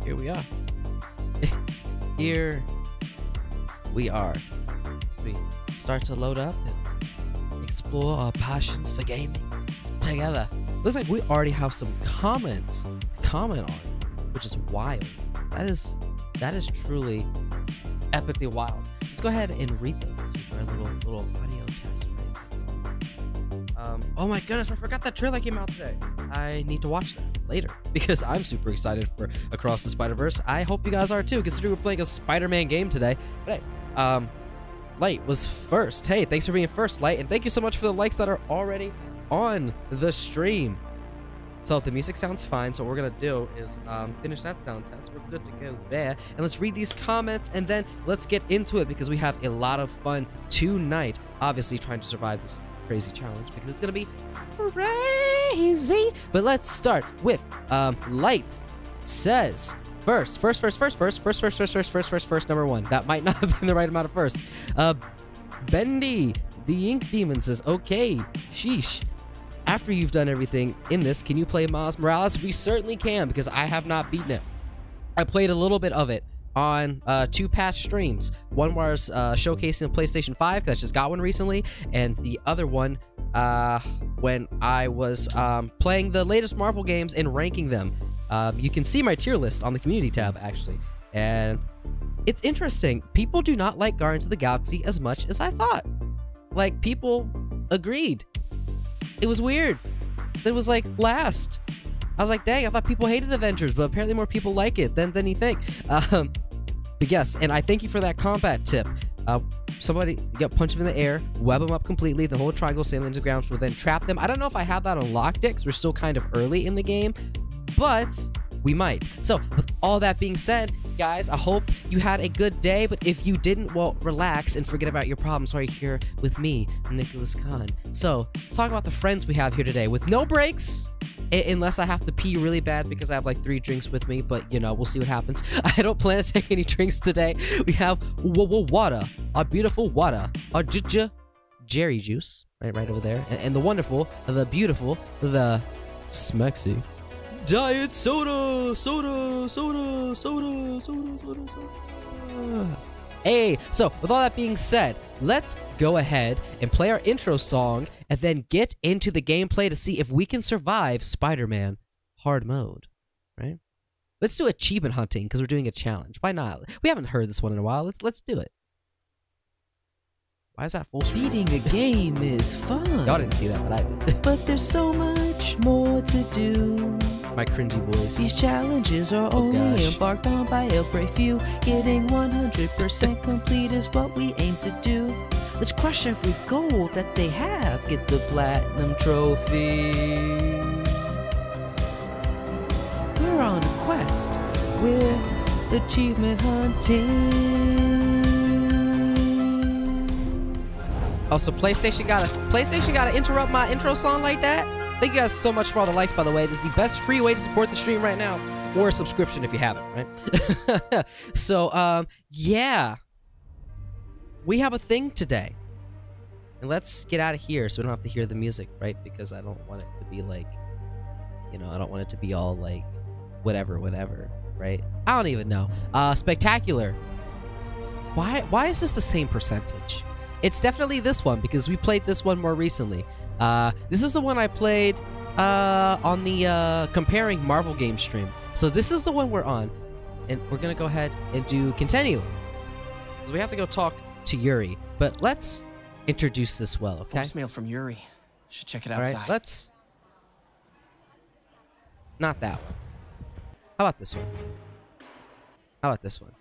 here we are. Here we are. As we start to load up and explore our passions for gaming together. Looks like we already have some comments to comment on, which is wild. That is truly epically wild. Let's go ahead and read those. Let's do our little audio test. Oh my goodness, I forgot that trailer came out today. I need to watch that later because I'm super excited for Across the Spider-Verse. I hope you guys are too, considering we're playing a Spider-Man game today. But hey, Light was first. Hey, thanks for being first, Light, and thank you so much for the likes that are already on the stream. So the music sounds fine, so what we're gonna do is finish that sound test. We're good to go there, and let's read these comments and then let's get into it because we have a lot of fun tonight, obviously trying to survive this crazy challenge because it's gonna be crazy. But let's start with Light says first number one. That might not have been the right amount of firsts. Bendy the Ink Demon says, okay, sheesh. After you've done everything in this, can you play Miles Morales? We certainly can because I have not beaten it. I played a little bit of it on 2 past streams. One was showcasing the PlayStation 5 because I just got one recently, and the other one when I was playing the latest Marvel games and ranking them. You can see my tier list on the community tab actually, and it's interesting. People do not like Guardians of the Galaxy as much as I thought. Like, people agreed. It was weird. It was like last. I was like, dang, I thought people hated Avengers, but apparently more people like it than you think. But yes, and I thank you for that combat tip. Somebody punch them in the air, web them up completely, the whole triangle sailing into the ground will then trap them. I don't know if I have that on locked because we're still kind of early in the game, but we might. So with all that being said, guys, I hope you had a good day, but if you didn't, well, relax and forget about your problems while you're here with me, Nicholas Khan. So let's talk about the friends we have here today with no breaks, unless I have to pee really bad because I have like 3 drinks with me, but you know, we'll see what happens. I don't plan to take any drinks today. We have water, our beautiful water, our Jerry juice, right over there, and the wonderful, the beautiful, the smexy diet soda. Hey, so with all that being said, let's go ahead and play our intro song and then get into the gameplay to see if we can survive Spider-Man hard mode, right? Let's do achievement hunting because we're doing a challenge. Why not? We haven't heard this one in a while. Let's do it. Why is that full screen? Beating a game is fun. Y'all didn't see that, but I did. But there's so much more to do. My cringy voice. These challenges are only embarked on by a brave few. Getting 100% complete is what we aim to do. Let's crush every goal that they have. Get the platinum trophy. We're on a quest. We're achievement hunting. Also, PlayStation gotta interrupt my intro song like that. Thank you guys so much for all the likes, by the way. It is the best free way to support the stream right now, or a subscription if you haven't, right? So, yeah. We have a thing today. And let's get out of here so we don't have to hear the music, right? Because I don't want it to be like, you know, I don't want it to be all like, whatever, right? I don't even know. Spectacular. Why is this the same percentage? It's definitely this one because we played this one more recently. This is the one I played on the comparing Marvel game stream. So this is the one we're on, and we're gonna go ahead and do continue. Because we have to go talk to Yuri, but let's introduce this well, okay? Voicemail from Yuri. Should check it All outside. right, let's. Not that one. How about this one? How about this one?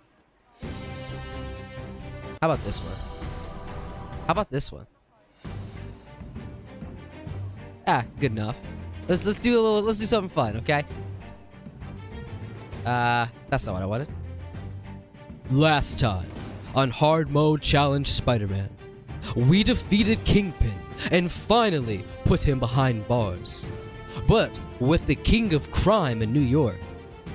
How about this one? How about this one? Ah, good enough. Let's do something fun, okay? That's not what I wanted. Last time on Hard Mode Challenge Spider-Man, we defeated Kingpin and finally put him behind bars. But with the king of crime in New York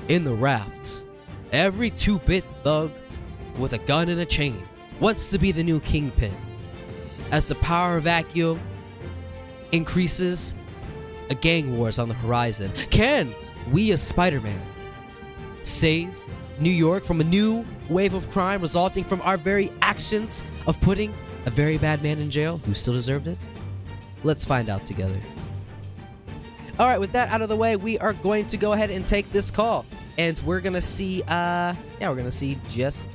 in the raft, every 2-bit thug with a gun and a chain wants to be the new Kingpin. As the power vacuum increases, a gang war is on the horizon. Can we as Spider-Man save New York from a new wave of crime resulting from our very actions of putting a very bad man in jail who still deserved it? Let's find out together. All right, with that out of the way, we are going to go ahead and take this call, and we're gonna see, we're gonna see just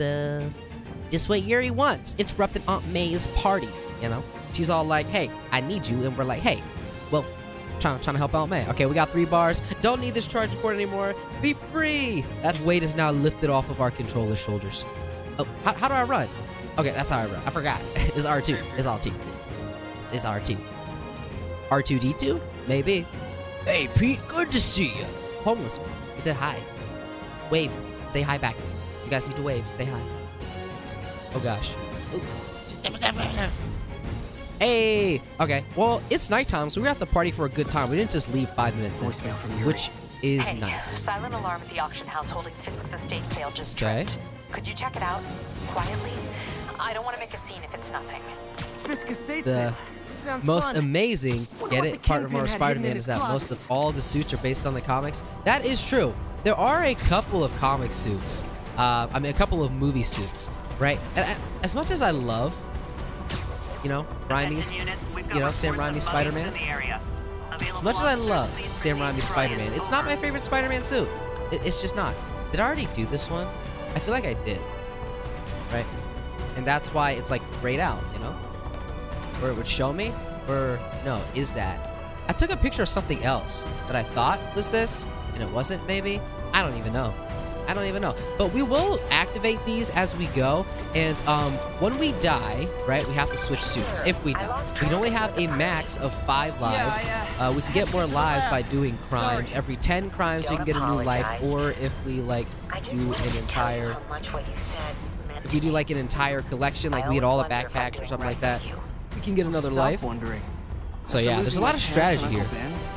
what Yuri wants. Interrupted Aunt May's party. You know, she's all like, "Hey, I need you," and we're like, "Hey, well, trying to help Aunt May. Okay, we got 3 bars. Don't need this charge cord anymore. Be free." That weight is now lifted off of our controller's shoulders. Oh, how do I run? Okay, that's how I run. I forgot. It's R2. It's R2. It's R2. R2D2? Maybe. Hey, Pete, good to see you. Homeless man. He said hi. Wave. Say hi back. You guys need to wave. Say hi. Oh, gosh. Ooh. Hey! Okay, well, it's nighttime, so we're at the party for a good time. We didn't just leave 5 minutes in, which is nice. Silent alarm at the auction house holding Fisk's estate sale just Okay. tripped. Could you check it out? Quietly? I don't want to make a scene if it's nothing. Fisk estate The sale. Sounds most fun. amazing, Wonder get what it, the part of Kingpin our had Spider-Man hidden in is his that most closet. of all the suits are based on the comics. That is true. There are a couple of comic suits. A couple of movie suits, right? And as much as I love, you know, Raimi's, Sam Raimi's Spider-Man. As much as I love Sam Raimi's Spider-Man, it's not my favorite Spider-Man suit. It's just not. Did I already do this one? I feel like I did, right? And that's why it's like grayed out, you know? Or it would show me, or no, is that? I took a picture of something else that I thought was this, and it wasn't maybe? I don't even know. But we will activate these as we go, and when we die, right, we have to switch suits. If we die, we can only have a max of 5 lives. We can get more lives by doing crimes. Every 10 crimes, we can get a new life, or if we like do an entire, if we do like an entire collection, like we get all the backpacks or something like that, we can get another life. Wondering. So yeah, there's a lot of strategy here.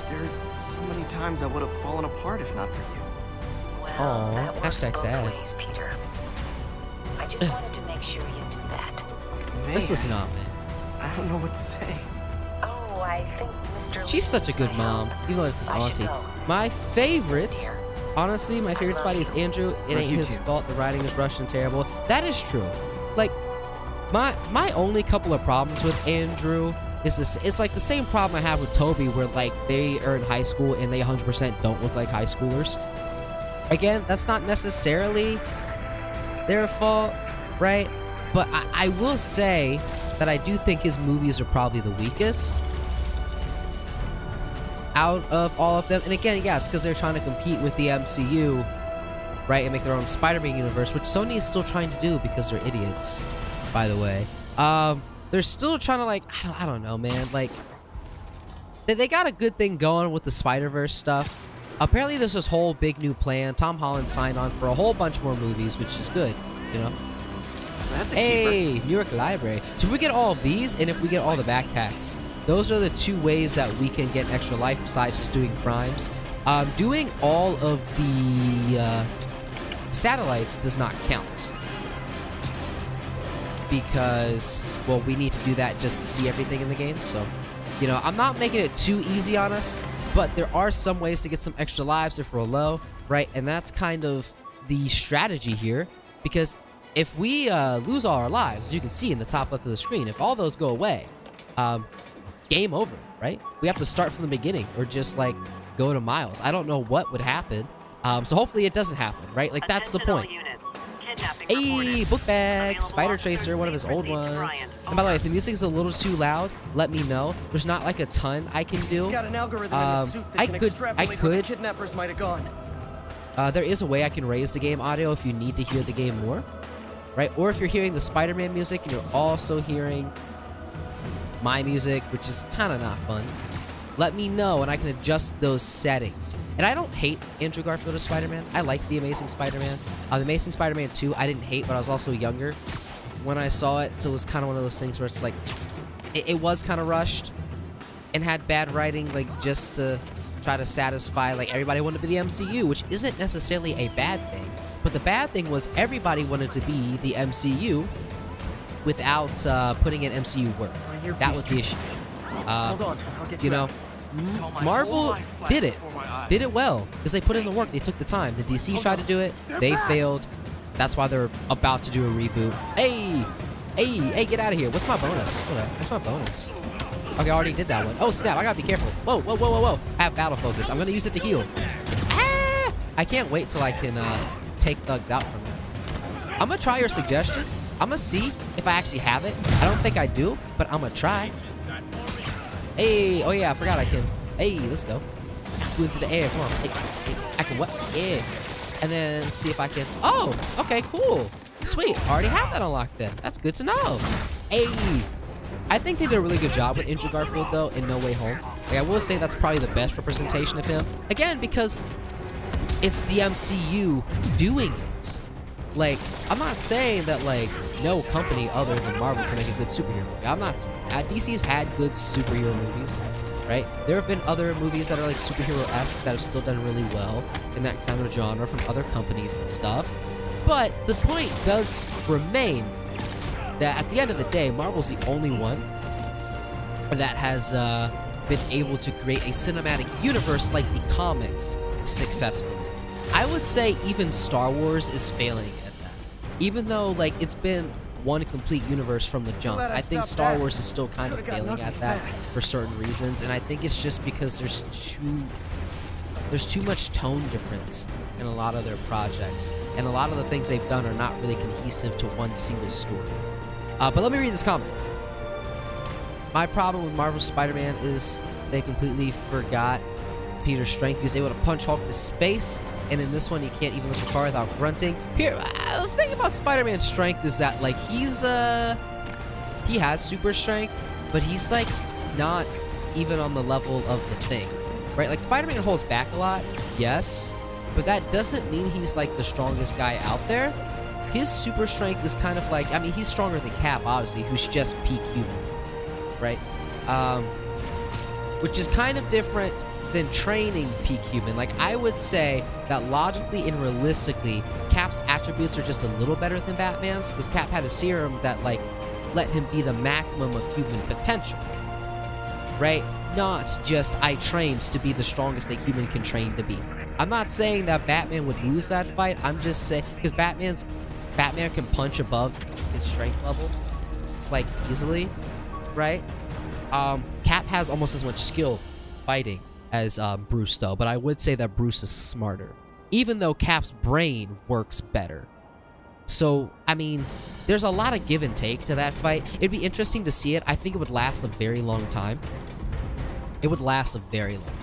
There are so many times I would have fallen apart if not for you. Aw, That works hashtag both sad. ways, Peter. I just wanted to make sure you knew that. Let's listen up, man. I don't know what to say. Oh, I think Mr. She's such a good mom, even though it's his auntie. My favorite, honestly, my favorite Spidey is Andrew. It ain't his fault the writing is rushed and terrible. That is true. Like, my only couple of problems with Andrew is this. It's like the same problem I have with Toby, where like they are in high school and they 100% don't look like high schoolers. Again, that's not necessarily their fault, right? But I will say that I do think his movies are probably the weakest out of all of them. And again, yes, because they're trying to compete with the MCU, right, and make their own Spider-Man universe, which Sony is still trying to do because they're idiots, by the way. They're still trying to, like, I don't know, man. Like, they got a good thing going with the Spider-Verse stuff. Apparently, there's this whole big new plan. Tom Holland signed on for a whole bunch more movies, which is good, you know? That's a Hey, New York Library. So if we get all of these, and if we get all the backpacks, those are the 2 ways that we can get extra life besides just doing crimes. Doing all of the satellites does not count. Because, well, we need to do that just to see everything in the game. So, you know, I'm not making it too easy on us, but there are some ways to get some extra lives if we're low, right? And that's kind of the strategy here, because if we lose all our lives, you can see in the top left of the screen, if all those go away, game over, right? We have to start from the beginning, or just like go to miles. I don't know what would happen, so hopefully it doesn't happen, right? Like, that's the point. Hey, book bag, Spider Tracer, one of his old ones. And by the way, if the music is a little too loud, let me know. There's not like a ton I can do. Got an algorithm in the suit that I can could, extrapolate where the kidnappers might have gone. There is a way I can raise the game audio if you need to hear the game more, right? Or if you're hearing the Spider-Man music and you're also hearing my music, which is kind of not fun, let me know and I can adjust those settings. And I don't hate Andrew Garfield as Spider-Man. I like The Amazing Spider-Man. The Amazing Spider-Man 2, I didn't hate, but I was also younger when I saw it, so it was kind of one of those things where it's like, it was kind of rushed and had bad writing, like, just to try to satisfy, like, everybody wanted to be the MCU, which isn't necessarily a bad thing. But the bad thing was everybody wanted to be the MCU without putting in MCU work. That was the issue. Hold on, I'll get You know, out. Marvel did it well because they put in the work. They took the time. The DC tried to do it. They failed. That's why they're about to do a reboot. Hey, get out of here. What's my bonus? Hold on. What's my bonus? Okay, I already did that one. Oh, snap. I gotta be careful. Whoa. I have battle focus. I'm gonna use it to heal. Ah! I can't wait till I can take thugs out from it. I'm gonna try your suggestion. I'm gonna see if I actually have it. I don't think I do, but I'm gonna try. Hey, oh yeah, I forgot I can. Hey, let's go. Go into the air. Come on. Hey, I can what? Yeah. And then see if I can. Oh, okay, cool. Sweet. Already have that unlocked then. That's good to know. Hey. I think they did a really good job with Andrew Garfield, though, in No Way Home. Like, I will say that's probably the best representation of him. Again, because it's the MCU doing it. Like, I'm not saying that, like, no company other than Marvel can make a good superhero movie. I'm not saying that. DC's had good superhero movies, right? There have been other movies that are, like, superhero-esque that have still done really well in that kind of genre from other companies and stuff. But the point does remain that at the end of the day, Marvel's the only one that has been able to create a cinematic universe like the comics successfully. I would say even Star Wars is failing at that. Even though, like, it's been one complete universe from the jump, I think Star Wars is still kind of failing at that for certain reasons, and I think it's just because there's too much tone difference in a lot of their projects, and a lot of the things they've done are not really cohesive to one single story. But let me read this comment. My problem with Marvel's Spider-Man is they completely forgot Peter's strength. He was able to punch Hulk to space, and in this one, he can't even lift a car without grunting. Here, the thing about Spider-Man's strength is that, like, he has super strength, but he's, like, not even on the level of the Thing, right? Like, Spider-Man holds back a lot, yes, but that doesn't mean he's, like, the strongest guy out there. His super strength is kind of like, I mean, he's stronger than Cap, obviously, who's just peak human, right? Which is kind of different than training peak human. Like, I would say that logically and realistically, Cap's attributes are just a little better than Batman's, because Cap had a serum that, like, let him be the maximum of human potential, right? Not just, I trained to be the strongest a human can train to be. I'm not saying that Batman would lose that fight. I'm just saying, because Batman can punch above his strength level, like, easily, right? Cap has almost as much skill fighting as Bruce, though, but I would say that Bruce is smarter, even though Cap's brain works better. So, I mean, there's a lot of give and take to that fight. It'd be interesting to see it. I think it would last a very long time. It would last a very long time.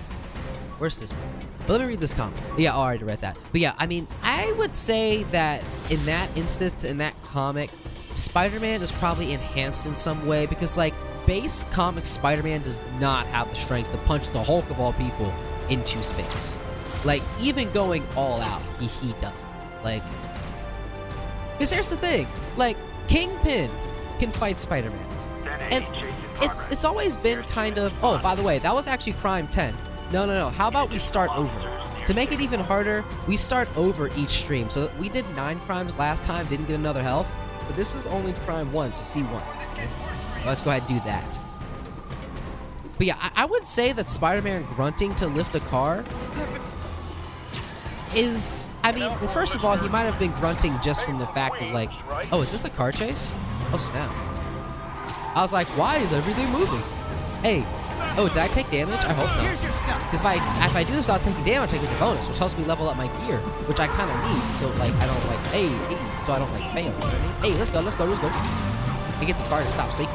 Where's this one? But let me read this comment. Yeah, I already read that. But yeah, I mean, I would say that in that instance, in that comic, Spider-Man is probably enhanced in some way because, like, base comic Spider-Man does not have the strength to punch the Hulk of all people into space. Like, even going all out, he doesn't. Like, because here's the thing. Like, Kingpin can fight Spider-Man. And it's always been kind of... Oh, by the way, that was actually Crime 10. No. How about we start over? To make it even harder, we start over each stream. So we did 9 crimes last time, didn't get another health. But this is only Crime 1, so C1. Let's go ahead and do that. But yeah, I would say that Spider-Man grunting to lift a car is... I mean, well, first of all, he might have been grunting just from the fact of, like... Oh, is this a car chase? Oh, snap. I was like, why is everything moving? Hey. Oh, did I take damage? I hope not. Because if I do this without taking damage, I get the bonus, which helps me level up my gear, which I kind of need, so, like, I don't, like, hey, so I don't, like, fail, you know what I mean? Hey, let's go. I get the car to stop safe.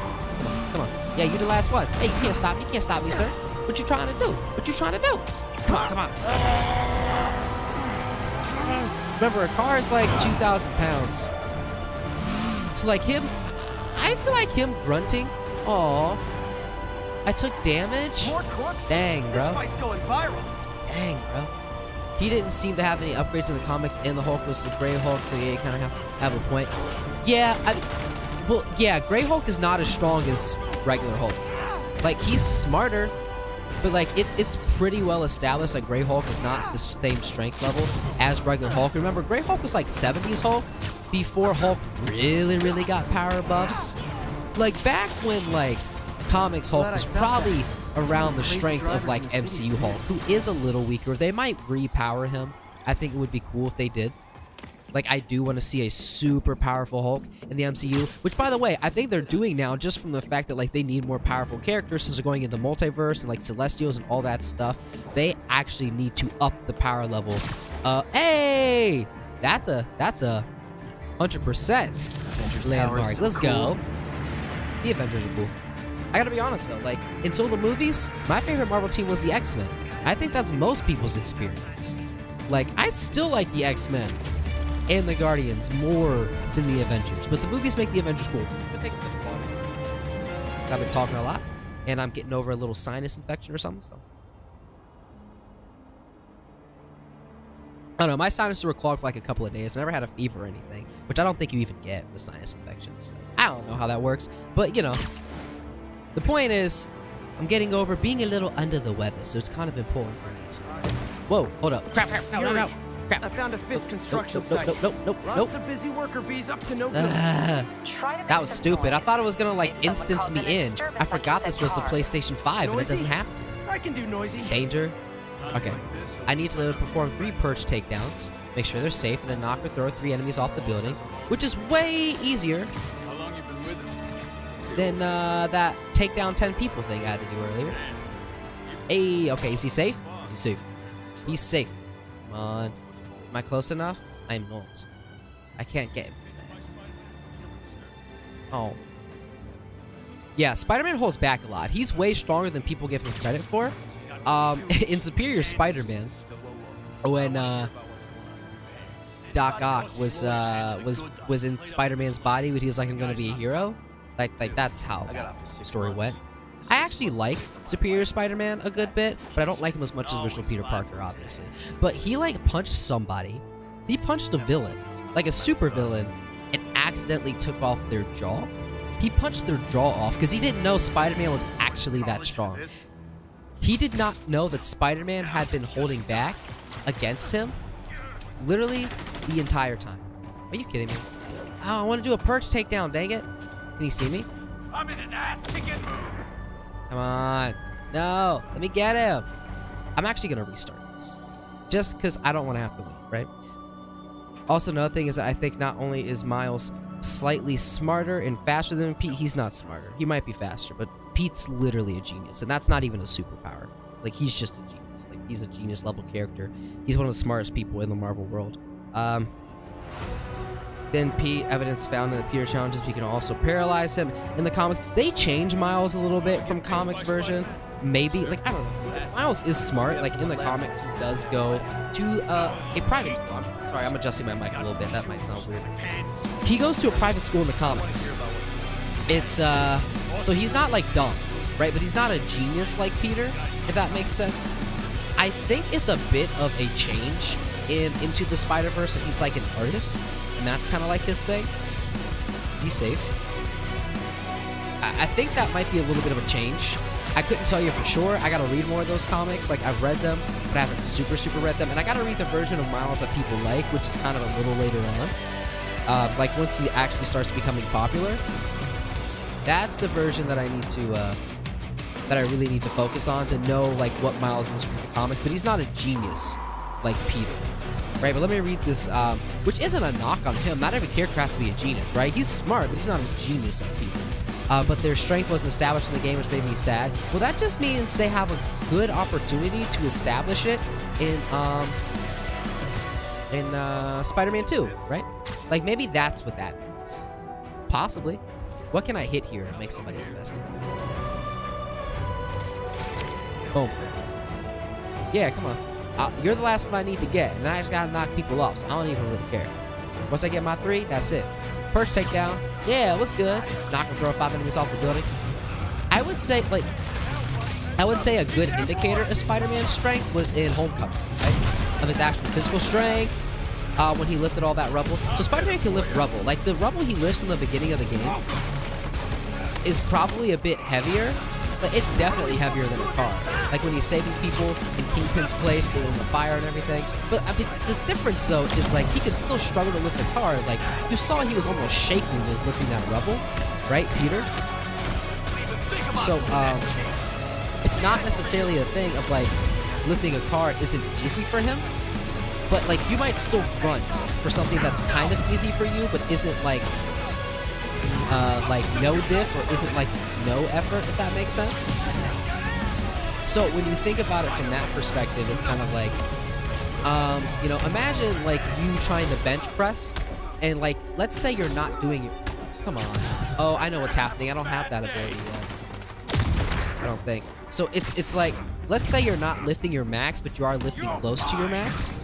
Come on. Yeah, you the last one. Hey, you can't stop me, sir. What you trying to do? Come on. Remember, a car is, like, 2,000 pounds. So, like, I feel like him grunting, aw, I took damage? Dang, bro. This fight's going viral. Dang, bro. He didn't seem to have any upgrades in the comics, and the Hulk was the Grey Hulk, so yeah, you kind of have a point. Yeah, Grey Hulk is not as strong as regular Hulk. Like, he's smarter, but, like, it's pretty well established that Grey Hulk is not the same strength level as regular Hulk. Remember, Grey Hulk was, like, 70s Hulk before Hulk really got power buffs. Like, back when, like, comics Hulk was probably around the strength of like MCU Hulk, who is a little weaker. They might repower him. I think it would be cool if they did. Like, I do want to see a super powerful Hulk in the MCU, which, by the way, I think they're doing now just from the fact that, like, they need more powerful characters since they're going into multiverse and, like, Celestials and all that stuff. They actually need to up the power level. Hey! That's a 100% landmark. Let's go. The Avengers are cool. I gotta be honest, though, like, until the movies, my favorite Marvel team was the X-Men. I think that's most people's experience. Like, I still like the X-Men and the Guardians more than the Avengers, but the movies make the Avengers cool. I've been talking a lot, and I'm getting over a little sinus infection or something, so. I don't know, my sinuses were clogged for like a couple of days. I never had a fever or anything, which I don't think you even get with sinus infections. I don't know how that works, but you know, the point is, I'm getting over being a little under the weather, so it's kind of important for me to... Whoa, hold up. Crap, no. Crap. I found a Fisk construction site. Nope. Lots of busy worker bees up to no good. That was stupid. I thought it was gonna like instance me in. I forgot this was the PlayStation 5 and it doesn't have to. I can do noisy. Danger. Okay. I need to perform 3 perch takedowns, make sure they're safe, and then knock or throw 3 enemies off the building, which is way easier than that take down 10 people thing I had to do earlier. Hey, okay, is he safe? Is he safe? He's safe. Come on. Am I close enough? I'm not. I can't get him. Oh. Yeah, Spider-Man holds back a lot. He's way stronger than people give him credit for. In Superior Spider-Man, when Doc Ock was in Spider-Man's body, when he was like, "I'm gonna be a hero," like that's how that story went. I actually like Superior Spider-Man a good bit, but I don't like him as much as original Peter Parker, obviously. But he, like, punched somebody. He punched a villain, like a super villain, and accidentally took off their jaw. He punched their jaw off because he didn't know Spider-Man was actually that strong. He did not know that Spider-Man had been holding back against him literally the entire time. Are you kidding me? Oh, I want to do a perch takedown, dang it. Can you see me? I'm in an ass-kicking mood. Come on. No, let me get him. I'm actually going to restart this. Just because I don't want to have to wait, right? Also, another thing is that I think not only is Miles slightly smarter and faster than Pete, he's not smarter. He might be faster, but Pete's literally a genius, and that's not even a superpower. Like, he's just a genius. Like, he's a genius level character. He's one of the smartest people in the Marvel world. Then Pete, evidence found in the Peter challenges, we can also paralyze him. In the comics, they change Miles a little bit from comics version. Maybe, like, I don't know. Miles is smart. Like, in the comics, he does go to a private school. Sorry, I'm adjusting my mic a little bit. That might sound weird. He goes to a private school in the comics. It's, so he's not, like, dumb, right? But he's not a genius like Peter, if that makes sense. I think it's a bit of a change in Into the Spider-Verse, and he's, like, an artist. And that's kind of like his thing. Is he safe? I think that might be a little bit of a change. I couldn't tell you for sure. I gotta read more of those comics. Like, I've read them, but I haven't super read them. And I gotta read the version of Miles that people like, which is kind of a little later on. Like, once he actually starts becoming popular. That's the version that I need to, that I really need to focus on to know, like, what Miles is from the comics. But he's not a genius like Peter. Right, but let me read this, which isn't a knock on him. Not every character has to be a genius, right? He's smart, but he's not a genius like Peter. But their strength wasn't established in the game, which made me sad. Well, that just means they have a good opportunity to establish it in Spider-Man 2, right? Like, maybe that's what that means. Possibly. What can I hit here to make somebody invested? Boom. Yeah, come on. You're the last one I need to get, and then I just gotta knock people off, so I don't even really care. Once I get my 3, that's it. First takedown. Yeah, what's good? Knock and throw 5 enemies off the building. I would say a good indicator of Spider-Man's strength was in Homecoming, right? Of his actual physical strength, when he lifted all that rubble. So Spider-Man can lift rubble. Like, the rubble he lifts in the beginning of the game is probably a bit heavier. But it's definitely heavier than a car. Like when he's saving people in Kingpin's place and in the fire and everything. But I mean, the difference though is like he can still struggle to lift a car. Like you saw, he was almost shaking when he was lifting that rubble, right, Peter? So it's not necessarily a thing of like lifting a car isn't easy for him, but like you might still grunt for something that's kind of easy for you, but isn't like no diff or isn't like no effort, if that makes sense. So when you think about it from that perspective, it's kind of like, you know, imagine like you trying to bench press, and like let's say you're not doing it. Come on. Oh, I know what's happening. I don't have that ability yet. I don't think. So it's like, let's say you're not lifting your max, but you are lifting close to your max.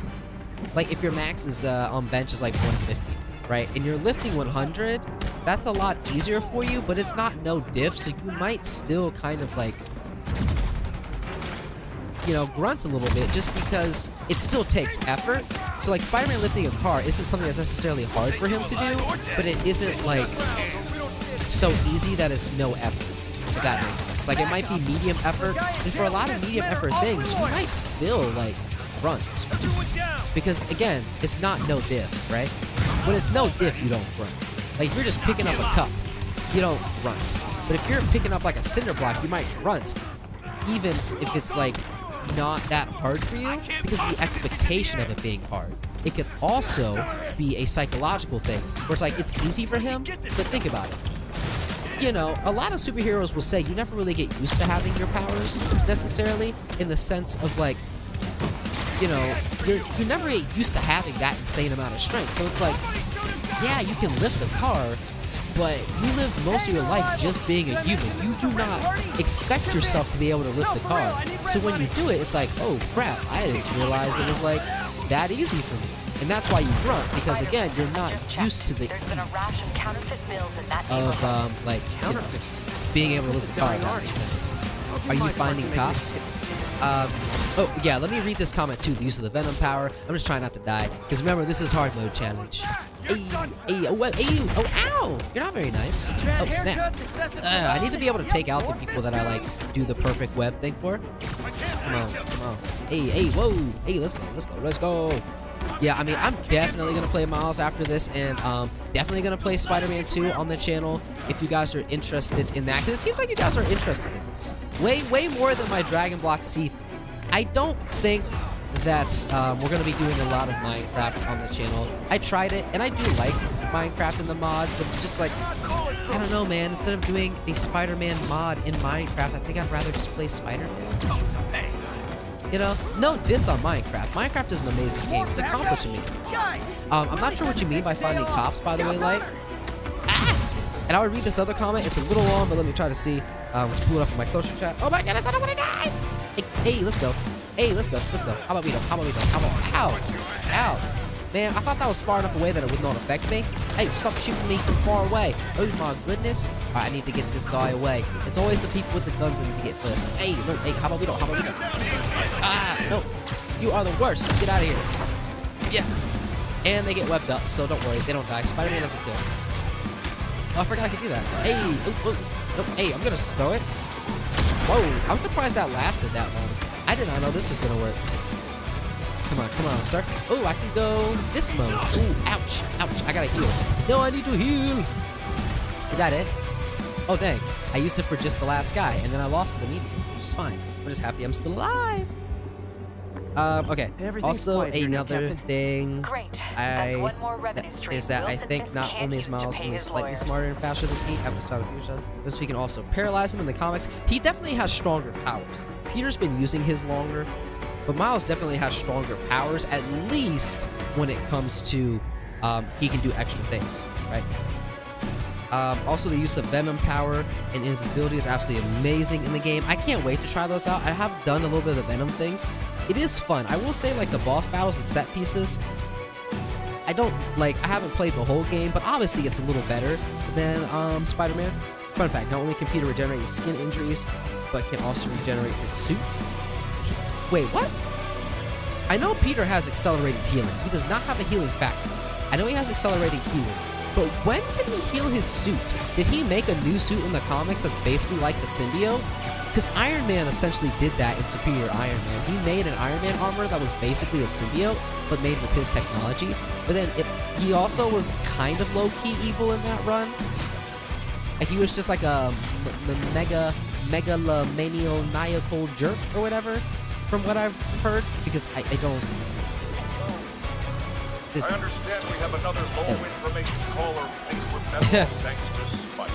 Like if your max is on bench is like 150, right? And you're lifting 100, that's a lot easier for you, but it's not no diff, so you might still kind of like, you know, grunt a little bit just because it still takes effort. So like Spider-Man lifting a car isn't something that's necessarily hard for him to do, but it isn't like so easy that it's no effort, if that makes sense. Like it might be medium effort, and for a lot of medium effort things, you might still like grunt. Because again, it's not no diff, right? When it's no diff, you don't grunt. Like if you're just picking up a cup, you don't grunt. But if you're picking up like a cinder block, you might grunt, even if it's like not that hard for you, because the expectation of it being hard. It could also be a psychological thing, where it's like it's easy for him, but think about it. You know, a lot of superheroes will say you never really get used to having your powers, necessarily, in the sense of like, you know, you never get used to having that insane amount of strength. So it's like, yeah, you can lift a car, but you live most of your life just being a human. You do not expect yourself to be able to lift a car. So when you do it, it's like, oh crap, I didn't realize it was like that easy for me. And that's why you grunt, because again, you're not used to the ease of like, you know, being able to lift the car, if that makes sense. Are you finding cops? Oh yeah, let me read this comment too, the use of the Venom power. I'm just trying not to die, because remember, this is hard mode challenge. Oh, ow! You're not very nice. Oh, snap. I need to be able to take out the people that I, like, do the perfect web thing for. Come on. Hey, whoa! Hey, let's go. Yeah, I mean, I'm definitely going to play Miles after this, and definitely going to play Spider-Man 2 on the channel if you guys are interested in that, because it seems like you guys are interested in this. Way more than my Dragon Block C. I don't think that we're going to be doing a lot of Minecraft on the channel. I tried it, and I do like Minecraft and the mods, but it's just like, I don't know, man. Instead of doing a Spider-Man mod in Minecraft, I think I'd rather just play Spider-Man. You know, no diss on Minecraft. Minecraft is an amazing game. It's accomplished amazing things. I'm not sure what you mean by finding cops, by the way, like. Ah! And I would read this other comment. It's a little long, but let me try to see. Let's pull it up in my closure chat. Oh my goodness, I don't want to die! Hey, let's go. Let's go. How about we don't? Ow. Man, I thought that was far enough away that it would not affect me. Hey, stop shooting me from far away. Oh my goodness. Alright, I need to get this guy away. It's always the people with the guns that need to get first. Hey, no, how about we don't? Ah, no. You are the worst. Get out of here. Yeah. And they get webbed up, so don't worry. They don't die. Spider-Man doesn't kill. Oh, I forgot I could do that. Hey, hey, I'm gonna throw it. Whoa, I'm surprised that lasted that long. I did not know this was gonna work. Come on, sir. Oh, I can go this mode. Ooh, ouch. I gotta heal. No, I need to heal. Is that it? Oh, dang. I used it for just the last guy, and then I lost it immediately, which is fine. I'm just happy I'm still alive. Okay. Also, another thing one more revenue stream. is that I think not only is Miles only slightly smarter and faster than Pete, but we can also paralyze him in the comics. He definitely has stronger powers. Peter's been using his longer, but Miles definitely has stronger powers, at least when it comes to he can do extra things, right? Also, the use of Venom power and invisibility is absolutely amazing in the game. I can't wait to try those out. I have done a little bit of the Venom things. It is fun. I will say, like, the boss battles and set pieces, I haven't played the whole game, but obviously it's a little better than Spider-Man. Fun fact, not only can Peter regenerate his skin injuries, but can also regenerate his suit. Wait, what? I know Peter has accelerated healing. He does not have a healing factor. I know he has accelerated healing. But when can he heal his suit? Did he make a new suit in the comics that's basically like the symbiote? Because Iron Man essentially did that in Superior Iron Man. He made an Iron Man armor that was basically a symbiote, but made with his technology. But then he also was kind of low-key evil in that run. Like, he was just like a mega megalomaniacal jerk or whatever, from what I've heard, because I don't. This I understand we have another low information caller linked with Metal thanks to Spike.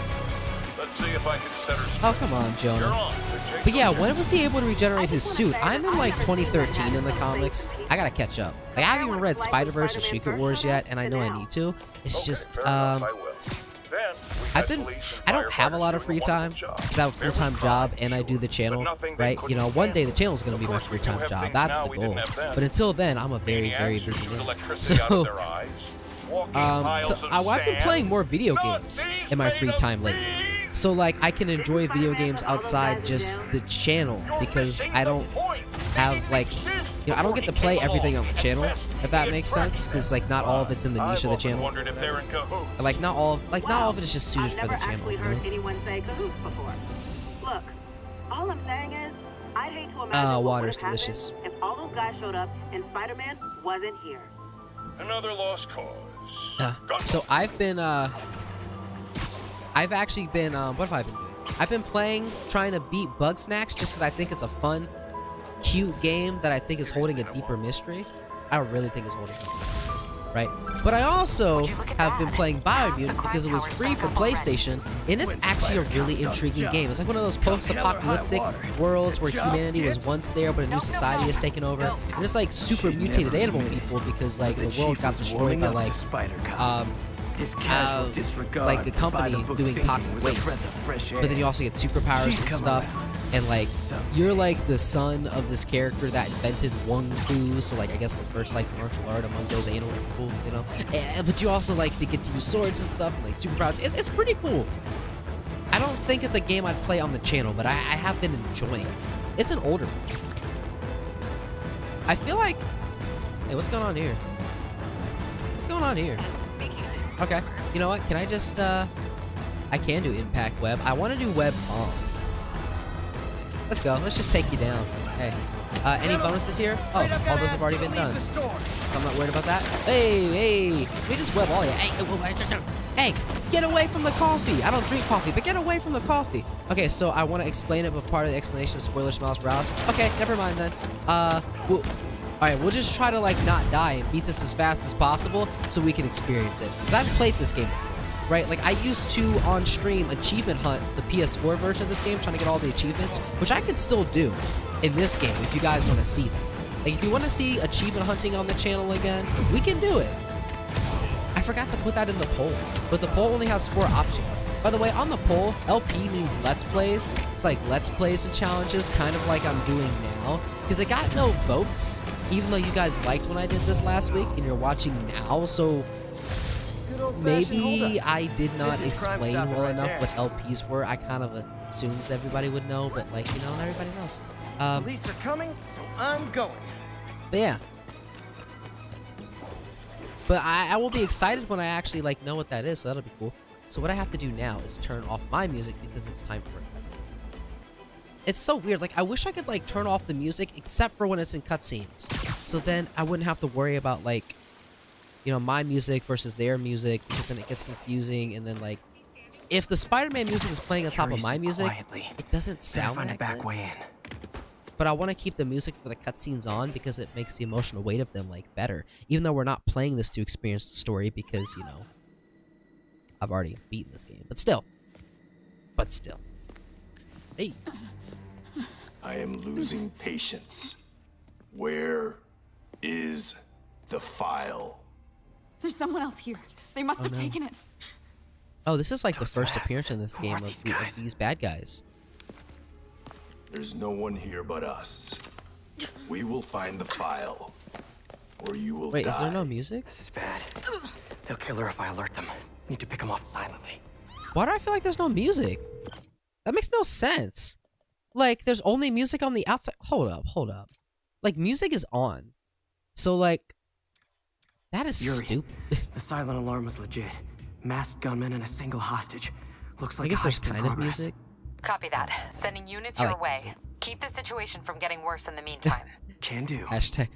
Let's see if I can set her. Oh, come on, You're Jonah. on. But yeah, when was he able to regenerate his suit? I'm in like 2013 in the comics. I gotta catch up. Like, I haven't even read Spider-Verse or Secret Wars yet, and I know I need to. It's Okay, just, fair enough, I will. Then I don't have a lot of free time because I have a full-time job and I do the channel, right? You know, one day the channel's gonna be my free-time job. That's the goal. But until then, I'm a very, very busy man. So, I've been playing more video games in my free time lately. So like I can enjoy video games outside just the channel because I don't have like, you know, I don't get to play everything on the channel, if that makes sense, because like not all of it's in the niche of the channel. Like not all of it is just suited for the channel. You know? Anyone say cahoots before. Look, all I'm saying is, I'd hate to imagine what water's would have delicious. happened if all those guys showed up and Spider-Man wasn't here. Another lost cause. So I've actually been, what have I been doing? I've been trying to beat Bug Snacks just because I think it's a fun, cute game that I think is holding a deeper mystery. I don't really think it's holding a deeper mystery, right? But I also have been playing Biomutant because it was free for PlayStation, and it's actually a really intriguing game. It's like one of those post-apocalyptic worlds where humanity was once there, but a new society has taken over, and it's like super mutated animal people because like the world got destroyed by like like a company doing toxic waste. But then you also get superpowers and stuff. And like you're like the son of this character that invented Wung Fu, so like I guess the first like martial art among those animal people, you know. But you also like to get to use swords and stuff, and like superpowers. It's pretty cool. I don't think it's a game I'd play on the channel, but I have been enjoying it. It's an older one. I feel like, hey, what's going on here? What's going on here? Okay, you know what? Can I just, I can do impact web. I want to do web bomb. Let's go. Let's just take you down. Hey, any bonuses here? Oh, all those have already been done. So I'm not worried about that. Hey, let me just web all you. Hey, get away from the coffee. I don't drink coffee, but get away from the coffee. Okay, so I want to explain it, but part of the explanation is spoilers, Miles Morales. Okay, never mind then. Alright, we'll just try to, like, not die and beat this as fast as possible so we can experience it. Because I've played this game, right? Like, I used to, on stream, achievement hunt the PS4 version of this game, trying to get all the achievements, which I can still do in this game if you guys want to see them. Like, if you want to see achievement hunting on the channel again, we can do it. I forgot to put that in the poll, but the poll only has 4 options. By the way, on the poll, LP means Let's Plays. It's like Let's Plays and challenges, kind of like I'm doing now. Because it got no votes, even though you guys liked when I did this last week, and you're watching now, so maybe I did not explain well enough what LPs were. I kind of assumed everybody would know, but like, you know, not everybody knows. Police are coming, so I'm going. But yeah. But I will be excited when I actually like know what that is, so that'll be cool. So what I have to do now is turn off my music because it's time for a cutscene. It's so weird. Like, I wish I could like turn off the music except for when it's in cutscenes. So then I wouldn't have to worry about like, you know, my music versus their music, because then it gets confusing. And then like, if the Spider-Man music is playing on top of my music, it doesn't sound find a that back good. way in. But I want to keep the music for the cutscenes on because it makes the emotional weight of them like better. Even though we're not playing this to experience the story because, you know, I've already beaten this game. But still. Hey. I am losing patience. Where is the file? There's someone else here. They must have taken it. Oh, this is like the first appearance in this game of these bad guys. There's no one here but us. We will find the file, or you will die. Wait, is there no music? This is bad. They'll kill her if I alert them. Need to pick them off silently. Why do I feel like there's no music? That makes no sense. Like, there's only music on the outside. Hold up. Like, music is on. So, like, that is Yuri, stupid. The silent alarm was legit. Masked gunmen and a single hostage. Looks like I guess there's a heist in kind of progress. music. Copy that. Sending units I your like way. music. Keep the situation from getting worse in the meantime. Can do. Hashtag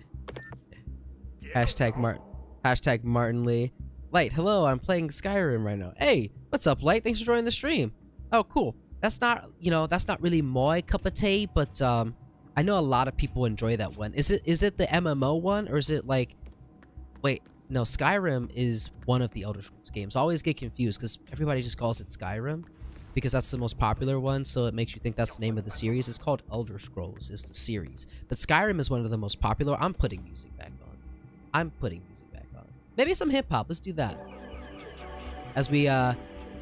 Martin Lee. Light, hello, I'm playing Skyrim right now. Hey, what's up, Light? Thanks for joining the stream. Oh, cool. that's not, you know, that's not really my cup of tea, but I know a lot of people enjoy that one. Is it the MMO one, or is it like, wait, no, Skyrim is one of the Elder Scrolls games. I always get confused because everybody just calls it Skyrim because that's the most popular one, so it makes you think that's the name of the series. It's called Elder Scrolls is the series, but Skyrim is one of the most popular. I'm putting music back on. Maybe some hip-hop. Let's do that as we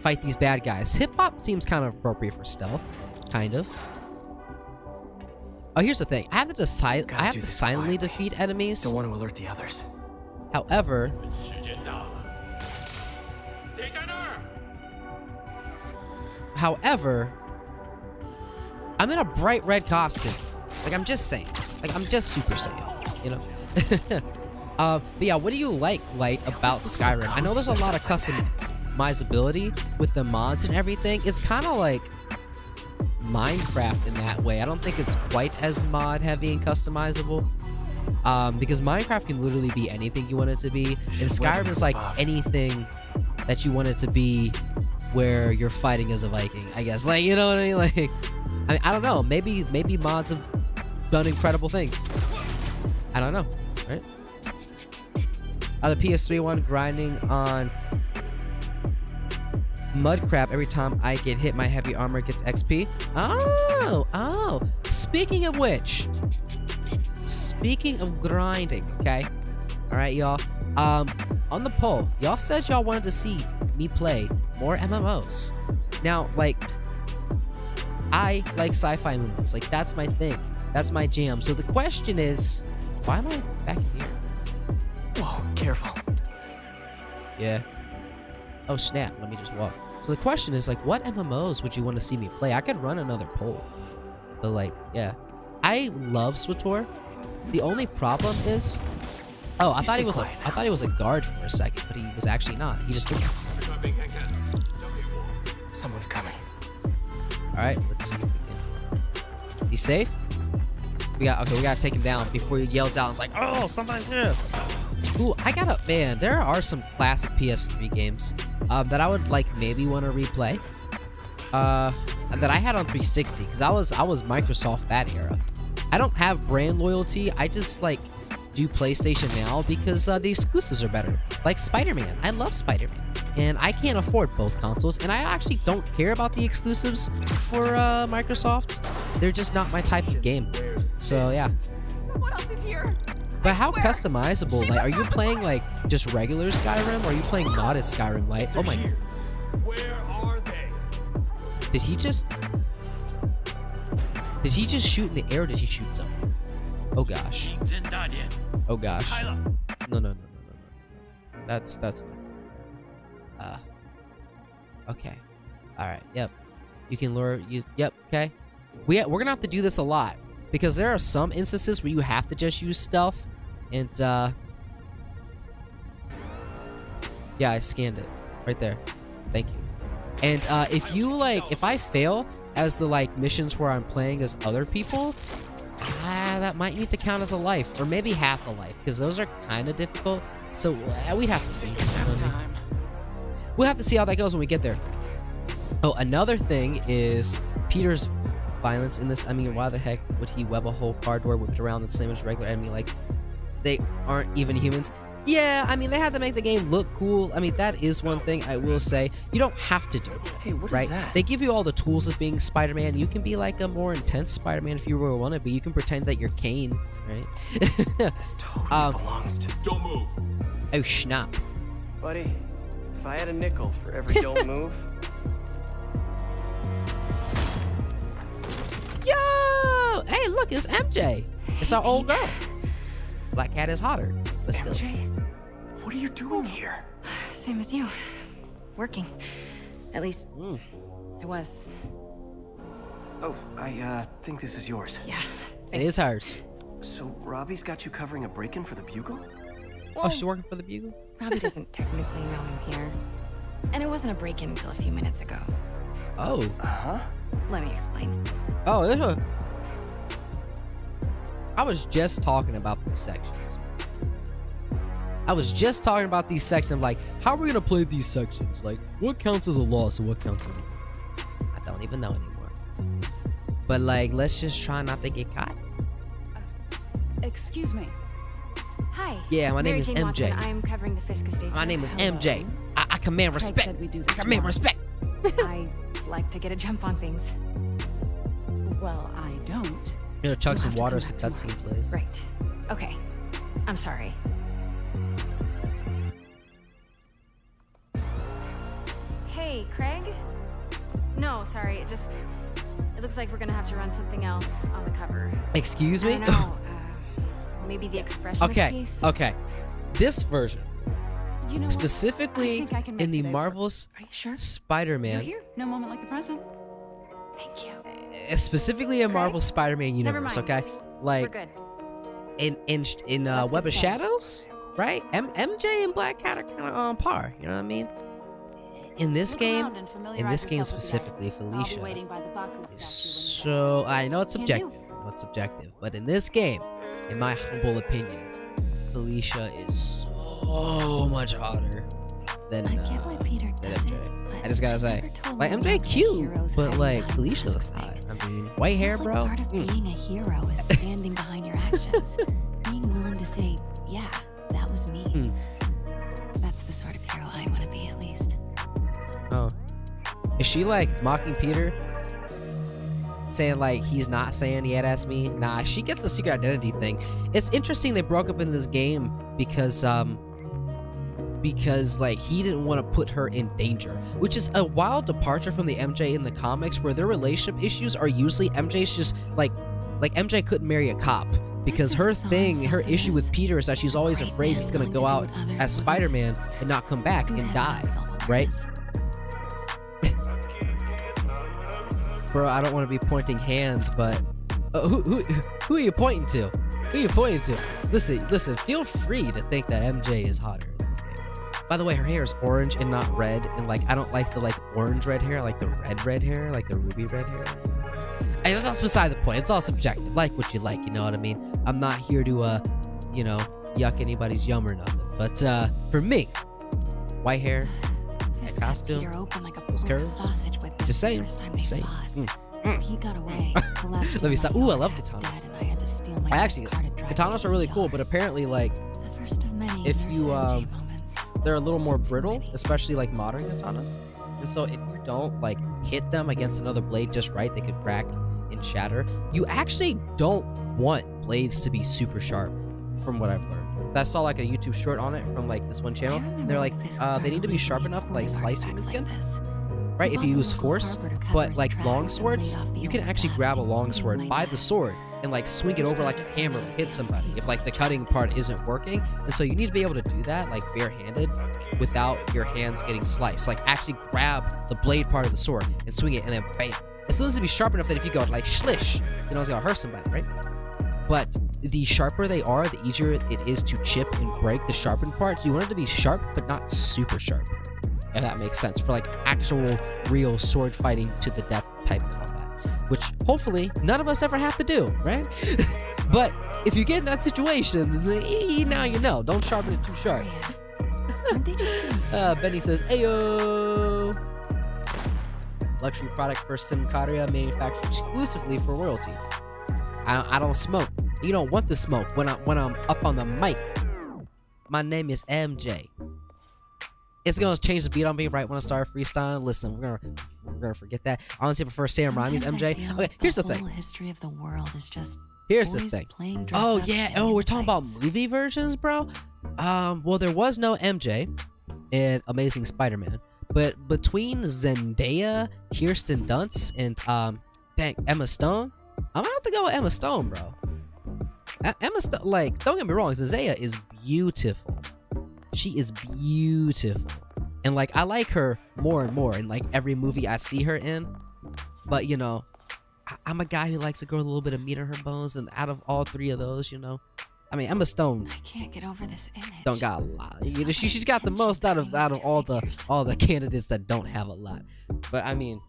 fight these bad guys. Hip-hop seems kind of appropriate for stealth, kind of. Oh, here's the thing. I have to silently defeat enemies. Don't want to alert the others. However, I'm in a bright red costume. Like, I'm just saying. Like, I'm just Super Saiyan, you know? But yeah, what do you like, Light, about Skyrim? I know there's a lot of customizability with the mods and everything. It's kind of like Minecraft in that way. I don't think it's quite as mod heavy and customizable. Because Minecraft can literally be anything you want it to be, and Skyrim is like anything that you want it to be, where you're fighting as a Viking, I guess. Like, you know what I mean? Like, I don't know. Maybe mods have done incredible things. I don't know, right? The PS3 one, grinding on Mudcrab every time I get hit. My heavy armor gets XP. Oh. Speaking of which. Speaking of grinding, okay? Alright, y'all. On the poll, y'all said y'all wanted to see me play more MMOs. Now, like, I like sci-fi movies. Like, that's my thing. That's my jam. So the question is, why am I back here? Whoa, careful. Yeah. Oh, snap. Let me just walk. So the question is, like, what MMOs would you want to see me play? I could run another poll. But, like, yeah. I love SWTOR. The only problem is... Oh, I thought he was a guard for a second, but he was actually not. He just... Someone's coming. Alright, let's see if we can... Is he safe? We gotta take him down before he yells out. It's like, oh, somebody's here. Ooh, man, there are some classic PS3 games that I would like maybe want to replay. That I had on 360 because I was Microsoft that era. I don't have brand loyalty. I just like do PlayStation now because the exclusives are better. Like Spider-Man. I love Spider-Man. And I can't afford both consoles. And I actually don't care about the exclusives for Microsoft. They're just not my type of game. So yeah. Someone else is here. But how customizable? Like, are you playing like just regular Skyrim, or are you playing modded Skyrim? Like, oh my. Where are they? Did he just shoot in the air, or did he shoot someone? Oh gosh. Oh gosh. No. That's okay. Alright, yep. You can lure you yep, okay. We're gonna have to do this a lot. Because there are some instances where you have to just use stealth. And yeah, I scanned it. Right there. Thank you. And if I fail as the like missions where I'm playing as other people, that might need to count as a life, or maybe half a life, because those are kind of difficult. So we'd have to see. We'll have to see how that goes when we get there. Oh, another thing is Peter's violence in this. I mean, why the heck would he web a whole car door, whip it around the same as regular enemy? Like, they aren't even humans. Yeah, I mean, they had to make the game look cool. I mean, that is one thing I will say. You don't have to do it, Hey, what right? is that? They give you all the tools of being Spider-Man. You can be like a more intense Spider-Man if you really want to be. You can pretend that you're Kane, right? This totally belongs to... Don't move. Oh, snap. Buddy, if I had a nickel for every don't move... Yo! Hey, look, it's MJ. It's our old girl. Black Cat is hotter, but still. MJ? What are you doing here? Same as you. Working. At least, I was. Oh, I think this is yours. Yeah. It is hers. So Robbie's got you covering a break-in for the Bugle? Oh, she's working for the Bugle? Robbie doesn't technically know I'm here. And it wasn't a break-in until a few minutes ago. Oh. Uh-huh. Let me explain. Oh, this one. I was just talking about these sections. Like, how are we gonna play these sections? Like, what counts as a loss and what counts as a win? don't even know anymore. But like, let's just try not to get caught. Excuse me. Hi. Yeah, my name Mary is Jane MJ. Watson. I'm covering the Fisk Estates. My name is Hello. MJ. I command Craig respect. said we do I this command tomorrow. respect. I like to get a jump on things. Well, I don't. You know, chug You'll some have to water come so back cutscene plays. Right. Okay. I'm sorry. Hey, Craig? No, sorry. It looks like we're gonna have to run something else on the cover. Excuse I me? don't know. Maybe the expressionist Okay, piece? okay. This version, You know what? specifically I think I can make in the today work. Marvel's Are you sure? You're Spider-Man, here? No moment like the present. Thank you. specifically in Craig? Marvel's Spider-Man Never universe, mind. okay? We're Like good. in Let's Web get of started. Shadows, right? MJ and Black Cat are kind of on par. You know what I mean? In this game, specifically, Felicia. So I know it's Can subjective. I know it's subjective, but in this game, in my humble opinion, Felicia is so much hotter than I get why Peter than does MJ. it, but I just gotta say, never told like me MJ about cute, heroes but hiding like behind Felicia masks looks thing. hot. I mean, white hair, Feels like bro. part of being a hero is standing behind your actions. Being willing to say, yeah, that was me. That's the sort of hero I want to be, at least. Oh, is she like mocking Peter? Saying like he's not saying yeah that's me. Nah, she gets the secret identity thing. It's interesting they broke up in this game because like he didn't want to put her in danger, which is a wild departure from the MJ in the comics, where their relationship issues are usually MJ's just like MJ couldn't marry a cop because her thing, her issue with Peter is that she's always afraid he's gonna go out as Spider-Man and not come back and die, right? Bro, I don't want to be pointing hands, but who are you pointing to? Who are you pointing to? Listen. Feel free to think that MJ is hotter in this game. By the way, her hair is orange and not red, and like I don't like the like orange red hair, I like the red hair, like the ruby red hair. And that's beside the point. It's all subjective. Like what you like, you know what I mean? I'm not here to you know, yuck anybody's yum or nothing. But for me, white hair, that costume, Peter open like a those pork curves. sausage with this Just saying. first time they Just saying. fought. He got away. Let me stop. Ooh, I love katanas. Dead, and I had to steal my I actually, car to drive katanas to are really the cool, yard. but apparently like The first of many if Nurse you, MJ moments. they're a little more brittle, especially like modern katanas. And so if you don't like hit them against another blade just right, they could crack and shatter. You actually don't want blades to be super sharp, from what I've learned. So I saw like a YouTube short on it from like this one channel. And they're like, they need to be sharp enough to like slice human skin, right? If you use force, but like long swords, you can actually grab a long sword by the sword and like swing it over like a hammer and hit somebody if like the cutting part isn't working. And so you need to be able to do that like barehanded without your hands getting sliced. Like actually grab the blade part of the sword and swing it and then bam. It still needs to be sharp enough that if you go like shlish, you know it's gonna hurt somebody, right? But the sharper they are, the easier it is to chip and break the sharpened parts. You want it to be sharp, but not super sharp. If that makes sense. For like actual, real sword fighting to the death type combat. Which hopefully none of us ever have to do, right? But if you get in that situation, then now you know. Don't sharpen it too sharp. Aren't they just doing Benny says, Ayo! Luxury product for Simcaria, manufactured exclusively for royalty. I don't smoke. You don't want the smoke when I'm up on the mic. My name is MJ. It's gonna change the beat on me right when I start freestyling. Listen, we're gonna forget that. I honestly prefer Sam Raimi's Sometimes I MJ. feel Okay, here's the whole thing. history of the world is just Here's the boys thing. playing dress Oh up yeah. and Oh, in we're talking about fights. movie versions, bro. Well, there was no MJ in Amazing Spider-Man, but between Zendaya, Kirsten Dunst, and Emma Stone, I'm gonna have to go with Emma Stone, bro. Emma Stone, like, don't get me wrong, Zendaya is beautiful. She is beautiful, and like I like her more and more in like every movie I see her in. But you know, I'm a guy who likes a girl with a little bit of meat on her bones, and out of all three of those, you know, I mean Emma Stone I can't get over this image. don't got a lot. You know, she's got the most out of all the candidates that don't have a lot. But I mean,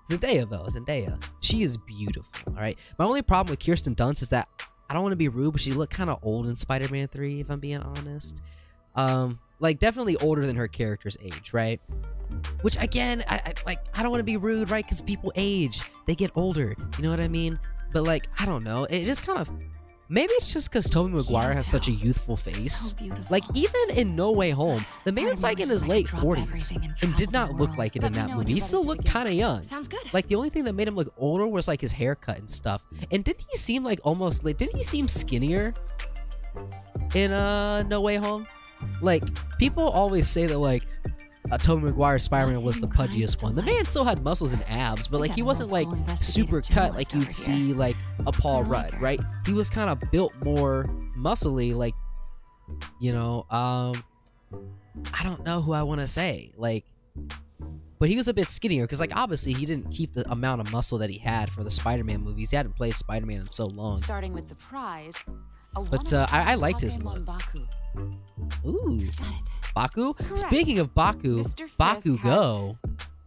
Zendaya, she is beautiful. All right. My only problem with Kirsten Dunst is that I don't want to be rude, but she looked kind of old in Spider-Man 3, if I'm being honest. Like definitely older than her character's age, right? Which again, I don't want to be rude, right? Because people age, they get older. You know what I mean? But like, I don't know. It just kind of, maybe it's just because Tobey Maguire has such a youthful face. Like even in No Way Home, the man's like in his late 40s and did not look like it in that movie. He still looked kind of young. Sounds good. Like the only thing that made him look older was like his haircut and stuff. And didn't he seem like almost like, didn't he seem skinnier in No Way Home? Like people always say that like Tobey Maguire's Spider-Man was the pudgiest one. The man still had muscles and abs, but like he wasn't like super cut like you'd see like a Paul Rudd, right? He was kind of built more muscly, like, you know, I don't know who I want to say, like, but he was a bit skinnier because like obviously he didn't keep the amount of muscle that he had for the Spider-Man movies. He hadn't played Spider-Man in so long. Starting with the prize. But I liked his look. Ooh, Baku. Correct. Speaking of Baku, Mr. Baku Fisk go.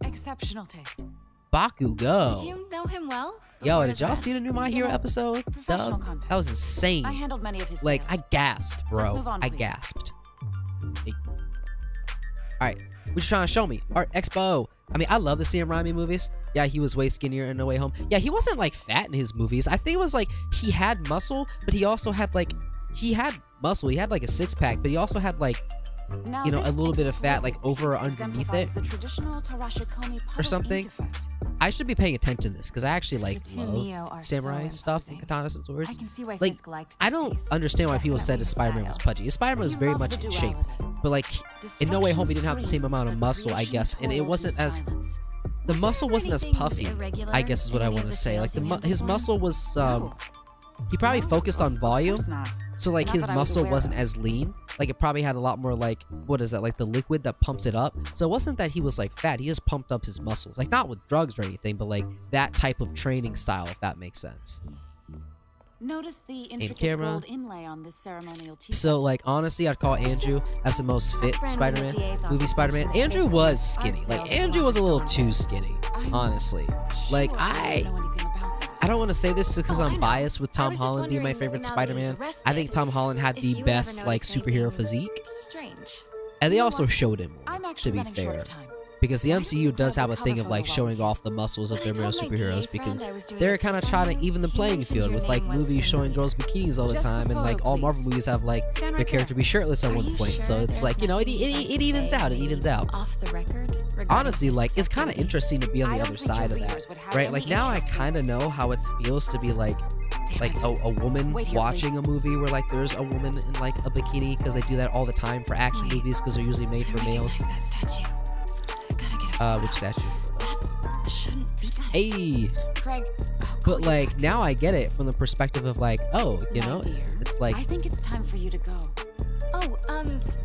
Exceptional taste. Baku go. Did you know him well? Yo, Before did his y'all arrest, see the new My you Hero know, episode? professional Dub? content. That was insane. I handled many of his Like, I sales. gasped, Let's bro. move on, I please. gasped. Hey. Alright, what you trying to show me? Art Expo. I mean, I love the Sam Raimi movies. Yeah, he was way skinnier in No Way Home. Yeah, he wasn't like fat in his movies. I think it was like he had muscle, but he also had like, he had muscle. He had like a six-pack, but he also had like, Now, you know, a this little bit of fat like exquisite over or piece underneath exemplifies it. the traditional Tarashikomi Or puddle something. ink effect. I should be paying attention to this because I actually like The two love Neo are samurai so stuff and imposing. katanas and swords. I can see why Like, Fisk liked I this don't piece. understand why people said Definitely his his Spider-Man was style. pudgy. His Spider-Man was You very love much the in shape, duality. but like in No Way Home, he didn't have the same Destruction amount of screams, muscle, but I guess, and it creation wasn't toils as in silence. the muscle wasn't as anything puffy. irregular I guess is what in I any want of to the say. Like sales you handled his before? muscle was No. he probably No? focused on Of volume, course not. so like Not his that I was muscle aware wasn't of. as lean. Like it probably had a lot more like, what is that, like the liquid that pumps it up. So it wasn't that he was like fat, he just pumped up his muscles, like not with drugs or anything, but like that type of training style, if that makes sense. Notice the Aim intricate camera. gold inlay on this ceremonial tea. So like honestly, I'd call Andrew as the most fit Spider-Man, movie Spider-Man. Andrew was skinny. Like Andrew was a little too skinny, honestly. Like I don't want to say this because I'm biased with Tom Holland being my favorite Spider-Man. I think Tom Holland had the best like superhero physique, Strange. and they also showed him more, I'm to actually be running short fair. of time. Because the MCU does have a thing of like showing off the muscles of their real superheroes because they're kind of trying to even the playing field with like movies showing girls bikinis all the time, and like all Marvel movies have like their character be shirtless at one point. So it's like, you know, it evens out. It evens out. Off the record. Honestly, like it's kind of interesting to be on the other side of that, right? Like now I kind of know how it feels to be like a woman watching a movie where like there's a woman in like a bikini, because they do that all the time for action movies because they're usually made for males. That statue. Gotta get a Which statue? That shouldn't be that. Hey, Craig, I'll call but you like back. now I get it from the perspective of like, oh, you My know, dear, it's like, I think it's time for you to go. Oh,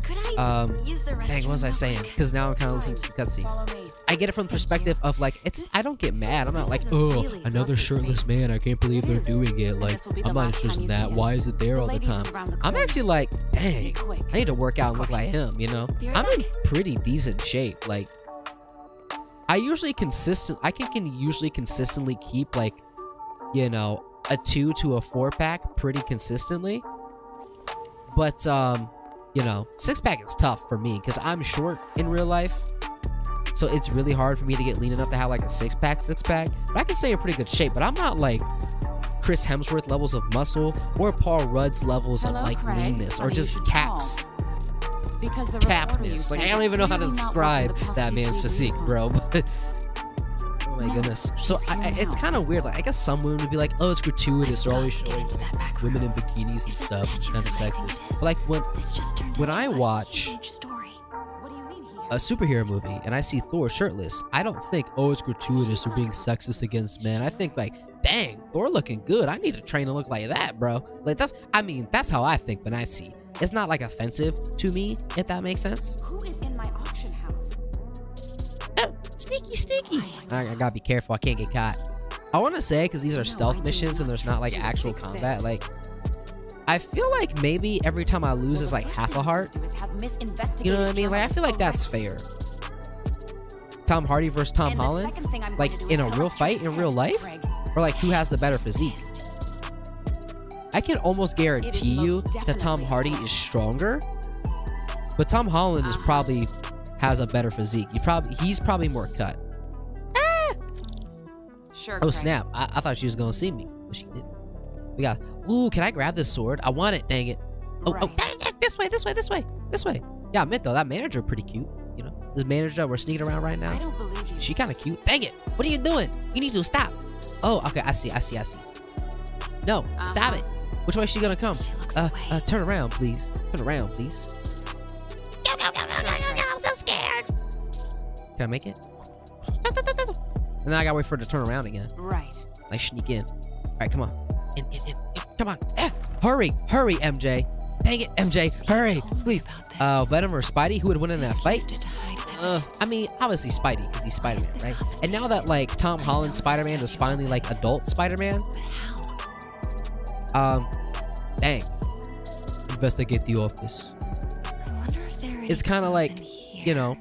could I use the restroom? dang, what was I real saying? quick? Because now I'm kind of listening to the cutscene. Follow me. I get it from the perspective of like, I don't get mad. I'm not like, This is a oh, really another lovely shirtless space. man. I can't believe they're It is. doing it. And Like, this will be the I'm not last interested in time you that. see Why it. is it there The all the ladies time? around the I'm corner. actually like, Be dang, quick. I need to work out and look course. like him, you know? Be right I'm in back. pretty decent shape. Like, I can usually consistently keep like, you know, a 2 to a 4-pack pretty consistently. But, you know, 6-pack is tough for me because I'm short in real life. So it's really hard for me to get lean enough to have like a 6-pack. But I can stay in pretty good shape, but I'm not like Chris Hemsworth levels of muscle or Paul Rudd's levels Hello, of like Craig. leanness or Funny you just should caps. Because the reporter you Capness. Like, sent I don't is even know how to clearly not working describe the puff that you man's see physique, you bro. But oh my No, goodness. So she's here it's now. kind of weird. Like, I guess some women would be like, oh, it's gratuitous. They're always Gotta get showing into that back women room. in bikinis and stuff. It's kind of Statue is what I think sexist. it is. But like This just turned when into I a watch huge story. What do you mean he a superhero movie and I see Thor shirtless, I don't think, oh, it's gratuitous or being sexist against men. I think like, dang, Thor looking good. I need to train to look like that, bro. Like that's how I think when I see. It's not like offensive to me, if that makes sense. Who is in my auction house? Oh, sneaky. I gotta be careful. I can't get caught. I want to say, because these are No, I stealth do missions and not there's not like trust you to actual fix combat, this. like I feel like maybe every time I lose is like half a heart. You know what I mean? Like I feel like that's fair. Tom Hardy versus Tom Holland, like in a real fight in real life, or like who has the better physique? I can almost guarantee you that Tom Hardy is stronger, but Tom Holland is probably has a better physique. He's probably more cut. Sure. Oh snap! I thought she was gonna see me, but she didn't. We got. Ooh, can I grab this sword? I want it. Dang it! Oh, Right. dang it! This way! This way! This way! This way! Yeah, I admit though, that manager pretty cute. You know, this manager that we're sneaking around right I now. don't believe you. She kind of cute. Dang it! What are you doing? You need to stop. Oh, okay. I see. No, stop it. Which way is she gonna come? She looks away. Turn around, please. Turn around, please. I'm so scared. Can I make it? And then I gotta wait for her to turn around again. Right. Like sneak in. All right, come on. In. Come on. Hurry, MJ. Dang it, MJ. Hurry, please. Venom or Spidey? Who would win in that fight? I mean, obviously Spidey, because he's Spider-Man, right? And now that like Tom Holland's Spider-Man is finally like adult Spider-Man. Dang. Investigate the office. I wonder if there are It's any kind of clues like, in here. you know,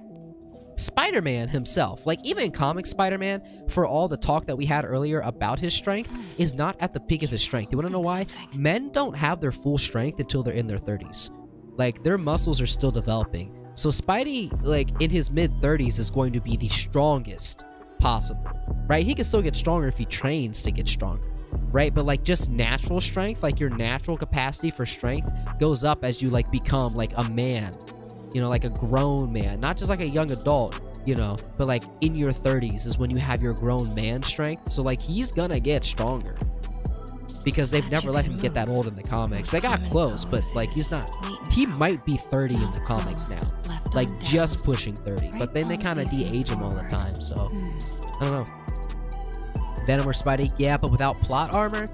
Spider-Man himself, like even comic Spider-Man, for all the talk that we had earlier about his strength, is not at the peak of his strength. You want to know why? Men don't have their full strength until they're in their 30s. Like, their muscles are still developing. So Spidey, like, in his mid-30s is going to be the strongest possible, right? He can still get stronger if he trains to get stronger, right? But, like, just natural strength, like, your natural capacity for strength goes up as you, like, become, like, a man. You know, like a grown man, not just like a young adult, you know, but like in your 30s is when you have your grown man strength. So like he's gonna get stronger because they've never let him get that old in the comics. They got close, but like he might be 30 in the comics now, like just pushing 30, but then they kind of de-age him all the time. So I don't know. Venom or Spidey? Yeah, but without plot armor?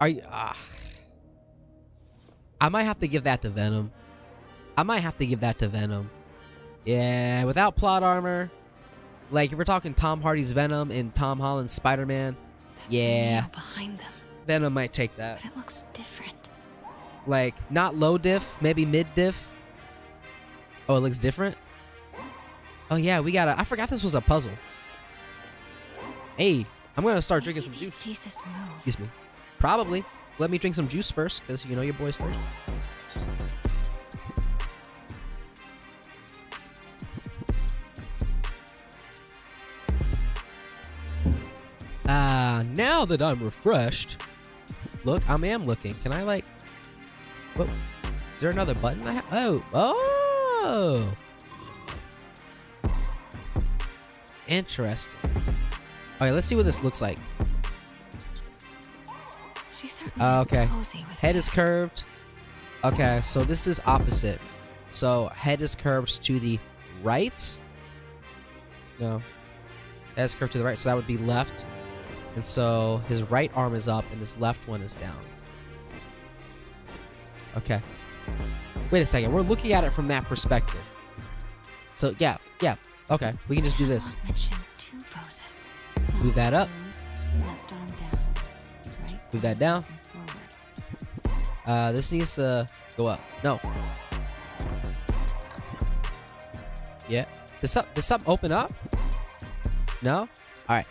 Are you... I might have to give that to Venom. Yeah, without plot armor. Like, if we're talking Tom Hardy's Venom and Tom Holland's Spider-Man, yeah. Behind them, Venom might take that. but it looks different. Like, not low diff, maybe mid diff. Oh, it looks different? Oh, yeah, we gotta... I forgot this was a puzzle. Hey, I'm gonna start drinking some These juice. pieces move. Excuse me. Probably. Let me drink some juice first, because you know your boy's thirsty. Now that I'm refreshed. Look, I am looking. Can I, like... Whoa. Is there another button I have? Oh! Interesting. Okay, let's see what this looks like. She certainly is Okay. cozy with Head this. is curved. Okay, so this is opposite. So head is curved to the right. No. Head is curved to the right, so that would be left. And so his right arm is up and his left one is down. Okay. Wait a second. We're looking at it from that perspective. So yeah. Okay, we can just do this. Mention two poses. Move that up. Closed, left arm down. Right Move that arm down. facing forward. This needs to go up. No. Yeah. Did something open up? No? Alright.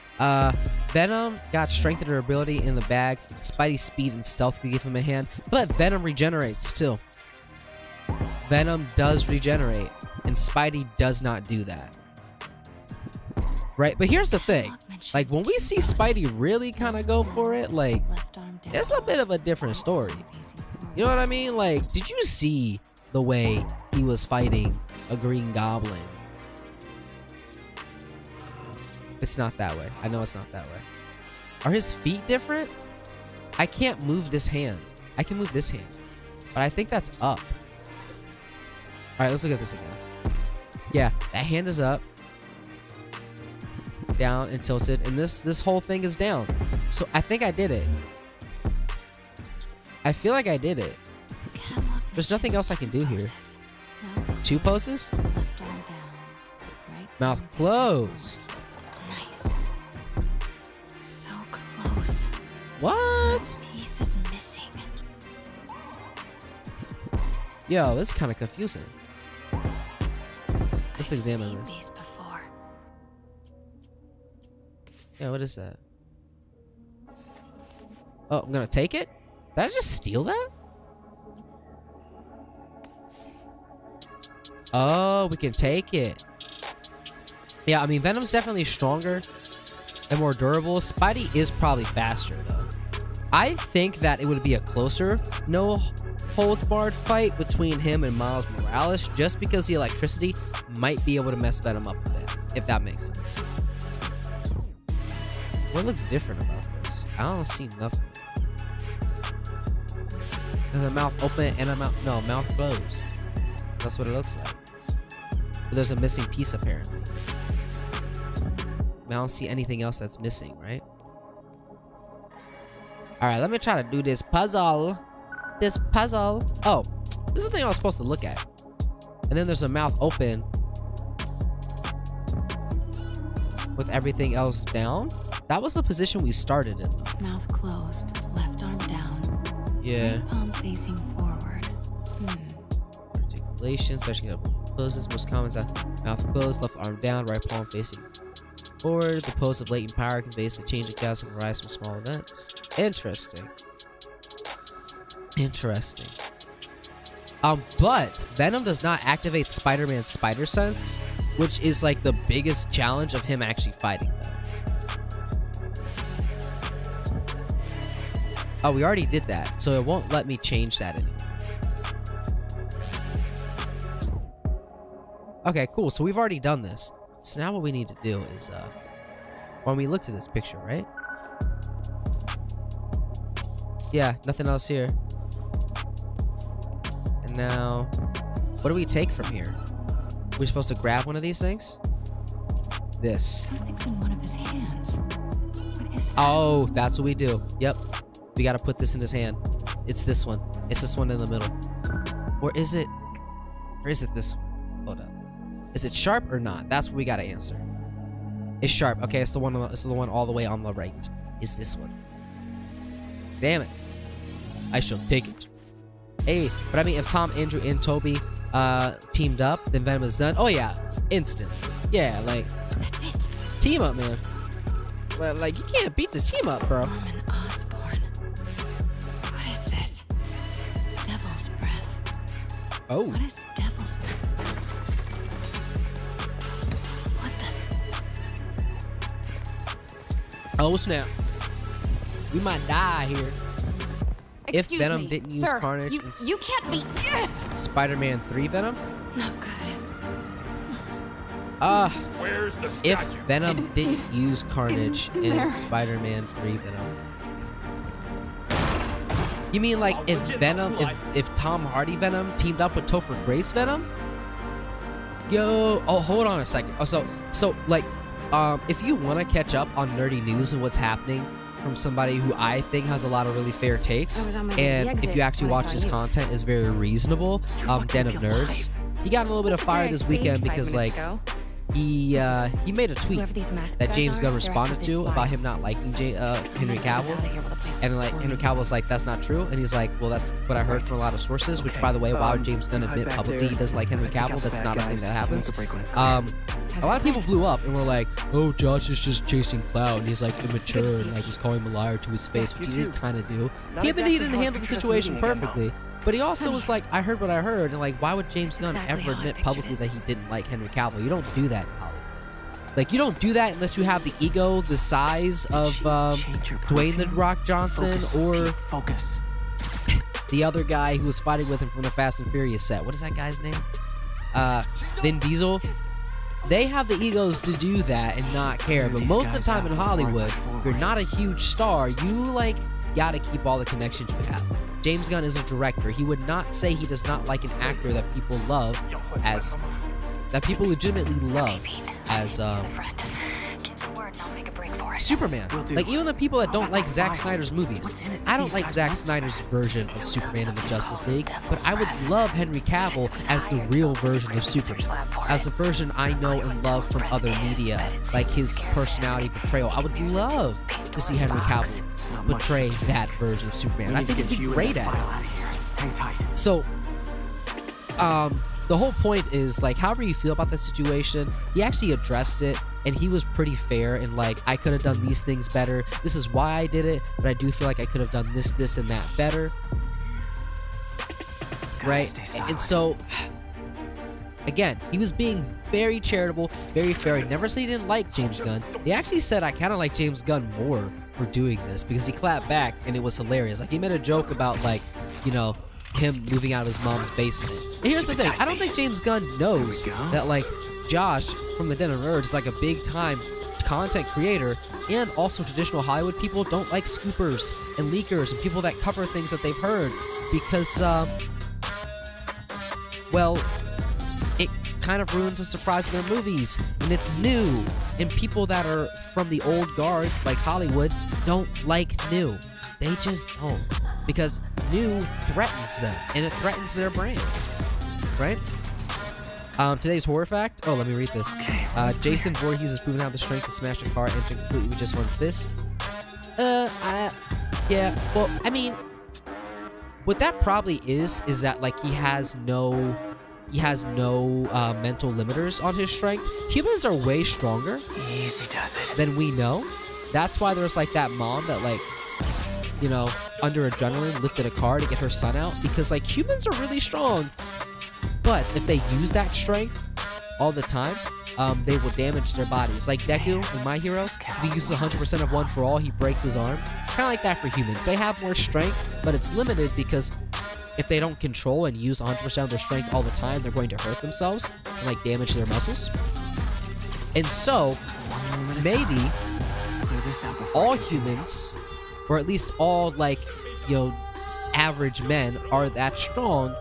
Venom got strength and durability in the bag. Spidey's speed and stealth could give him a hand. But Venom regenerates too. Venom does regenerate. And Spidey does not do that. Right? But here's the thing. Like, when we see Spidey really kind of go for it, like, Left arm down. it's a bit of a different story. Facing forward. You know what I mean? Like, did you see the way he was fighting a Green Goblin? It's not that way. I know it's not that way. Are his feet different? I can't move this hand. I can move this hand. But I think that's up. Alright, let's look at this again. Yeah, that hand is up. Down and tilted. And this whole thing is down. So I think I did it. I feel like I did it. Catwalk There's nothing mention else I can do two here. poses. Mouth Two poses? left arm down. Right Mouth arm facing closed. Nice. So close. What? Piece is missing. Yo, this is kind of confusing. Let's I've examine seen this. these before. Yeah, what is that? Oh, I'm gonna take it? Did I just steal that? Oh, we can take it. Yeah, I mean, Venom's definitely stronger and more durable. Spidey is probably faster, though. I think that it would be a closer, no holds barred fight between him and Miles Morales, just because the electricity might be able to mess Venom up a bit, if that makes sense. What looks different about this? I don't see nothing. There's a mouth open and a mouth closed. That's what it looks like. But there's a missing piece apparently. I don't see anything else that's missing, right? Alright, let me try to do this puzzle. Oh, this is the thing I was supposed to look at. And then there's a mouth open with everything else down. That was the position we started in. Mouth closed, left arm down. Yeah. Right palm facing forward. Articulation, stretching up poses. Most common is that mouth closed, left arm down, right palm facing forward. The pose of latent power conveys the change of gas and rise from small events. Interesting. Interesting. But Venom does not activate Spider-Man's spider sense, which is like the biggest challenge of him actually fighting them. Oh, we already did that, so it won't let me change that anymore. Okay, cool. So we've already done this. So now what we need to do is, when we looked at this picture, right? Yeah, nothing else here. And now, what do we take from here? We're supposed to grab one of these things? This. Something's in one of his hands. What is that? Oh, that's what we do. Yep. We gotta put this in his hand. It's this one. It's this one in the middle. Or is it this one? Hold up. Is it sharp or not? That's what we gotta answer. It's sharp. Okay, it's the one all the way on the right. Is this one. Damn it. I shall take it. Hey, but I mean, if Tom, Andrew, and Toby teamed up, then Venom is done. Oh yeah, instant. Yeah, like, That's it. team up, man. Like, you can't beat the team up, bro. Norman Osborn. What is this? Devil's breath. Oh. What is devil's... What the... Oh, snap. We might die here. If Excuse Venom me, didn't use sir, Carnage in you can't be. Spider-Man 3 Venom? Not good. Where's the If statue? Venom didn't use Carnage in there. Spider-Man 3 Venom. You mean like if Venom, if Tom Hardy Venom teamed up with Topher Grace Venom? Yo, oh, hold on a second. Oh, so like, if you want to catch up on nerdy news and what's happening from somebody who I think has a lot of really fair takes, I was on my way to the and if exit you actually when I watch saw his you. content is very reasonable, Den of Nerds, he got a little bit of fire this weekend because like he made a tweet Whoever these masked that guys James are, Gunn they're responded after to this about file. him not liking Henry Cavill. And like Henry Cavill's like, that's not true, and he's like, well, that's what I heard from a lot of sources. Which, by the way, why would James Gunn admit back publicly he there. doesn't like Henry Take out Cavill? the That's bad not a thing guys. that happens. Make a break when it's clear. A lot of people blew up and were like, oh, Josh is just chasing clout, and he's like immature, Good to see and like was calling him a liar to his face, which you he did too. kind of do. Not He exactly didn't how I handle the picture us situation meeting again, though. perfectly, but he also was like, I heard what I heard, and like, why would James Gunn Exactly ever how I admit pictured publicly it. that he didn't like Henry Cavill? You don't do that in Hollywood. Like, you don't do that unless you have the ego the size of Change your Dwayne The perfume. Rock Johnson Focus, or Pete, focus. the other guy who was fighting with him from the Fast and Furious set. What is that guy's name? Vin Diesel. They have the egos to do that and not care. But These most of the guys time out in before I Hollywood, push forward. you're not a huge star. You like gotta keep all the connections you have. James Gunn is a director. He would not say he does not like an actor that people love as that people legitimately love as Superman. Will do. Like, even the people that don't like Zack File. Snyder's movies. What's in it? I don't These like guys Zack want Snyder's version of Superman in the Justice League, but I would love Henry Cavill as the real version of Superman, as the version I know and love from other media, like his personality portrayal. I would love to see Henry Cavill Not much. portray that version of Superman. We I need to think get he'd be you great and that at file it. out of here. Hang tight. So, the whole point is, like, however you feel about that situation, he actually addressed it, and he was pretty fair, and like, I could have done these things better. This is why I did it, but I do feel like I could have done this, this, and that better. Gotta Right? stay And silent. so, again, he was being very charitable, very fair. He never said he didn't like James Gunn. He actually said, I kind of like James Gunn more for doing this, because he clapped back and it was hilarious. Like, he made a joke about, like, you know, him moving out of his mom's basement. And here's the thing, I don't think James Gunn knows that, like, Josh from the Den of Nerds is like a big time content creator, and also traditional Hollywood people don't like scoopers and leakers and people that cover things that they've heard, because well, it kind of ruins the surprise of their movies, and it's new, and people that are from the old guard like Hollywood don't like new. They just don't, because new threatens them and it threatens their brand, right? Today's horror fact. Oh, let me read this. Jason Voorhees has proven to have the strength to smash a car engine completely with just one fist. Yeah. Well, I mean, what that probably is that, like, he has no mental limiters on his strength. Humans are way stronger. Easy does it. Than we know. That's why there's like that mom that, like, you know, under adrenaline lifted a car to get her son out, because like humans are really strong. But if they use that strength all the time, they will damage their bodies. Like Deku in My Hero, if he uses 100% of One for All, he breaks his arm. Kind of like that for humans. They have more strength, but it's limited, because if they don't control and use 100% of their strength all the time, they're going to hurt themselves and like damage their muscles. And so, maybe all humans, or at least all, like, you know, average men are that strong.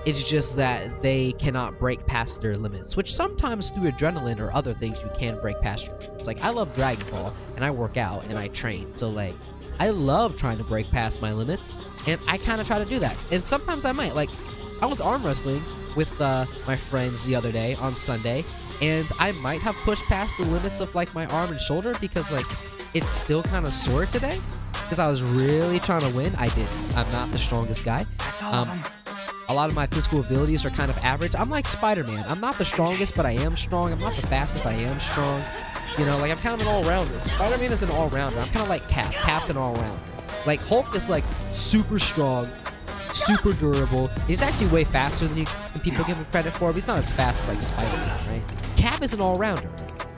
It's just that they cannot break past their limits, which sometimes through adrenaline or other things you can break past your limits. Like, I love Dragon Ball, and I work out, and I train, so like, I love trying to break past my limits, and I kind of try to do that. And sometimes I might. Like, I was arm wrestling with my friends the other day on Sunday, and I might have pushed past the limits of like my arm and shoulder, because like it's still kind of sore today, because I was really trying to win. I didn't. I'm not the strongest guy. A lot of my physical abilities are kind of average. I'm like Spider-Man. I'm not the strongest, but I am strong. I'm not the fastest, but I am strong. You know, like, I'm kind of an all-rounder. Spider-Man is an all-rounder. I'm kind of like Cap. Cap's an all-rounder. Like, Hulk is like super strong, super durable. He's actually way faster than people give him credit for, but he's not as fast as like Spider-Man, right? Cap is an all-rounder.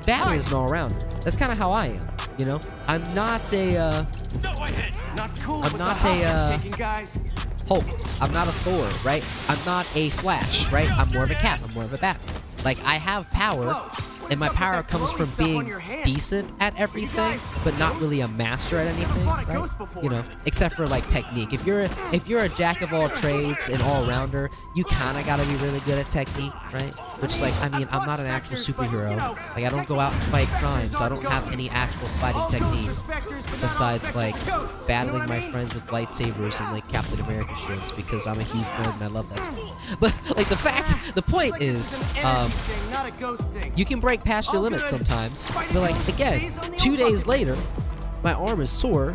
Batman is an all-rounder. That's kind of how I am, you know? I'm not a Hulk. I'm not a Thor, right? I'm not a Flash, right? I'm more of a Cap. I'm more of a Batman. Like, I have power, and my power comes from being decent at everything, but not really a master at anything, right? You know, except for like technique. If you're a jack of all trades and all-rounder, you kind of gotta be really good at technique, right? Which, like, I mean, I'm not an actual superhero. Like, I don't go out and fight crime, so I don't have any actual fighting technique besides like battling my friends with lightsabers and like Captain America shields, because I'm a huge nerd and I love that stuff. But like, the point is, you can break past your limits sometimes, but like, again, 2 days later, my arm is sore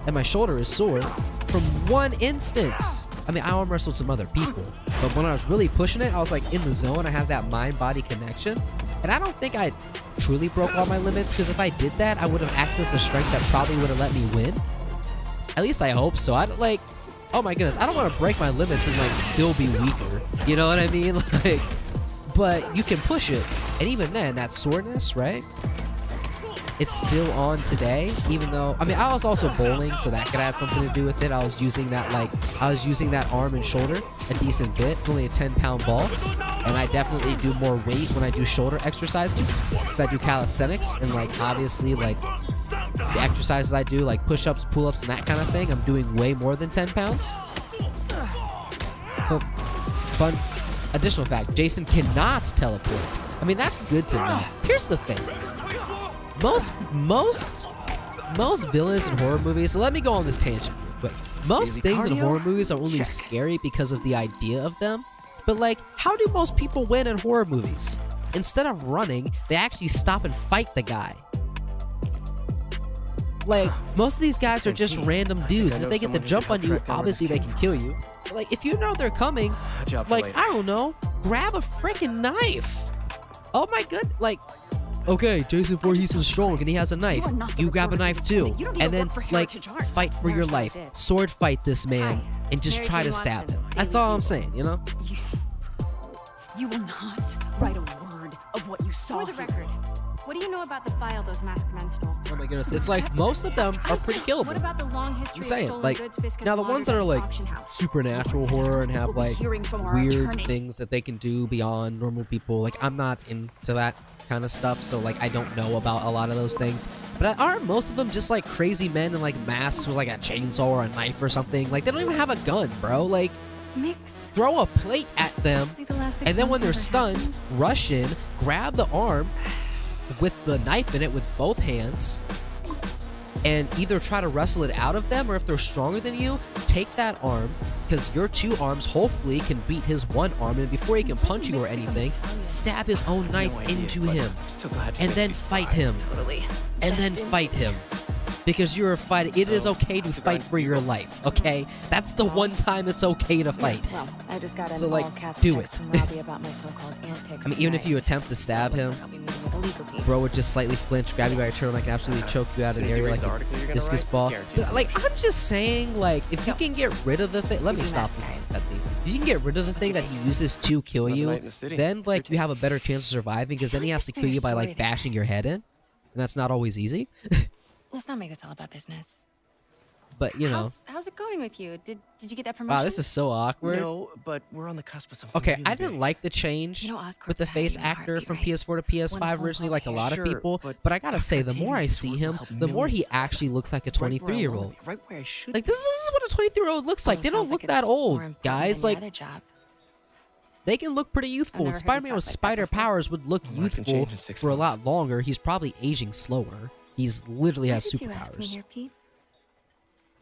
and my shoulder is sore from one instance. I mean, I arm wrestled some other people, but when I was really pushing it, I was like in the zone. I have that mind-body connection, and I don't think I truly broke all my limits, because if I did that, I would have accessed a strength that probably would have let me win. At least I hope so. I don't like, oh my goodness, I don't want to break my limits and like still be weaker. You know what I mean? Like, but you can push it, and even then, that soreness, right? It's still on today, even though, I mean, I was also bowling, so that could have something to do with it. I was using that arm and shoulder a decent bit. It's only a 10-pound ball, and I definitely do more weight when I do shoulder exercises, because I do calisthenics, and like, obviously, like, the exercises I do, like push-ups, pull-ups, and that kind of thing, I'm doing way more than 10 pounds. Well, fun additional fact, Jason cannot teleport. I mean, that's good to know. Here's the thing. Most villains in horror movies, so let me go on this tangent real quick. Most things in horror movies are only scary because of the idea of them. But like, how do most people win in horror movies? Instead of running, they actually stop and fight the guy. Like, most of these guys are just random dudes, and if they get the jump on you, obviously they can kill you. But like, if you know they're coming, like, I don't know, grab a freaking knife. Oh my god, like, okay, Jason Voorhees is strong and he has a knife. You grab a knife too, and then like fight for your life. Sword fight this man and just try to stab him. That's all I'm saying, you know? You will not run what you saw. For the record, what do you know about the file those masked men stole? Oh my goodness, it's like most of them are pretty killable. What about the long history I'm saying, of stolen like, goods Fisk now has the ones that are laundered at like its auction house? supernatural horror and have We'll be like hearing from our weird attorney. things that they can do beyond normal people, like I'm not into that kind of stuff, so like I don't know about a lot of those things. But aren't most of them just like crazy men in like masks with like a chainsaw or a knife or something? Like they don't even have a gun, bro. Like Mix. throw a plate at them, Like the last 6 and then when months they're never stunned, happened. rush in, grab the arm with the knife in it with both hands, and either try to wrestle it out of them, or if they're stronger than you, take that arm, because your 2 arms hopefully can beat his 1 arm, and before he can punch you or anything, stab his own knife into him, and then fight him, and then fight him. Because you're a fighter. It is okay to fight for your life, okay? That's the one time it's okay to fight. Well, I just got an So, like, all-caps do text it. from Robbie about my so-called antics. I mean, even if tonight. you attempt to stab him, I'll be meeting with a legal team. bro would just slightly flinch, grab you by your turtleneck, and absolutely choke you out of an area like a discus ball. But, like, I'm just saying, like, if you can get rid of the thing... Let me stop this cutscene. If you can get rid of the thing that he uses to kill you, then, like, you have a better chance of surviving, because then he has to kill you by, like, bashing your head in. And that's not always easy. Let's not make this all about business. But, you know... How's it going with you? Did you get that promotion? Wow, this is so awkward. No, but we're on the cusp of something. Okay, really I didn't big. like the change You know, Oscorp's with the had face you in a actor heartbeat, from right? PS4 to One PS5 phone originally, call like a away. lot of Sure, people. but But I gotta say, the Dr. more I Octavius' see work him, will help the more he millions of actually looks like a Right where I 23-year-old. wanna be, right where I should Like, be. this is what a 23-year-old looks like. They Well, don't sounds look like that it's more old, important guys. than your Like, other job. they can look pretty youthful. never heard you Spider-Man talk with like that spider before. powers would look Life can youthful change in 6 for a months. lot longer. He's probably aging slower. He's literally Why has did you ask me superpowers. here, Pete?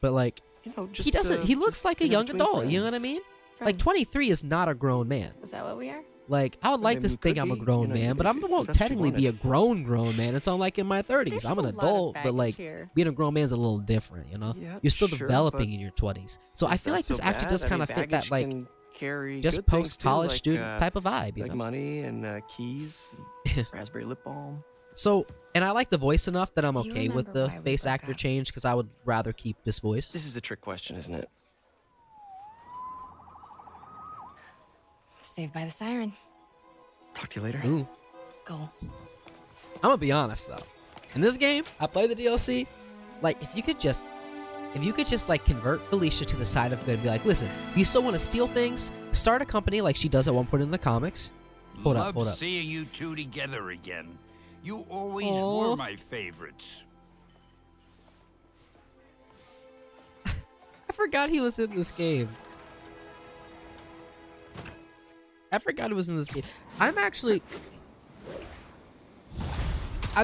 But, like, You know, just, he doesn't. He looks just like a dinner young between adult. You know what I friends. mean? Like, Friends. 23 is not a grown man. Is that what we are? Like, I would I like mean, this we thing could I'm a be, grown you know, man, but I if won't that's what you technically be a wanted. grown man until I'm like in my 30s. There's I'm an a lot of adult, but like baggage here. being a grown man's a little different, you know? Yeah, You're still sure, developing but in your 20s. So I Is feel that like this so actually bad? does I kind mean, of fit that baggage like can carry just good things, too, post-college like, student type of vibe, you like know? money and keys, raspberry lip balm. So, and I like the voice enough that I'm Do you okay with remember the why we face broke actor up? change because I would rather keep this voice. This is a trick question, isn't it? Saved by the siren. Talk to you later. Ooh. Go. I'm gonna be honest though. In this game, I play the DLC. Like, if you could just like convert Felicia to the side of good and be like, listen, you still want to steal things? Start a company like she does at one point in the comics. Hold up. Seeing you two together again. You always Aw. were my favorites. I forgot he was in this game. I'm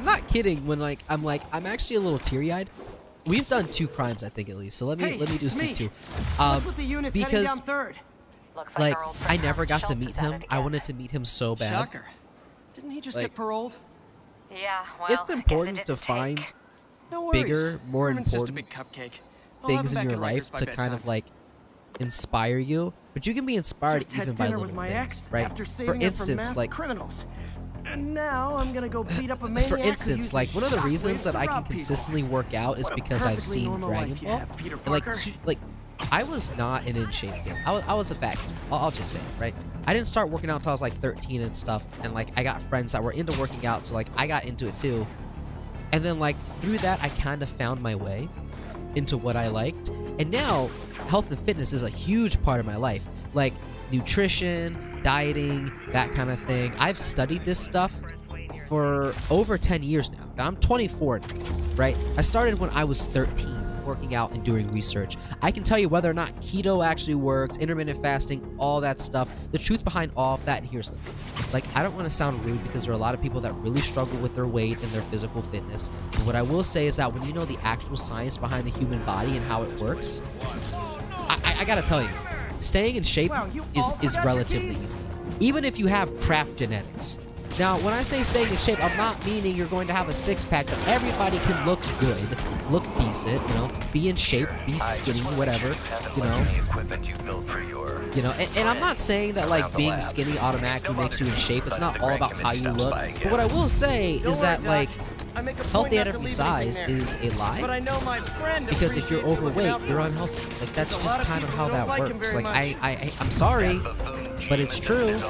not kidding when I'm actually a little teary-eyed. We've done 2 crimes, I think, at least. So let me do it's me. C2. What's with the units heading because down third? Looks like our old I friend never got to Schultz meet is at him. it I again. wanted to meet him so bad. Shocker. Didn't he just Like- get paroled? Yeah, well, It's I guess it important to didn't find take. No worries. bigger, more Herman's just a important big cupcake. I'll have things him in back your life Rikers by to kind bedtime. of like inspire you, but you can be inspired Just even had by dinner little with my things, ex right? after For saving her from instance, masked like criminals. And now I'm gonna go beat up a maniac for who instance, uses like one of the shockwaves reasons to that I can rob people. consistently work out is What a because I've perfectly seen normal Dragon life you Ball. have, Peter And, like, Parker. like I was not an in shape kid. I was a fat kid. I'll just say it, right? I didn't start working out until I was like 13 and stuff, and like I got friends that were into working out, so like I got into it too. And then like through that, I kind of found my way into what I liked, and now health and fitness is a huge part of my life, like nutrition, dieting, that kind of thing. I've studied this stuff for over 10 years now. I'm 24 now, right? I started when I was 13, working out and doing research. I can tell you whether or not keto actually works, intermittent fasting, all that stuff, the truth behind all of that, and here's the thing. Like, I don't want to sound rude because there are a lot of people that really struggle with their weight and their physical fitness. But what I will say is that when you know the actual science behind the human body and how it works, I gotta tell you, staying in shape is relatively easy. Even if you have crap genetics. Now, when I say staying in shape, I'm not meaning you're going to have a six-pack, but everybody can look good, look decent, you know, be in shape, be skinny, whatever, you know. And I'm not saying that, like, being skinny automatically makes you in shape. It's not all about how you look. But what I will say is that, like, healthy at every size is a lie. But I know my friend Because if you're appreciates you looking overweight, out for you're him. unhealthy. Like, that's A just lot of kind of people how don't that like him works. very Like, much. I'm sorry, but it's true.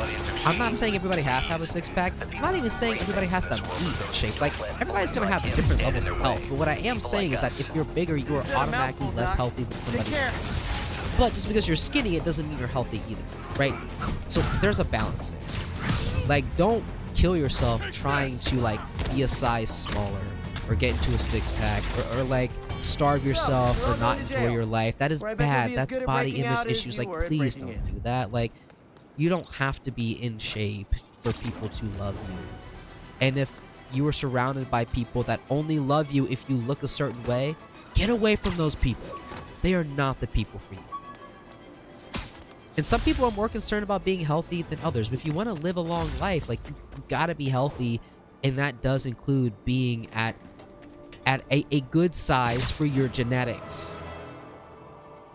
I'm not saying everybody has to have a six-pack. I'm not even saying everybody has to be in shape. Like, everybody's gonna have different levels of health. But what I am saying is that if you're bigger, you are automatically less healthy than somebody else. But just because you're skinny, it doesn't mean you're healthy either, right? So there's a balance there. Like, don't kill yourself trying to, like, be a size smaller or get into a six-pack or like, starve yourself or not enjoy your life. That is bad. That's body image issues. Like, please don't do that. Like, you don't have to be in shape for people to love you. And if you are surrounded by people that only love you if you look a certain way, get away from those people. They are not the people for you. And some people are more concerned about being healthy than others. But if you want to live a long life, like, you gotta be healthy, and that does include being at a good size for your genetics.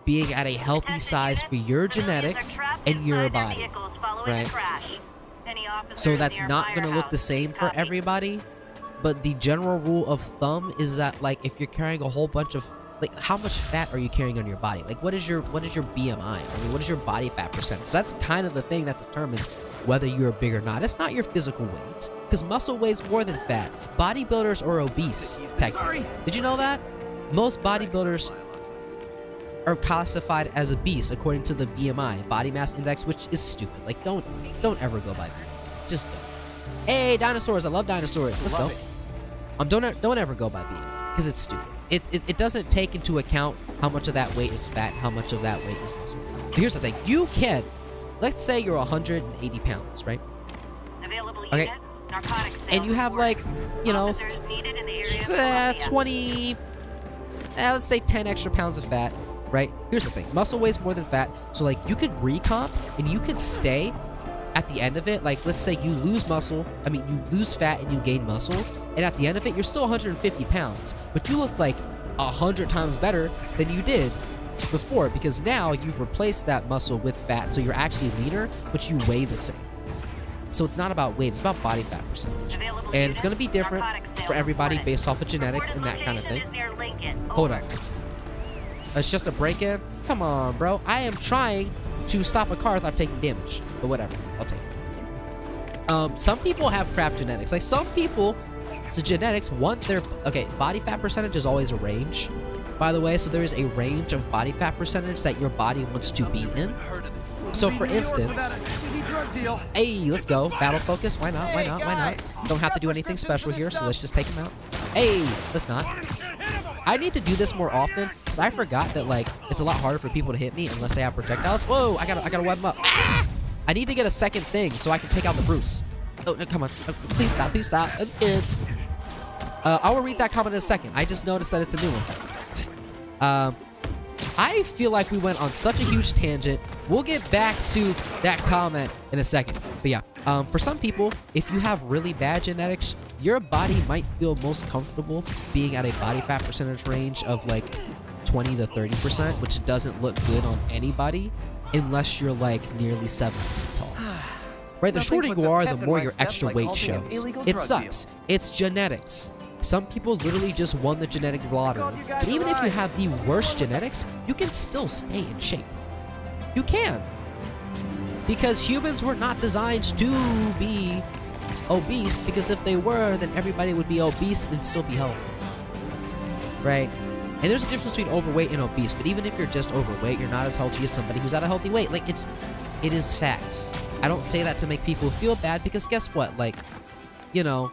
Being at a healthy size for your genetics and your body, right? So that's not gonna look the same for everybody, but the general rule of thumb is that, like, if you're carrying a whole bunch of, like, how much fat are you carrying on your body? Like, what is your BMI? I mean, what is your body fat percentage? So that's kind of the thing that determines whether you're big or not. It's not your physical weight, because muscle weighs more than fat. Bodybuilders are obese, technically. Did you know that? Most bodybuilders are classified as obese according to the BMI, body mass index, which is stupid. Like, don't ever go by that. Just don't. Hey, dinosaurs! I love dinosaurs. Let's go. Don't ever go by BMI, because it's stupid. It doesn't take into account how much of that weight is fat, how much of that weight is muscle. But here's the thing: you can, let's say you're 180 pounds, right? Okay. And you have, like, you know, 20, let's say 10 extra pounds of fat, right? Here's the thing: muscle weighs more than fat, so, like, you could recomp and you could stay at the end of it. Like, let's say you lose you lose fat and you gain muscle, and at the end of it, you're still 150 pounds, but you look like 100 times better than you did before, because now you've replaced that muscle with fat, so you're actually leaner, but you weigh the same. So it's not about weight, it's about body fat percentage. And it's going to be different for everybody based off of genetics and that kind of thing. Hold on. It's just a break-in? Come on, bro. I am trying to stop a car without taking damage. But whatever. I'll take it. Some people have crap genetics. Like, some people, so genetics want their... Okay, body fat percentage is always a range, by the way. So there is a range of body fat percentage that your body wants to be in. So, for instance... Hey, let's go. Battle focus. Why not? Why not? Why not? Don't have to do anything special here, so let's just take him out. Hey, let's not. I need to do this more often, because I forgot that, like, it's a lot harder for people to hit me unless they have projectiles. Whoa, I gotta web them up. Ah! I need to get a second thing so I can take out the Bruce. Oh, no, come on. Please stop. Please stop. I'm scared. I will read that comment in a second. I just noticed that it's a new one. I feel like we went on such a huge tangent. We'll get back to that comment in a second. But yeah, for some people, if you have really bad genetics, your body might feel most comfortable being at a body fat percentage range of like 20 to 30%, which doesn't look good on anybody unless you're like nearly 7 feet tall. Right? The shorter you are, the more your extra weight shows. It sucks. It's genetics. Some people literally just won the genetic lottery. But even if you have the worst genetics, you can still stay in shape. You can. Because humans were not designed to be obese, because if they were, then everybody would be obese and still be healthy. Right? And there's a difference between overweight and obese, but even if you're just overweight, you're not as healthy as somebody who's at a healthy weight. Like, it is facts. I don't say that to make people feel bad, because guess what? Like, you know,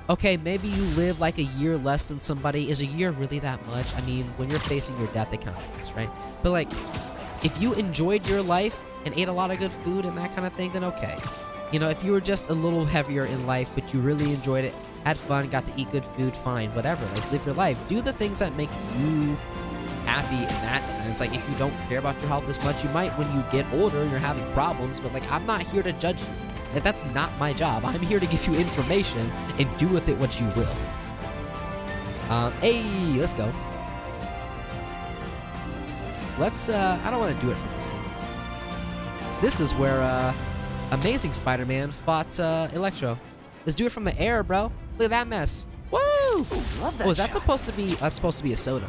okay, maybe you live like a year less than somebody. Is a year really that much? I mean, when you're facing your death, it kind of is, right? But like, if you enjoyed your life and ate a lot of good food and that kind of thing, then okay. You know, if you were just a little heavier in life, but you really enjoyed it, had fun, got to eat good food, fine, whatever. Like, live your life. Do the things that make you happy in that sense. Like, if you don't care about your health as much, you might when you get older and you're having problems, but like, I'm not here to judge you. Like, that's not my job. I'm here to give you information and do with it what you will. Hey, let's go. Let's, I don't want to do it from this game. This is where, Amazing Spider-Man fought, Electro. Let's do it from the air, bro. Look at that mess. Woo! Love that Oh, is that shot. supposed to be, that's supposed to be a soda.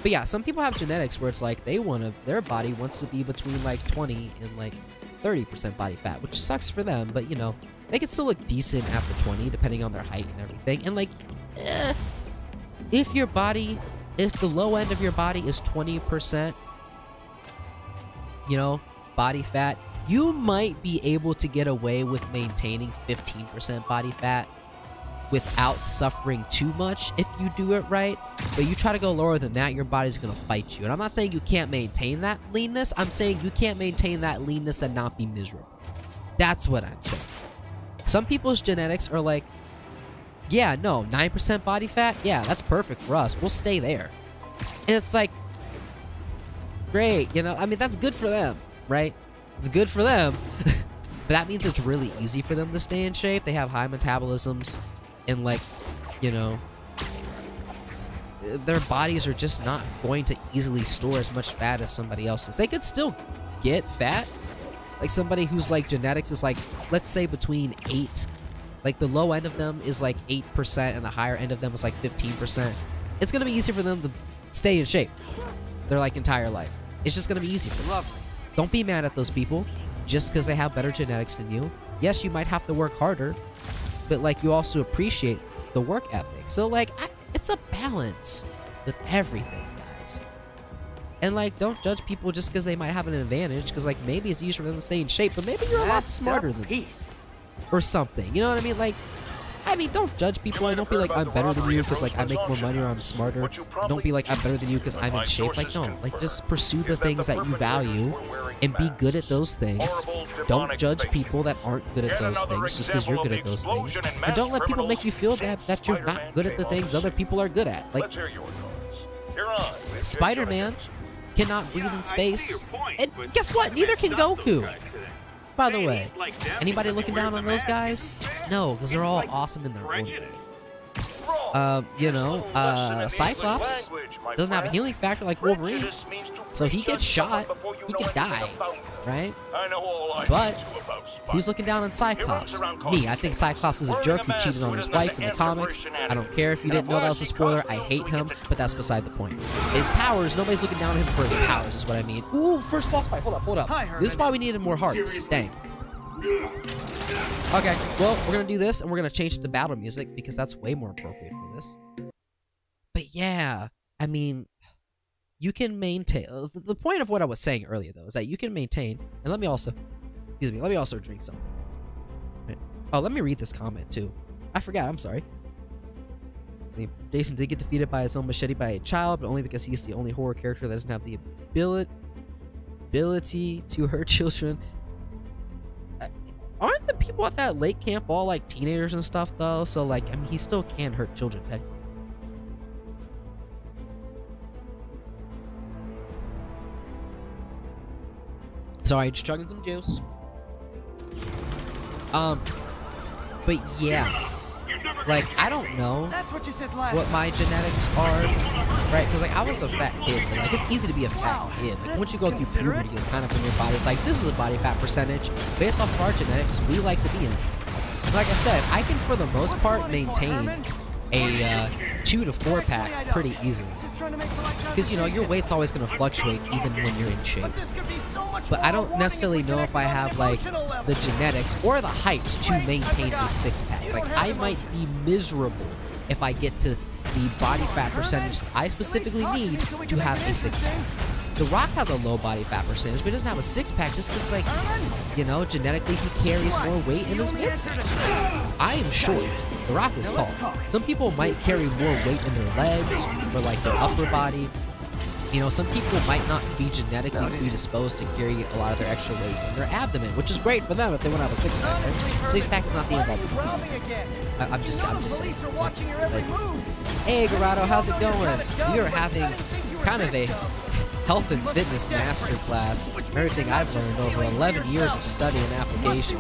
But yeah, some people have genetics where it's like, their body wants to be between, like, 20 and, like, 30% body fat, which sucks for them, but you know, they can still look decent after 20, depending on their height and everything. And like, if the low end of your body is 20%, you know, body fat, you might be able to get away with maintaining 15% body fat without suffering too much if you do it right. But you try to go lower than that, your body's gonna fight you. And I'm not saying you can't maintain that leanness, I'm saying you can't maintain that leanness and not be miserable. That's what I'm saying. Some people's genetics are like, yeah, no, 9% body fat, yeah, that's perfect for us, we'll stay there. And it's like, great, you know, I mean, that's good for them, right? It's good for them. But that means it's really easy for them to stay in shape. They have high metabolisms, and like, you know, their bodies are just not going to easily store as much fat as somebody else's. They could still get fat. Like somebody whose like genetics is like, let's say between 8, like the low end of them is like 8% and the higher end of them is like 15%. It's gonna be easier for them to stay in shape their like entire life. It's just gonna be easier. Don't be mad at those people just because they have better genetics than you. Yes, you might have to work harder, but like you also appreciate the work ethic. So like, it's a balance with everything, guys. And like, don't judge people just because they might have an advantage, because like maybe it's easier for them to stay in shape, but maybe you're a lot smarter than them or something. You know what I mean? Like, I mean, don't judge people. And don't be like, I'm better than you because like I make more money or I'm smarter. And don't be like, I'm better than you because I'm in shape. Like, no, like just pursue the things that you value and be good at those things. Don't judge people that aren't good at those things just because you're good at those things. And don't let people make you feel bad that you're not good at the things other people are good at. Like, Spider-Man cannot breathe in space. And guess what? Neither can Goku. By the way, anybody looking down on those guys? No, because they're all awesome in their own way. You know, Cyclops doesn't have a healing factor like Wolverine, so he gets shot, he could die, right? But who's looking down on Cyclops? Me. I think Cyclops is a jerk who cheated on his wife in the comics. I don't care if you didn't know that was a spoiler. I hate him, but that's beside the point. His powers, nobody's looking down on him for his powers, is what I mean. Ooh, first boss fight. Hold up. This is why we needed more hearts. Dang. Okay, well, we're gonna do this, and we're gonna change it to battle music, because that's way more appropriate for this. But yeah, I mean, you can maintain... The point of what I was saying earlier, though, is that you can maintain... And let me also... Excuse me, let me also drink some. Oh, let me read this comment, too. I forgot, I'm sorry. Jason did get defeated by his own machete by a child, but only because he's the only horror character that doesn't have the ability to hurt children. Aren't the people at that lake camp all, like, teenagers and stuff, though? So, like, I mean, he still can hurt children, technically. Sorry, just chugging some juice. But yeah, like, I don't know what my genetics are, right? Because like, I was a fat kid, but like, it's easy to be a fat kid. Like, once you go through puberty, it's kind of when your body's like, this is a body fat percentage based off of our genetics we like to be in. And like I said, I can for the most part maintain a 2 to 4 pack pretty easily, because you know, your weight's always going to fluctuate even when you're in shape. But I don't necessarily know if I have like the genetics or the height to maintain a 6-pack. Like, I might be miserable if I get to the body fat percentage that I specifically need to have a 6-pack. The Rock has a low body fat percentage, but he doesn't have a 6-pack just because, like, you know, genetically he carries more weight in his midsection. I am short. The Rock is tall. Some people might carry more weight in their legs or like their upper body. You know, some people might not be genetically predisposed to carry a lot of their extra weight in their abdomen, which is great for them if they want to have a 6-pack. Right? 6-pack is not the end all be all. I'm just saying. Like, hey, Garado, how's it going? We are having kind of a health and fitness masterclass. Everything I've learned over 11 years of study and application.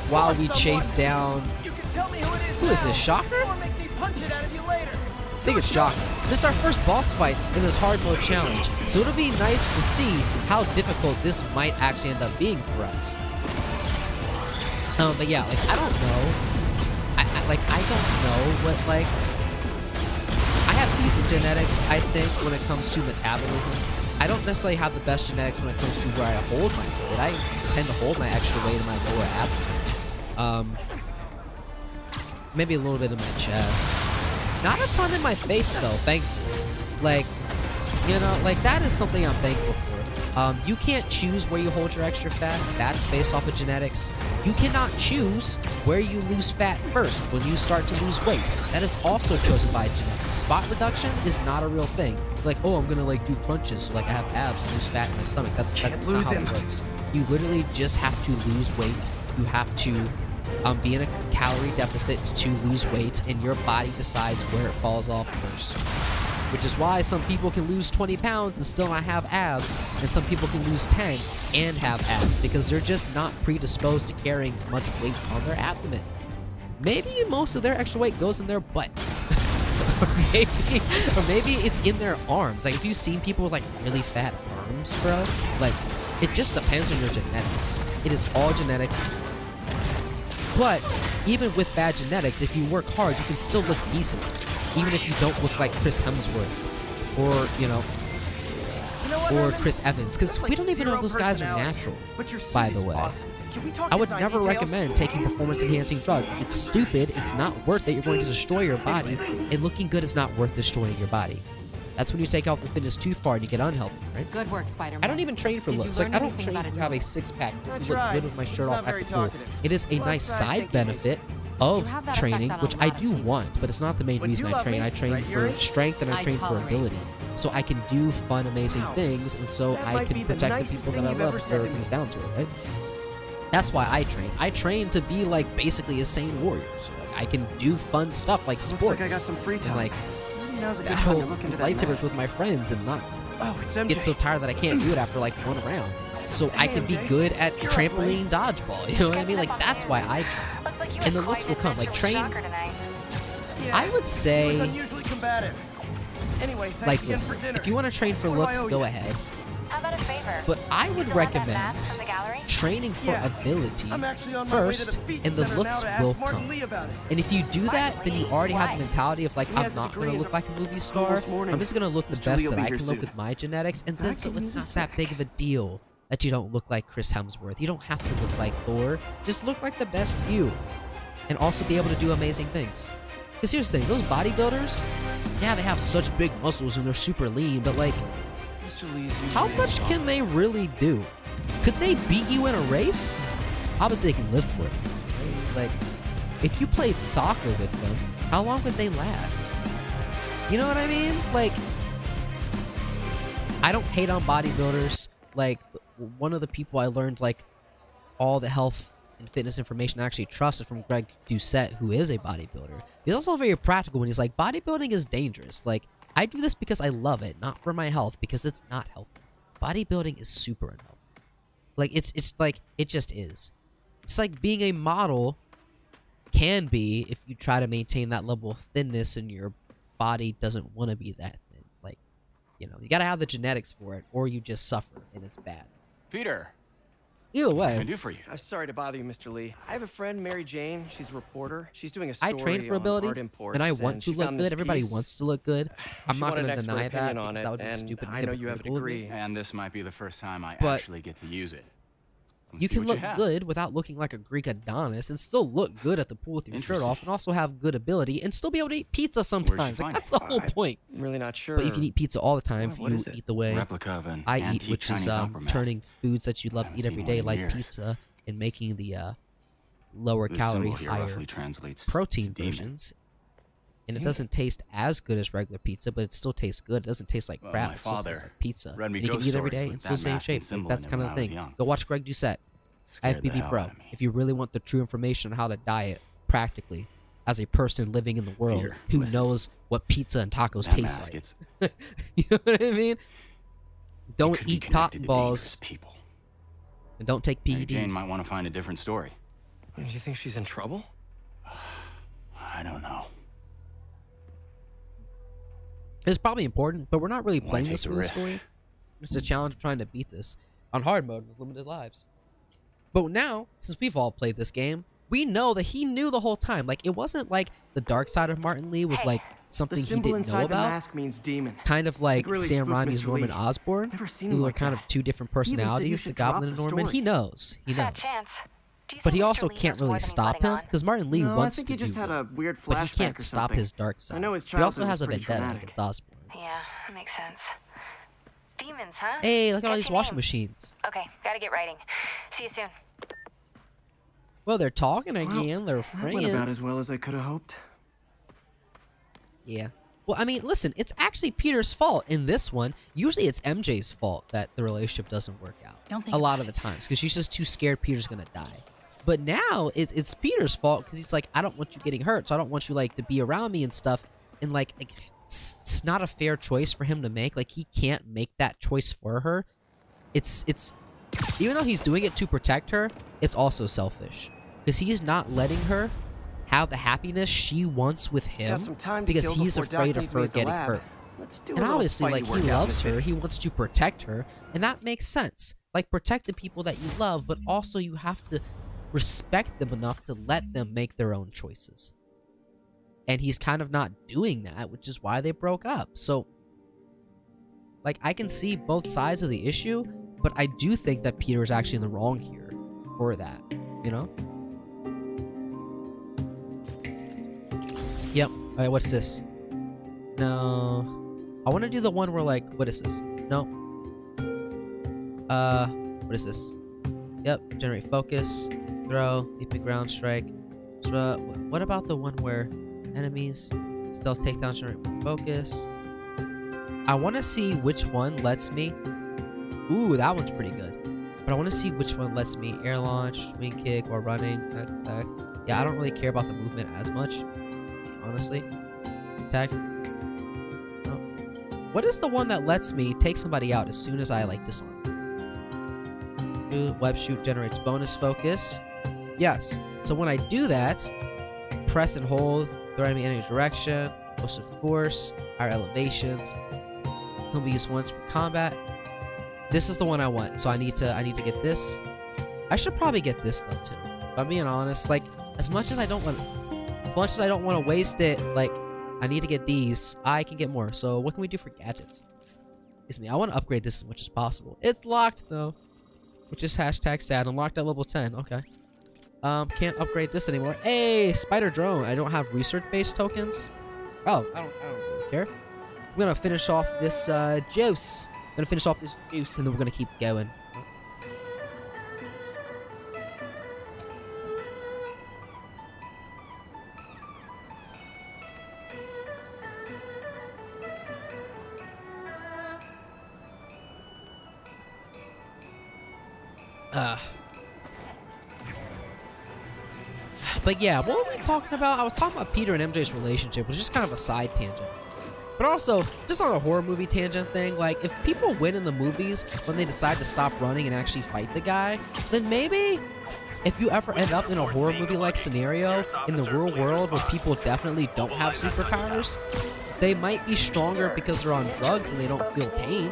While we chase down... Who is this, Shocker? I think it's Shocker. This is our first boss fight in this hard mode challenge, so it'll be nice to see how difficult this might actually end up being for us. But yeah, like, I don't know. I don't know what, like... I have decent genetics, I think, when it comes to metabolism. I don't necessarily have the best genetics when it comes to where I hold my weight. I tend to hold my extra weight in my lower abdomen. Maybe a little bit in my chest. Not a ton in my face though, thankfully. Like, you know, like that is something I'm thankful for. You can't choose where you hold your extra fat. That's based off of genetics. You cannot choose where you lose fat first when you start to lose weight. That is also chosen by genetics. Spot reduction is not a real thing. Like, oh, I'm gonna like do crunches so like I have abs and lose fat in my stomach. That's not how it works. You literally just have to lose weight. You have to be in a calorie deficit to lose weight, and your body decides where it falls off first. Which is why some people can lose 20 pounds and still not have abs, and some people can lose 10 and have abs, because they're just not predisposed to carrying much weight on their abdomen. Maybe most of their extra weight goes in their butt. or maybe it's in their arms. Like, if you've seen people with like really fat arms, bro, like, it just depends on your genetics. It is all genetics. But even with bad genetics, if you work hard, you can still look decent. Even if you don't look like Chris Hemsworth or, you know, or Chris Evans, because we don't even know if those guys are natural, by the way. I would never recommend taking performance-enhancing drugs. It's stupid, it's not worth it, you're going to destroy your body, and looking good is not worth destroying your body. That's when you take health and fitness too far and you get unhealthy, right? Good work, Spider-Man. I don't even train for looks. Like, I don't train to have a six-pack to look good with my shirt off at the pool. It is a nice side benefit of training, which I do want, but it's not the main reason I train. I train for strength and I train for ability. So I can do fun, amazing things, and so I can protect the people that I love if it comes down to it, right? That's why I train. I train to be like basically a sane warrior. So like, I can do fun stuff like sports. Looks like I got some free time. And, like, Now's a good time to look into that lightsabers mask. with my friends and not it's MJ. get so tired that I can't do it after like one round. So I can be good at trampoline dodgeball. You know what I mean? Like, that's why I train. And the looks will come. Like, train. I would say, unusually combative. Anyway, like, listen, if you want to train for looks, go ahead. How about a favor? But I would recommend training for ability first, and the looks will come. And if you do that, then you already have the mentality of like, I'm not going to look like a movie star. I'm just going to look the best that I can look with my genetics, and then so it's not that big of a deal that you don't look like Chris Hemsworth. You don't have to look like Thor. Just look like the best you, and also be able to do amazing things. Because here's the thing, those bodybuilders, yeah, they have such big muscles and they're super lean, but like, how much can they really do? Could they beat you in a race? Obviously, they can lift for it. Right? Like, if you played soccer with them, how long would they last? You know what I mean? Like, I don't hate on bodybuilders. Like, one of the people I learned, like, all the health and fitness information I actually trusted from Greg Doucette, who is a bodybuilder. He's also very practical when he's like, bodybuilding is dangerous. Like, I do this because I love it, not for my health, because it's not healthy. Bodybuilding is super unhealthy. Like, it's like, it just is. It's like being a model can be if you try to maintain that level of thinness and your body doesn't want to be that thin. Like, you know, you gotta have the genetics for it, or you just suffer, and it's bad. Peter. Either What way. can I do for you? I'm sorry to bother you, Mr. Lee. I have a friend, Mary Jane. She's a reporter. She's doing a story I train for on ability, art imports, and I want she to look found this good. Everybody piece. wants to look good. I'm She not wanted going an to deny expert that, opinion on because it, that would be and stupid. I know you have a hypocritical of me. degree. And this might be the first time I But actually get to use it. Let's You see can what look have. good without looking like a Greek Adonis and still look good at the pool with your shirt off, and also have good ability and still be able to eat pizza sometimes. Like, find that's the whole point. I'm really not sure. But you can eat pizza all the time if What you is it? eat the way Replica of an I eat, antique which is Chinese opera mask. turning foods that you love to Haven't eat every seen day, one in like years. pizza, and making the lower This calorie, symbol here higher roughly translates protein demon. versions. And it doesn't taste as good as regular pizza, but it still tastes good. It doesn't taste like Well, crap. my It still tastes father like pizza. read me And you can ghost eat it every stories day with and still that stay in mask and shape. Like, symbol that's in it kind of when the I was thing. young. Go watch Greg Doucette. Scared the IFBB hell Pro. out of me. If you really want the true information on how to diet practically as a person living in the world Here, who listen. knows what pizza and tacos That taste mask, like. it's You know what I mean? it Don't could be eat connected cotton to balls dangerous people. and don't take Mary Jane PEDs. might want to find a different story. Do you think she's in trouble? I don't know. It's probably important, but we're not really Wanna playing take this the for the risk. story. It's a challenge of trying to beat this on hard mode with limited lives. But now, since we've all played this game, we know that he knew the whole time. Like, it wasn't like the dark side of Martin Lee was like something The he symbol didn't know inside the about. mask means demon. Kind of like It really Sam spooked Raimi's Mr. Norman Lee. Osborn, Never seen who him are like kind that. of two different He even said you personalities, the should drop Goblin and the Norman. story. He knows. He Fat knows. chance. Do you But think he Mr. also Lee can't knows more really than he's stop letting him on? because Martin Lee No, wants I think to he just do had good, a weird but he flashback can't or stop something. his dark side. I know his He also childhood has a was pretty vendetta traumatic. against Osborn. Yeah, makes sense. Demons, huh? Hey, look at all Catchy these washing name. machines. Okay, gotta get writing. See you soon. Well, they're talking Well, again. They're that went about friends. as well as I could have hoped. Yeah. Well, I mean, listen, it's actually Peter's fault in this one. Usually it's MJ's fault that the relationship doesn't work out. Don't think a lot about of the times because she's just too scared Peter's going to die. But now it's Peter's fault because he's like, I don't want you getting hurt, so I don't want you, like, to be around me and stuff. And, like it's not a fair choice for him to make. Like, he can't make that choice for her. It's even though he's doing it to protect her, it's also selfish because he's not letting her have the happiness she wants with him Got some time to because kill he's before Doc afraid of needs me her at the getting lab. hurt. Let's do a And little obviously, Spidey like, he workout, loves Missy. her, he wants to protect her, and that makes sense. Like, protect the people that you love, but also you have to respect them enough to let them make their own choices. And he's kind of not doing that, which is why they broke up. So, like, I can see both sides of the issue, but I do think that Peter is actually in the wrong here for that, you know? Yep. Alright, what's this? No. I want to do the one where, like, what is this? No. What is this? Yep. Generate focus. Throw. Leaping ground strike. What about the one where enemies stealth takedown, generate focus? I want to see which one lets me. Ooh, that one's pretty good. But I want to see which one lets me air launch, wing kick while running. Yeah, I don't really care about the movement as much, honestly. Attack. Oh. What is the one that lets me take somebody out as soon as I, like, disarm? Web shoot generates bonus focus. Yes. So when I do that, press and hold, throw enemy in any direction, most of force, higher elevations. Can be used once per combat. This is the one I want, so I need to get this. I should probably get this though too. If I'm being honest, like as much as I don't want to waste it, like I need to get these. I can get more. So what can we do for gadgets? Excuse me. I want to upgrade this as much as possible. It's locked though, which is hashtag sad. Unlocked at level 10. Okay. Can't upgrade this anymore. Hey, spider drone. I don't have research-based tokens. Oh, I don't really care. We're gonna finish off this juice. And then we're gonna keep going. But yeah, what were we talking about? I was talking about Peter and MJ's relationship, which is just kind of a side tangent. But also, just on a horror movie tangent thing, like, if people win in the movies when they decide to stop running and actually fight the guy, then maybe if you ever end up in a horror movie-like scenario in the real world where people definitely don't have superpowers, they might be stronger because they're on drugs and they don't feel pain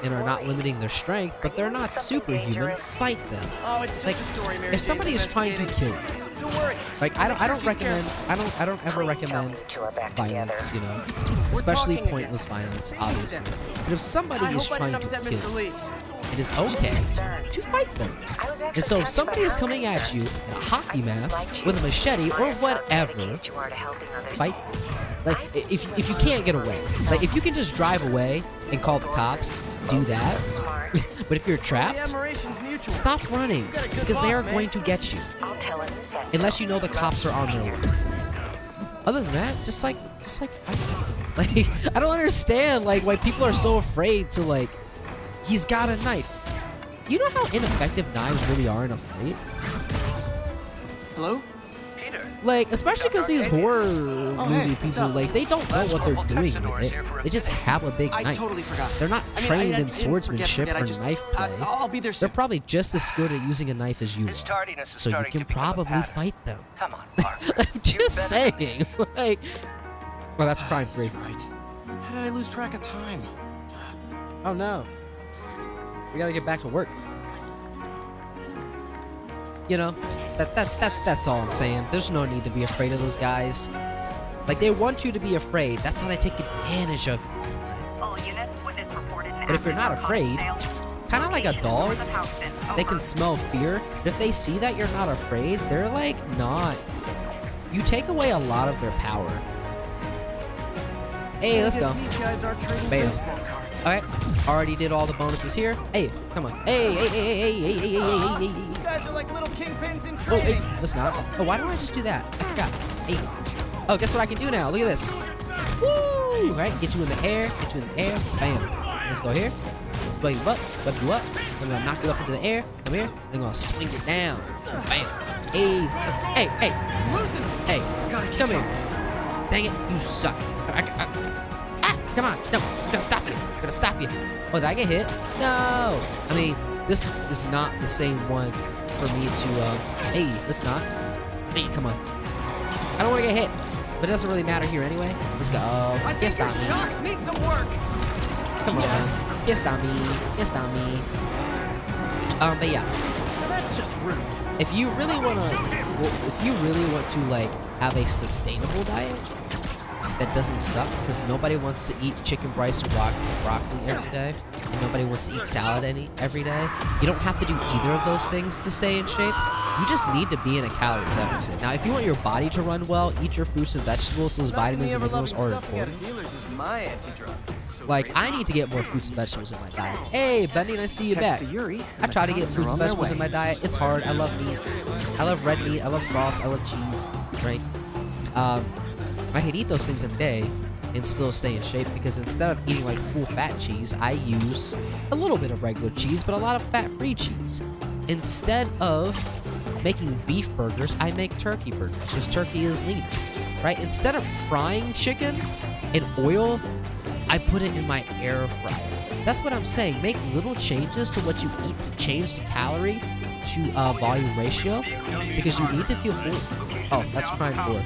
and are not limiting their strength, but they're not superhuman. Fight them. Oh, it's just Like, a story, Mary if somebody Jane's is trying to kill you, Don't worry. like, I don't recommend, I don't ever recommend violence, you know, especially talking pointless again. violence, Baby obviously. steps. But if somebody I is hope I trying didn't to upset kill Mr. you, Lee. it is okay to fight them. And so if somebody is coming at you in a hockey mask with a machete or whatever, fight them. Like, if you can't get away, like, if you can just drive away and call the cops, do that. But if you're The trapped, admiration's mutual. stop running, You got a good because they are boss, man. going to get you. Unless you know the cops are on their way. Other than that, just like fight them. Like, I don't understand, like, why people are so afraid to, like, he's got a knife. You know how ineffective knives really are in a fight? Hello? Like, especially because these horror movie what's people, up? like, they don't know what they're doing with it. They just have a big I knife. totally forgot. They're not I mean, trained I in didn't swordsmanship forget, I or just- knife play. I'll be there They're soon. probably just as good at using a knife as you are. tardiness is So you starting can to become a probably pattern. fight them. Come on, Parker. I'm just saying. Like, well, that's crime free. Right. How did I lose track of time? Oh no. We gotta get back to work. You know, that's all I'm saying. There's no need to be afraid of those guys. Like, they want you to be afraid. That's how they take advantage of you. All units, witness reported an But if you're not active afraid, narcotics sale. kind of like a dog, North of Houston. they Over. can smell fear. But if they see that you're not afraid, they're like not. You take away a lot of their power. Hey, let's go. These guys are trading Bam. baseball cards. Alright, already did all the bonuses here. Hey, come on. Hey, hey, hey, hey, hey, hey, hey, hey, hey, hey, You guys are like little kingpins in Oh, training. hey, let's not. Oh, why don't I just do that? I forgot. Hey. Oh, guess what I can do now? Look at this. Woo! Right, get you in the air, get you in the air. Bam. Let's go here. Wave you up, wave you up. I'm gonna knock you up into the air. Come here. Then I'm gonna swing you down. Bam. Hey, hey, hey. Hey, come here. Dang it, you suck. Come on. No, I'm gonna stop you. I'm gonna stop you. Oh, did I get hit? No. I mean, this is not the same one for me to, hey, let's not. Hey, come on. I don't want to get hit, but it doesn't really matter here anyway. Let's go. I think your Stop me. shocks need some work. Come on. Get stop me. Get stop me. But yeah. That's just rude. If you really want to like have a sustainable diet that doesn't suck, because nobody wants to eat chicken, rice, or broccoli every day, and nobody wants to eat salad every day. You don't have to do either of those things to stay in shape. You just need to be in a calorie deficit. Now, if you want your body to run well, eat your fruits and vegetables. Those vitamins and minerals are important. My anti-drug. Like, I need to get more fruits and vegetables in my diet. Hey, Bendy, nice to see you back. Text to Yuri, I try to get the fruits and cops are on their vegetables in way. my diet. It's hard. I love meat. I love red meat. I love sauce. I love cheese. Right? I can eat those things every day and still stay in shape, because instead of eating like full fat cheese, I use a little bit of regular cheese, but a lot of fat-free cheese. Instead of making beef burgers, I make turkey burgers, because turkey is lean, right? Instead of frying chicken in oil, I put it in my air fryer. That's what I'm saying. Make little changes to what you eat to change the calorie to volume ratio, because you need to feel full. Oh, that's crime 4.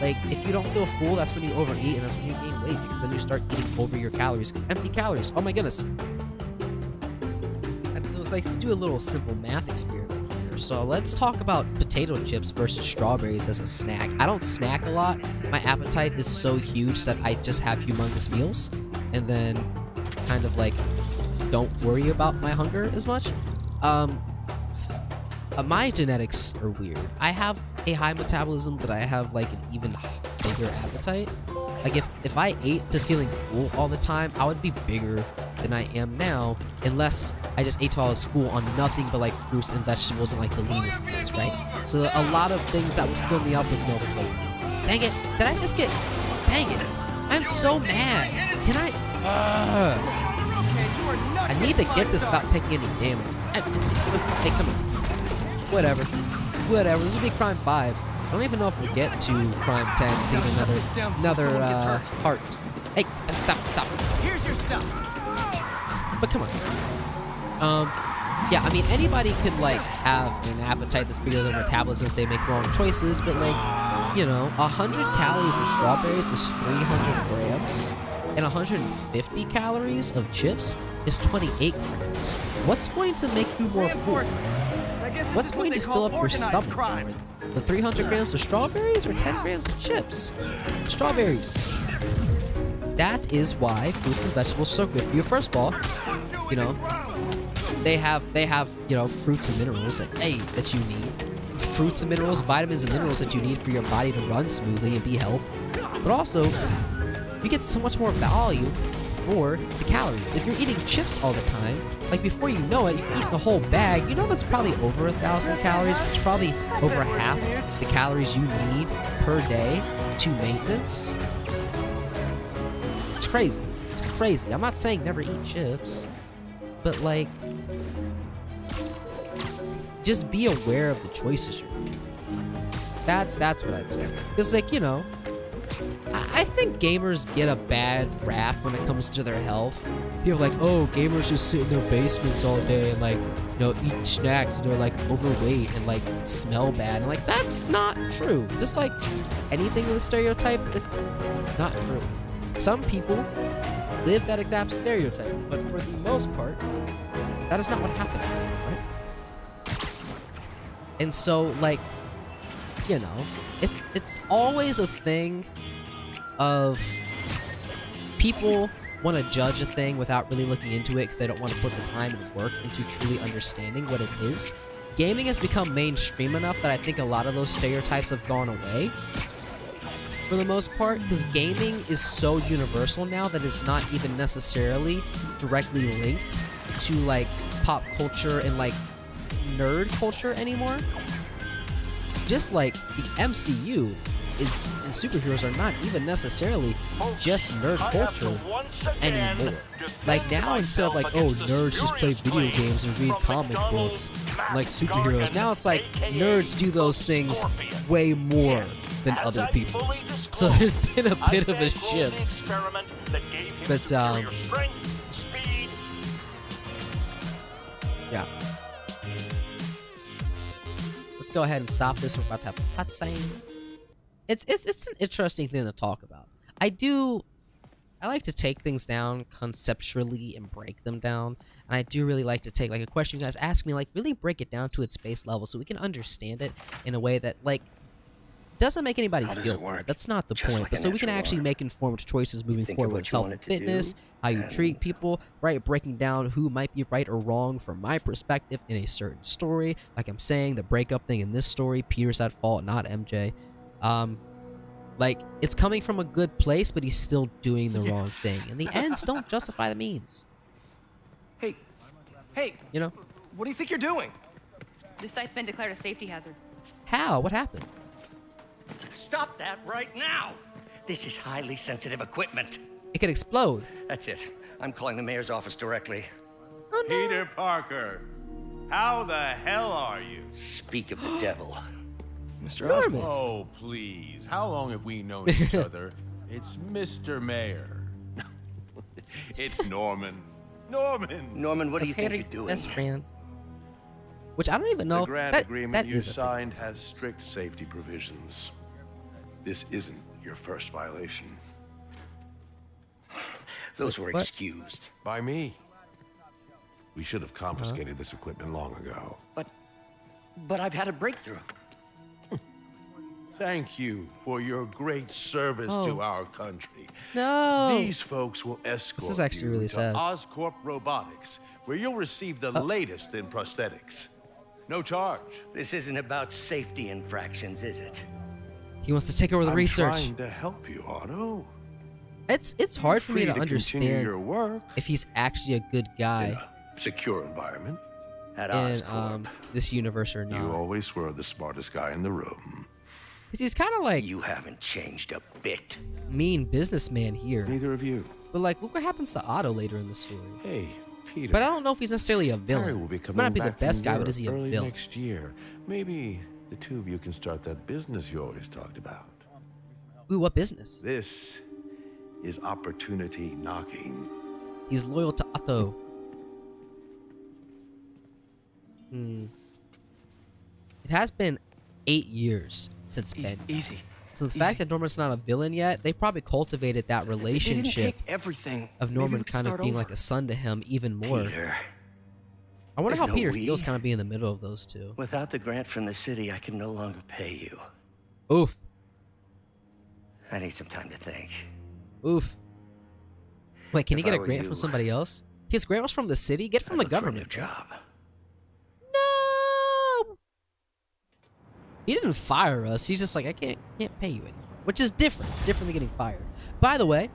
Like, if you don't feel full, that's when you overeat, and that's when you gain weight, because then you start eating over your calories, because empty calories. Oh my goodness. Let's do a little simple math experiment here. So let's talk about potato chips versus strawberries as a snack. I don't snack a lot. My appetite is so huge that I just have humongous meals, and then kind of like don't worry about my hunger as much. My genetics are weird. I have a high metabolism, but I have like an even bigger appetite. Like if I ate to feeling full all the time, I would be bigger than I am now, unless I just ate till I was full on nothing but like fruits and vegetables and like the leanest meats, right? So a lot of things that would fill me up with no flavor. Dang it! Did I just get? Dang it! I'm so mad. Can I? I need to get this without taking any damage. Hey, come on. Whatever. This will be crime 5. I don't even know if we'll get to crime 10. Take another heart. Hey, stop. Here's your stuff. But come on. Yeah, I mean, anybody could like have an appetite that's bigger than their metabolism if they make wrong choices, but like, you know, 100 calories of strawberries is 300 grams, and 150 calories of chips is 28 grams. What's going to make you more full? What's going to fill up your stomach more? The 300 grams of strawberries or 10 grams of chips? Strawberries. That is why fruits and vegetables are so good for you. First of all, you know, they have you know, fruits and minerals that you need. Fruits and minerals, vitamins and minerals that you need for your body to run smoothly and be healthy. But also, you get so much more value for the calories. If you're eating chips all the time, like before you know it, you've eaten a whole bag, you know that's probably over 1,000 calories, which is probably over half the calories you need per day to maintenance. It's crazy. It's crazy. I'm not saying never eat chips, but like, just be aware of the choices you're making. That's what I'd say. Because like, you know, I think gamers get a bad rap when it comes to their health. People are like, oh, gamers just sit in their basements all day and like, you know, eat snacks and they're like overweight and like smell bad. And like, that's not true. Just like anything with a stereotype, it's not true. Some people live that exact stereotype, but for the most part, that is not what happens, right? And so, like, you know, it's always a thing of people want to judge a thing without really looking into it because they don't want to put the time and work into truly understanding what it is. Gaming has become mainstream enough that I think a lot of those stereotypes have gone away for the most part, because gaming is so universal now that it's not even necessarily directly linked to like pop culture and like nerd culture anymore. Just like the MCU and superheroes are not even necessarily just nerd culture anymore. Like now, instead of like, oh, nerds just play video games and read comic books like superheroes, now it's like nerds do those things way more than other people. So there's been a bit of a shift. But yeah. Let's go ahead and stop this. We're about to have a cutscene. It's an interesting thing to talk about. I like to take things down conceptually and break them down. And I do really like to take like a question you guys ask me, like really break it down to its base level so we can understand it in a way that like doesn't make anybody feel bad. That's not the point. But so we can actually make informed choices moving forward with health and fitness, how you treat people, right? Breaking down who might be right or wrong from my perspective in a certain story. Like I'm saying, the breakup thing in this story, Peter's at fault, not MJ. Like it's coming from a good place, but he's still doing the wrong thing. And the ends don't justify the means. Hey, you know? What do you think you're doing? This site's been declared a safety hazard. How? What happened? Stop that right now! This is highly sensitive equipment. It could explode. That's it. I'm calling the mayor's office directly. Oh, no. Peter Parker, how the hell are you? Speak of the devil. Mr. Osborn. Oh, please. How long have we known each other? It's Mr. Mayor. It's Norman. Norman, what do you think you're doing? Best friend. Which I don't even know. The grant that agreement you is signed has strict safety provisions. This isn't your first violation. Those were excused. By me. We should have confiscated this equipment long ago. But I've had a breakthrough. Thank you for your great service to our country. No. These folks will escort This is actually you really to sad. Oscorp Robotics, where you'll receive the latest in prosthetics. No charge. This isn't about safety infractions, is it? He wants to take over the I'm research. trying to help you, Otto. It's hard for me to continue your understand work if he's actually a good guy in a secure environment. At in Oscorp. this universe or not. You always were the smartest guy in the room. Because he's kind of like You haven't changed a bit. mean businessman here. Neither of you. But like, look what happens to Otto later in the story. Hey, Peter. But I don't know if he's necessarily a Harry villain. will be He coming might not be the back from best guy, but Europe is he a early villain? next year. Maybe the two of you can start that business you always talked about. Ooh, what business? This is opportunity knocking. He's loyal to Otto. It has been 8 years since Ben. Easy. So the fact that Norman's not a villain yet, they probably cultivated that They didn't relationship take everything. of Maybe Norman we could kind of start being over. like a son to him even more. Peter, I wonder there's how no Peter we. feels kind of being in the middle of those two. without the grant from the city, I can no longer pay you. Oof. I need some time to think. Oof. Wait, can he If get I a were grant you, from somebody else? His grant was from the city? Get it from I'd the look for a new government. bro. job. No! He didn't fire us. He's just like, I can't pay you anymore. Which is different. It's different than getting fired. By the way,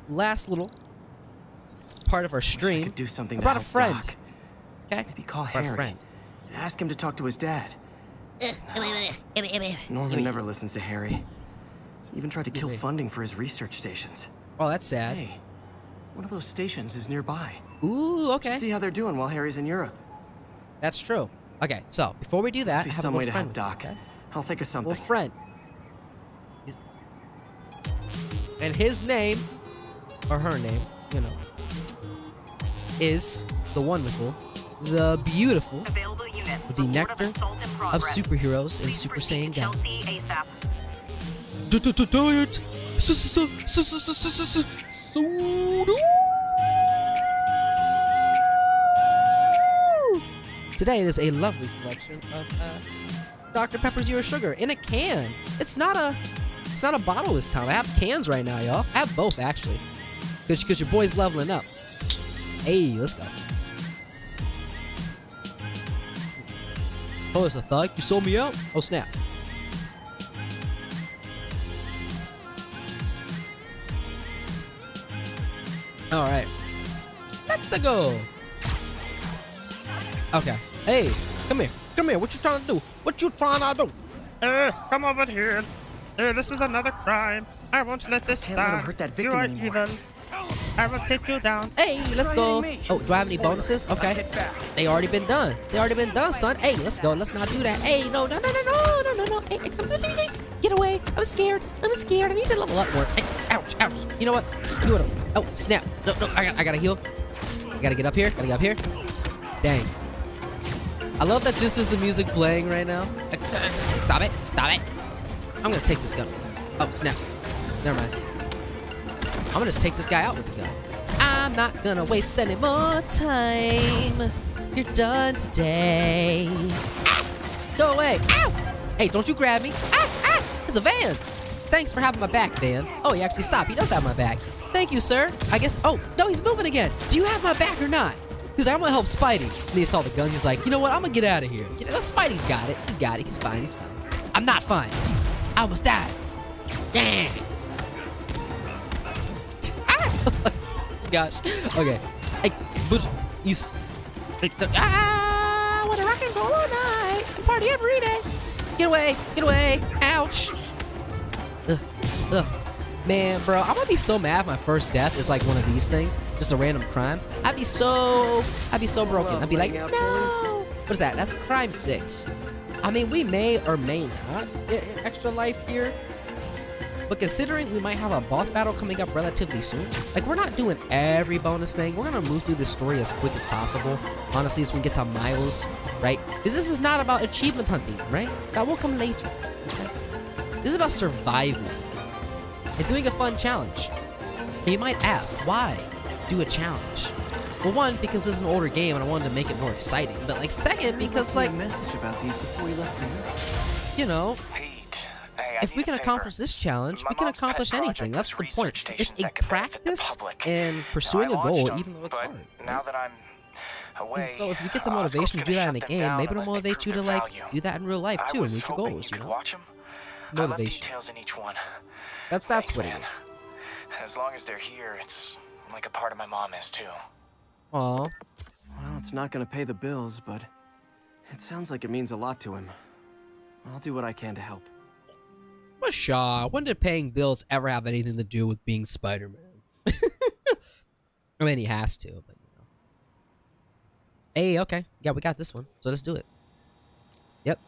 last little part of our stream. Could do something I to brought a help friend. Doc. Okay? Maybe call Brought a Harry. friend. Ask him to talk to his dad. Norman never listens to Harry. He even tried to kill funding for his research stations. Oh, that's sad. Hey, one of those stations is nearby. Ooh, okay. See how they're doing while Harry's in Europe. That's true. Okay, so before we do that, Must be have some a way little to help friend. Doc. Okay? I'll think of something. Well, friend. And his name, or her name, you know, is the wonderful, the beautiful, the nectar of superheroes and Super Saiyan God. Today it is a lovely selection of Dr. Pepper Zero Sugar in a can. It's not a It's not a bottle this time. I have cans right now, y'all. I have both, actually. Because your boy's leveling up. Hey, let's go. Oh, it's a thug. You sold me out? Oh, snap. Alright. Let's go. Okay. Hey, come here. Come here. What you trying to do? What you trying to do? Come over here. This is another crime. I won't let this Can't let him stand. hurt that You victim are anymore. evil. I will take you down. Hey, let's go. Oh, do I have any bonuses? Okay. They already been done. They already been done, son. Hey, let's go. Let's not do that. Hey, no. Hey, get away. I'm scared. I need to level up more. Hey, ouch. You know what? Do it. Oh, snap. No. I gotta heal. I gotta get up here. Dang. I love that this is the music playing right now. Stop it. I'm gonna take this gun. Oh, snap. Never mind. I'm gonna just take this guy out with the gun. I'm not gonna waste any more time. You're done today. Ah! Go away. Ow! Hey, don't you grab me. Ah! It's a van. Thanks for having my back, van. Oh, he actually stopped. He does have my back. Thank you, sir. I guess. Oh, no, he's moving again. Do you have my back or not? He's like, I'm gonna help Spidey. And he saw the guns. He's like, you know what? I'm gonna get out of here. Spidey's got it. He's fine. I'm not fine. I almost died. Dang. Gosh. Okay. Hey, but he's. I wanna rock and roll all night. Party every day. Get away. Ouch. Ugh. Man, bro, I'm gonna be so mad if my first death is like one of these things, just a random crime. I'd be so broken. I'd be like, no. What is that? That's crime 6. I mean, we may or may not get an extra life here, but considering we might have a boss battle coming up relatively soon, like we're not doing every bonus thing. We're gonna move through this story as quick as possible. Honestly, so we can get to Miles, right? Because this is not about achievement hunting, right? That will come later. Okay? This is about surviving and doing a fun challenge. And you might ask, why do a challenge? Well, one, because this is an older game and I wanted to make it more exciting. But like, second, because like, a message about these before you left me. You know, if we can accomplish this challenge, we can accomplish anything. That's the point. It's a practice and pursuing a goal, even though it's hard. Now that I'm away, and so if you get the motivation to do that in a game, maybe it'll motivate you to like do that in real life too and reach your goals. You know, it's motivation. details in each one. That's what it is. As long as they're here, it's like a part of my mom is too. Aw. Well, it's not gonna pay the bills, but it sounds like it means a lot to him. I'll do what I can to help. But Shaw, when did paying bills ever have anything to do with being Spider-Man? I mean, he has to, but you know. Hey, okay. Yeah, we got this one. So let's do it. Yep.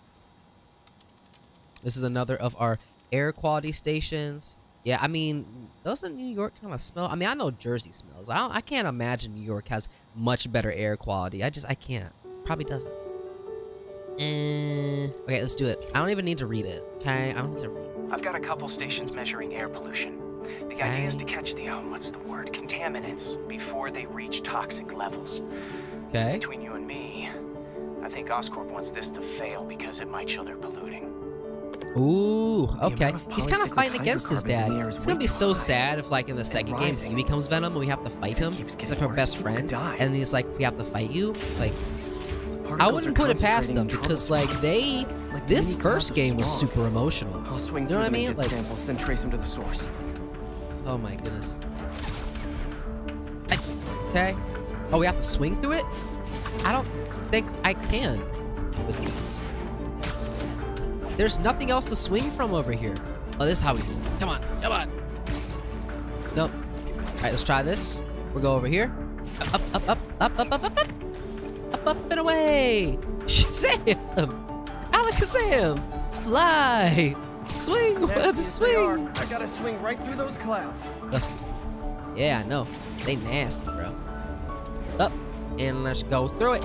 This is another of our air quality stations. Yeah, I mean, doesn't New York kind of smell? I mean, I know Jersey smells. I can't imagine New York has much better air quality. I can't. Probably doesn't. Okay, let's do it. I don't even need to read it. Okay, I don't need to read it. I've got a couple stations measuring air pollution. The idea is to catch the, what's the word, contaminants before they reach toxic levels. Okay. Between you and me, I think Oscorp wants this to fail because it might show they're polluting. Ooh, okay. He's kind of fighting against his dad. It's gonna be so sad if, like, in the second game, he becomes Venom and we have to fight him. He's like our best friend, and he's like, we have to fight you. Like, I wouldn't put it past them because, like, this first game was super emotional. I'll swing you know what I through them mean? and get Like, samples, then trace them to the source. oh my goodness. Okay. Oh, we have to swing through it? I don't think I can with these. There's nothing else to swing from over here. Oh, this is how we do it. Come on. Nope. All right, let's try this. We'll go over here. Up and away. Shazam! Alakazam! Fly! Swing, web, swing! I gotta swing right through those clouds. Yeah, I know. They nasty, bro. Up, and let's go through it.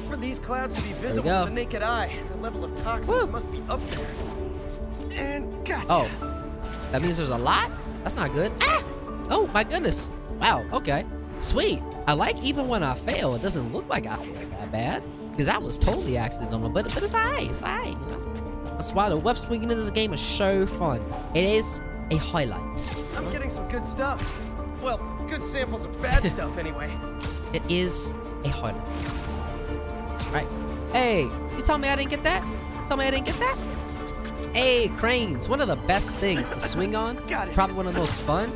For these clouds to be visible go. to the naked eye, the level of toxins must be up there. And gotcha. Oh, that means there's a lot? That's not good. Ah! Oh, my goodness. Wow, okay. Sweet. I like even when I fail, it doesn't look like I failed that bad. Because that was totally accidental, but it's alright, you know? That's why the web swinging in this game is so fun. It is a highlight. I'm getting some good stuff. Well, good samples of bad stuff anyway. It is a highlight. Right. Hey, you tell me I didn't get that? Tell me I didn't get that? Hey, cranes. One of the best things to swing on, probably one of the most fun,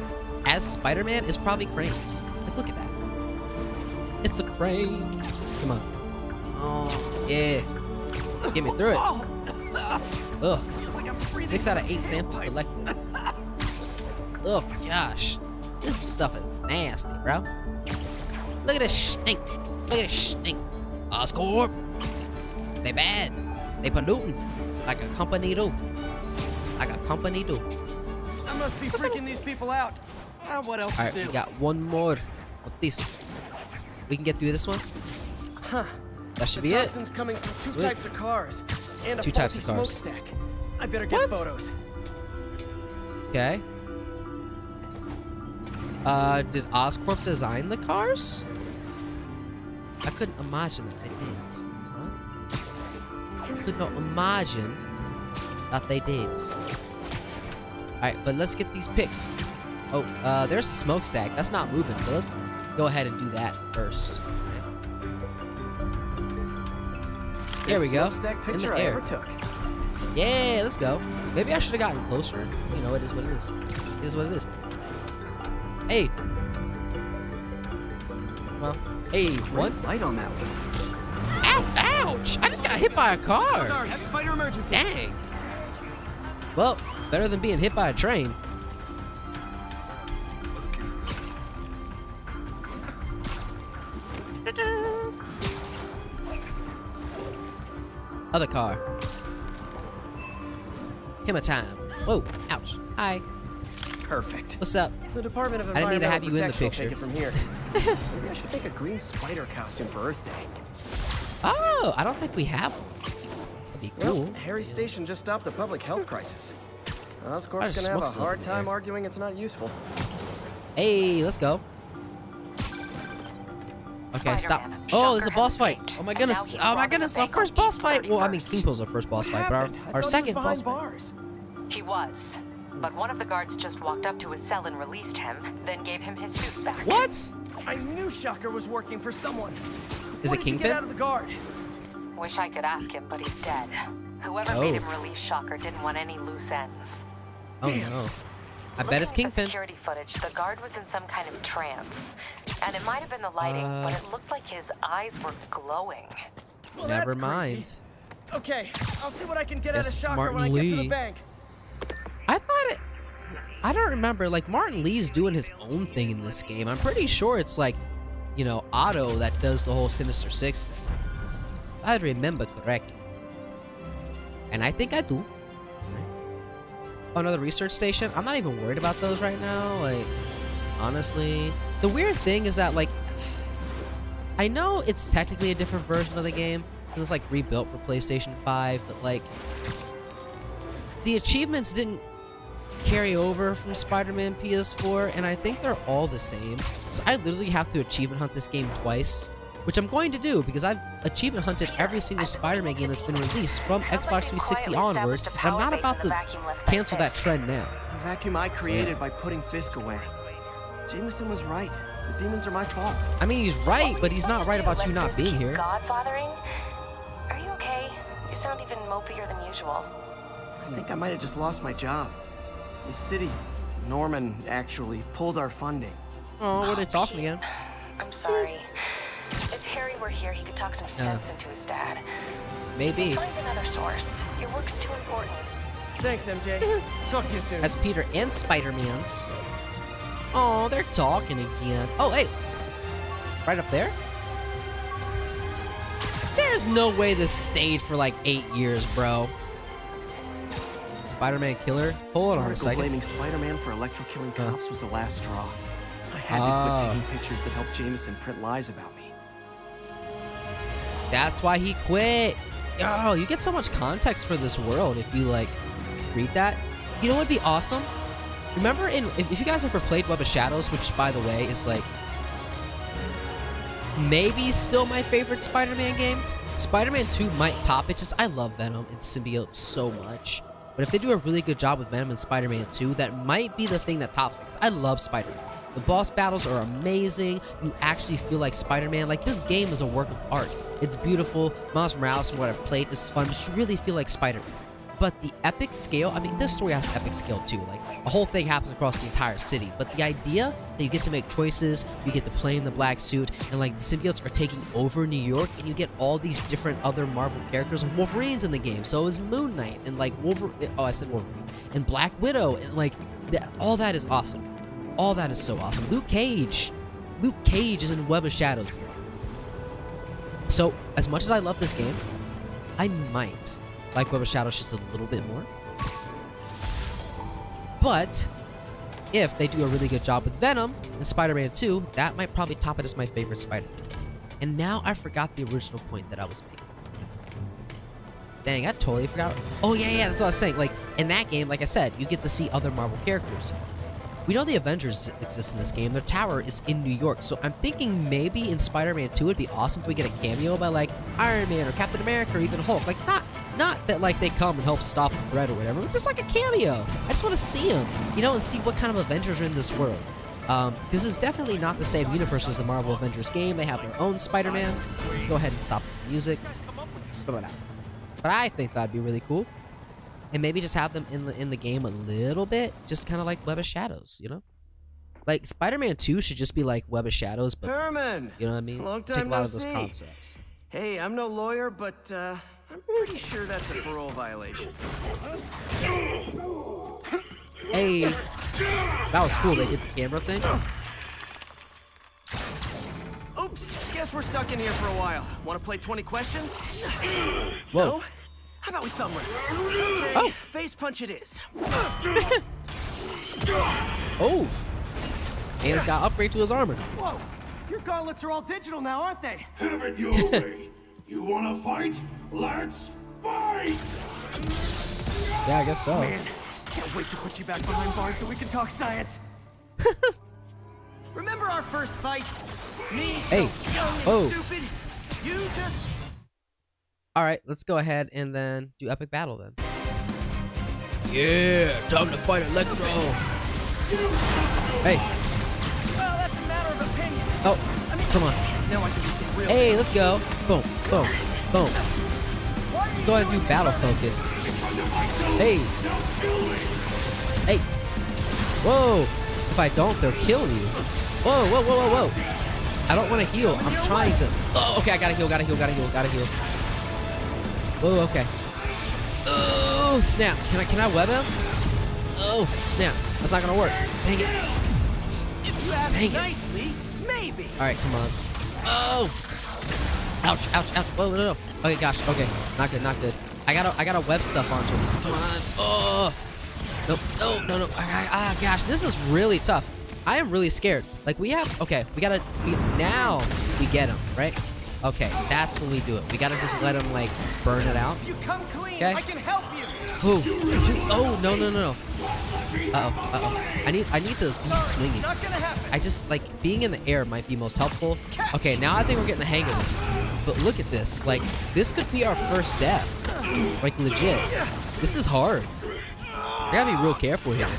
as Spider-Man, is probably cranes. Like, look at that. It's a crane. Come on. Oh, yeah. Get me through it. Ugh. 6 out of 8 samples collected. Oh my gosh. This stuff is nasty, bro. Look at this stink. Look at this stink. Oscorp. They bad. They polluting. Like a company do. Like a company do. I must be freaking these people out. What else Alright, to do? we got one more. What's this? We can get through this one? Huh. That should be it. Toxins coming from two Sweet. types of cars. And a 2 types of faulty cars. smokestack. I better get photos. Okay. Did Oscorp design the cars? I couldn't imagine that they did. Huh? Could not imagine that they did. Alright, but let's get these pics. Oh, there's a smokestack. That's not moving, so let's go ahead and do that first. There we go. Smokestack In picture the I air. ever took. Yeah, let's go. Maybe I should have gotten closer. You know, it is what it is. It is what it is. Hey. Well, hey, what? Light on that one. Ow! Ouch! I just got hit by a car. Sorry, spider emergency. Dang. Well, better than being hit by a train. Other car. Hammer time. Whoa! Ouch! Hi. Perfect. What's up? The Department of I didn't mean to have you in the Environmental picture. Protection will take it from here. Maybe I should make a green spider costume for Earth Day. Oh, I don't think we have one. That'd be cool. Well, Harry's station just stopped a public health crisis. Oscorp's I just gonna have a smoked hard something time there. arguing it's not useful. Hey, let's go. Okay, stop. Oh, there's a boss fight. Oh my goodness. Oh my goodness, our first boss fight. Well, I mean, Kingpill's our first boss fight, but our second boss fight. He was. But one of the guards just walked up to his cell and released him, then gave him his suit back. What? I knew Shocker was working for someone. Is Why it did you get out Kingpin? of the guard? Wish I could ask him, but he's dead. Whoever Oh. made him release Shocker didn't want any loose ends. Oh no. I bet it's Looking at the Kingpin. security footage, the guard was in some kind of trance. And it might have been the lighting, but it looked like his eyes were glowing. Well, Never that's mind. creepy. Okay, I'll see what I can get out Guess of it's Shocker Martin when I get to Lee. the bank. I thought it. I don't remember. Like, Martin Lee's doing his own thing in this game. I'm pretty sure it's like, you know, Otto that does the whole Sinister Six thing. If I remember correctly. And I think I do. Oh, another research station? I'm not even worried about those right now. Like, honestly. The weird thing is that, like, I know it's technically a different version of the game. It's like rebuilt for PlayStation 5, but like, the achievements didn't carry over from Spider-Man PS4, and I think they're all the same. So I literally have to achievement hunt this game twice, which I'm going to do because I've achievement hunted every single Spider-Man game that's been released from Xbox 360 onward, and I'm not about to cancel that trend now. The vacuum I created by putting Fisk away. Jameson was right. The demons are my fault. I mean, he's right, but he's not right about you not being here. Godfathering? Are you okay? You sound even mopier than usual. I think I might have just lost my job. The city, Norman, actually pulled our funding. Oh, were they talking again? I'm sorry. If Harry were here, he could talk some sense into his dad. Maybe. Find another source. Your work's too important. Thanks, MJ. Talk to you soon. As Peter and Spider-Man's. Oh, they're talking again. Oh, hey. Right up there? There's no way this stayed for like 8 years, bro. Spider-Man killer? Hold on a second. Blaming Spider-Man for electro-killing cops was the last straw. I had to quit taking pictures that helped Jameson print lies about me. That's why he quit. Oh, you get so much context for this world if you, like, read that. You know what would be awesome? Remember if you guys ever played Web of Shadows, which, by the way, is, like, maybe still my favorite Spider-Man game. Spider-Man 2 might top it. Just I love Venom and symbiote so much. But if they do a really good job with Venom and Spider-Man 2, that might be the thing that tops it. 'Cause I love Spider-Man. The boss battles are amazing. You actually feel like Spider-Man. Like, this game is a work of art. It's beautiful. Miles Morales, from what I've played, is fun. Just really feel like Spider-Man. But the epic scale, I mean, this story has epic scale too. Like, the whole thing happens across the entire city. But the idea that you get to make choices, you get to play in the black suit, and like the symbiotes are taking over New York, and you get all these different other Marvel characters. Like Wolverine's in the game, so is Moon Knight, and like Wolverine. Oh, I said Wolverine, and Black Widow, and like all that is awesome. All that is so awesome. Luke Cage is in Web of Shadows. So as much as I love this game, I might like Web of Shadows just a little bit more. But if they do a really good job with Venom and Spider-Man 2, that might probably top it as my favorite Spider-Man. And now I forgot the original point that I was making. Dang, I totally forgot. Oh yeah, that's what I was saying. Like, in that game, like I said, you get to see other Marvel characters. We know the Avengers exist in this game. Their tower is in New York, so I'm thinking maybe in Spider-Man 2 it'd be awesome if we get a cameo by like Iron Man or Captain America or even Hulk. Like not that like they come and help stop the threat or whatever, but just like a cameo. I just want to see them, you know, and see what kind of Avengers are in this world. This is definitely not the same universe as the Marvel Avengers game. They have their own Spider-Man. Let's go ahead and stop this music. But I think that'd be really cool. And maybe just have them in the game a little bit, just kind of like Web of Shadows, you know? Like, Spider-Man 2 should just be like Web of Shadows, but, Herman! You know what I mean? Long time Take a lot no of those see. concepts. Hey, I'm no lawyer, but I'm pretty sure that's a parole violation. Hey! That was cool, they did the camera thing. Oops, guess we're stuck in here for a while. Want to play 20 questions? Whoa. No? How about we thumb race? Okay, face punch it is. Oh! Man's got upgrade to his armor. Whoa! Your gauntlets are all digital now, aren't they? Have it your way. You wanna fight? Let's fight! Yeah, I guess so. Man, can't wait to put you back behind bars so we can talk science. Remember our first fight? Me, Hey. so young and Oh. stupid. You just... Alright, let's go ahead and then do epic battle then. Yeah, time to fight Electro. Hey. Well, that's a matter of opinion. Oh, come on. Now I can do some real Hey, let's go. Boom, boom, boom. Go ahead and do battle focus. Hey. Hey. Whoa. If I don't, they'll kill you. Whoa, whoa, whoa, whoa, whoa. I don't want to heal. I'm trying to. Oh, okay, I gotta heal, gotta heal, gotta heal, gotta heal. Whoa, okay. Oh, snap. Can I web him? Oh, snap. That's not gonna work. Dang it. If you ask Dang it. nicely, maybe. Alright, come on. Oh! Ouch, ouch, ouch. Whoa, no. Okay, gosh, okay. Not good, not good. I gotta web stuff onto him. Come on. Oh! Nope, no. Gosh, this is really tough. I am really scared. Like, we have, okay, now we get him, right? Okay, that's when we do it. We gotta just let him, like, burn it out. You come clean, Okay. I can help you. Ooh. Oh, no. Uh-oh. I need to be swinging. Not gonna happen. I just, like, being in the air might be most helpful. Okay, now I think we're getting the hang of this. But look at this. Like, this could be our first death. Like, legit. This is hard. I gotta be real careful here.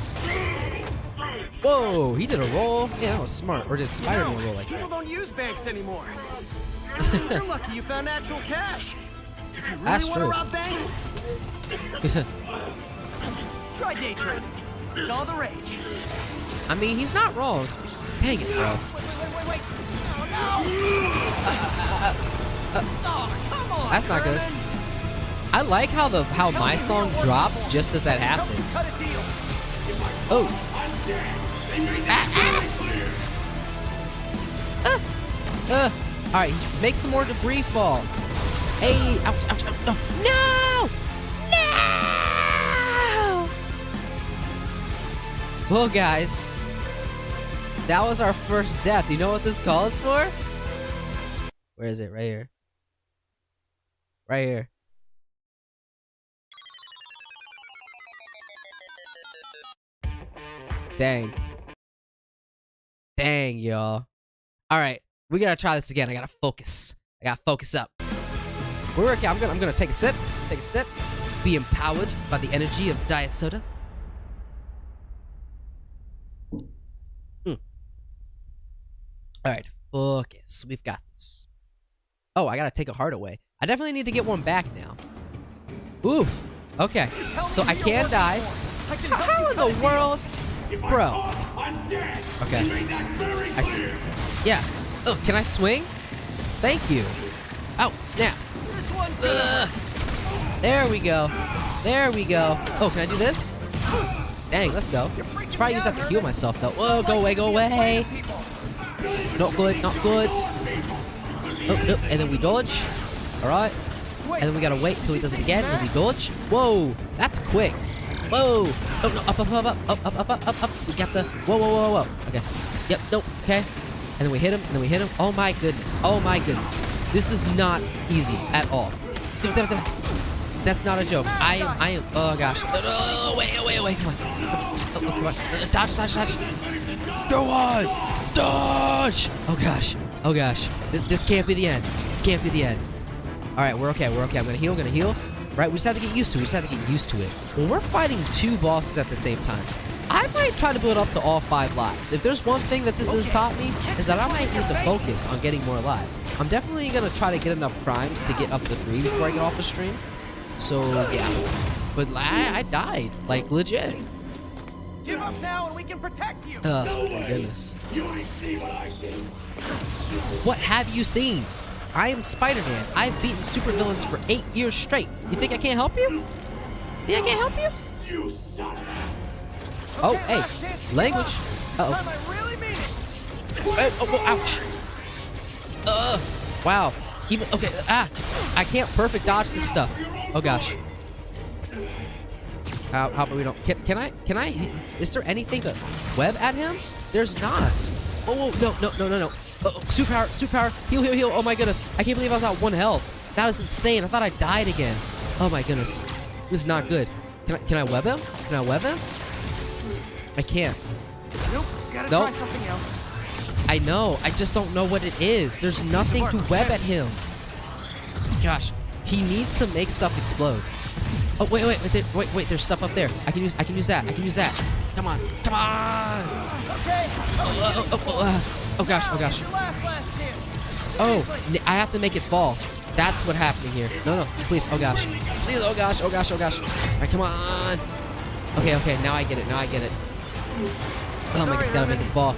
Whoa, he did a roll. Yeah, that was smart. Or did Spider-Man roll like People that? don't use banks anymore. You're lucky you found actual cash. If you really That's want to true. rob banks, try day trading. It's all the rage. I mean, he's not wrong. Dang it, bro. Wait. Oh, no. Oh, come on, That's not good. Herman. I like how my song dropped just as that happened. Cut a deal. Oh. Alright, make some more debris fall. Hey, ouch, no! Well, guys, that was our first death. You know what this calls for? Where is it? Right here. Right here. Dang, y'all. Alright, we gotta try this again. I gotta focus. I gotta focus up. We're okay. I'm gonna take a sip. Take a sip. Be empowered by the energy of diet soda. All right, focus. We've got this. Oh, I gotta take a heart away. I definitely need to get one back now. Oof. Okay, so I can die. How in the world, bro? Okay. I see. Yeah. Oh, can I swing? Thank you. Oh, snap. There we go. There we go. Oh, can I do this? Dang, let's go. Should probably use that to heal myself, though. Whoa, go away, go away. Not good, not good. Oh, no, and then we dodge. Alright. And then we gotta wait until he does it again, and we dodge. Whoa, that's quick. Whoa. Oh, no, up, up, up, up, up, up, up, up, up. We got the, whoa, whoa, whoa, whoa. Okay. Yep, nope, okay. And then we hit him, and then we hit him. Oh my goodness. Oh my goodness. This is not easy at all. That's not a joke. I am, oh gosh. Oh, wait, come on. Oh, come on. Dodge, dodge, dodge. Go on. Dodge. Oh gosh. This can't be the end. This can't be the end. All right, we're okay. I'm gonna heal. Right, we just have to get used to it. When we're fighting two bosses at the same time, I might try to build up to all 5 lives. If there's one thing that this has taught me, is that I might need to focus on getting more lives. I'm definitely gonna try to get enough crimes to get up to 3 before I get off the stream. So yeah, but I died, like legit. Give up now and we can protect you. Oh my goodness. What have you seen? I am Spider-Man. I've beaten supervillains for 8 years straight. You think I can't help you? Think I can't help you? Oh, hey, language. Uh-oh. Oh, ouch. Wow. Even, okay, I can't perfect dodge this stuff. Oh gosh. How about we don't, can I, is there anything to web at him? There's not. Oh, no. Oh, superpower, heal. Oh my goodness. I can't believe I was at 1 health. That was insane. I thought I died again. Oh my goodness. This is not good. Can I web him? I can't. Nope, gotta try something else. I know, I just don't know what it is. There's nothing to web at him. Gosh, he needs to make stuff explode. Oh, wait, there's stuff up there. I can use that. Come on. Okay. Oh gosh. Oh, I have to make it fall. That's what's happening here. No, please. Oh gosh. Please, oh gosh. All right, come on. Okay, now I get it. Oh my gosh, gotta make it fall.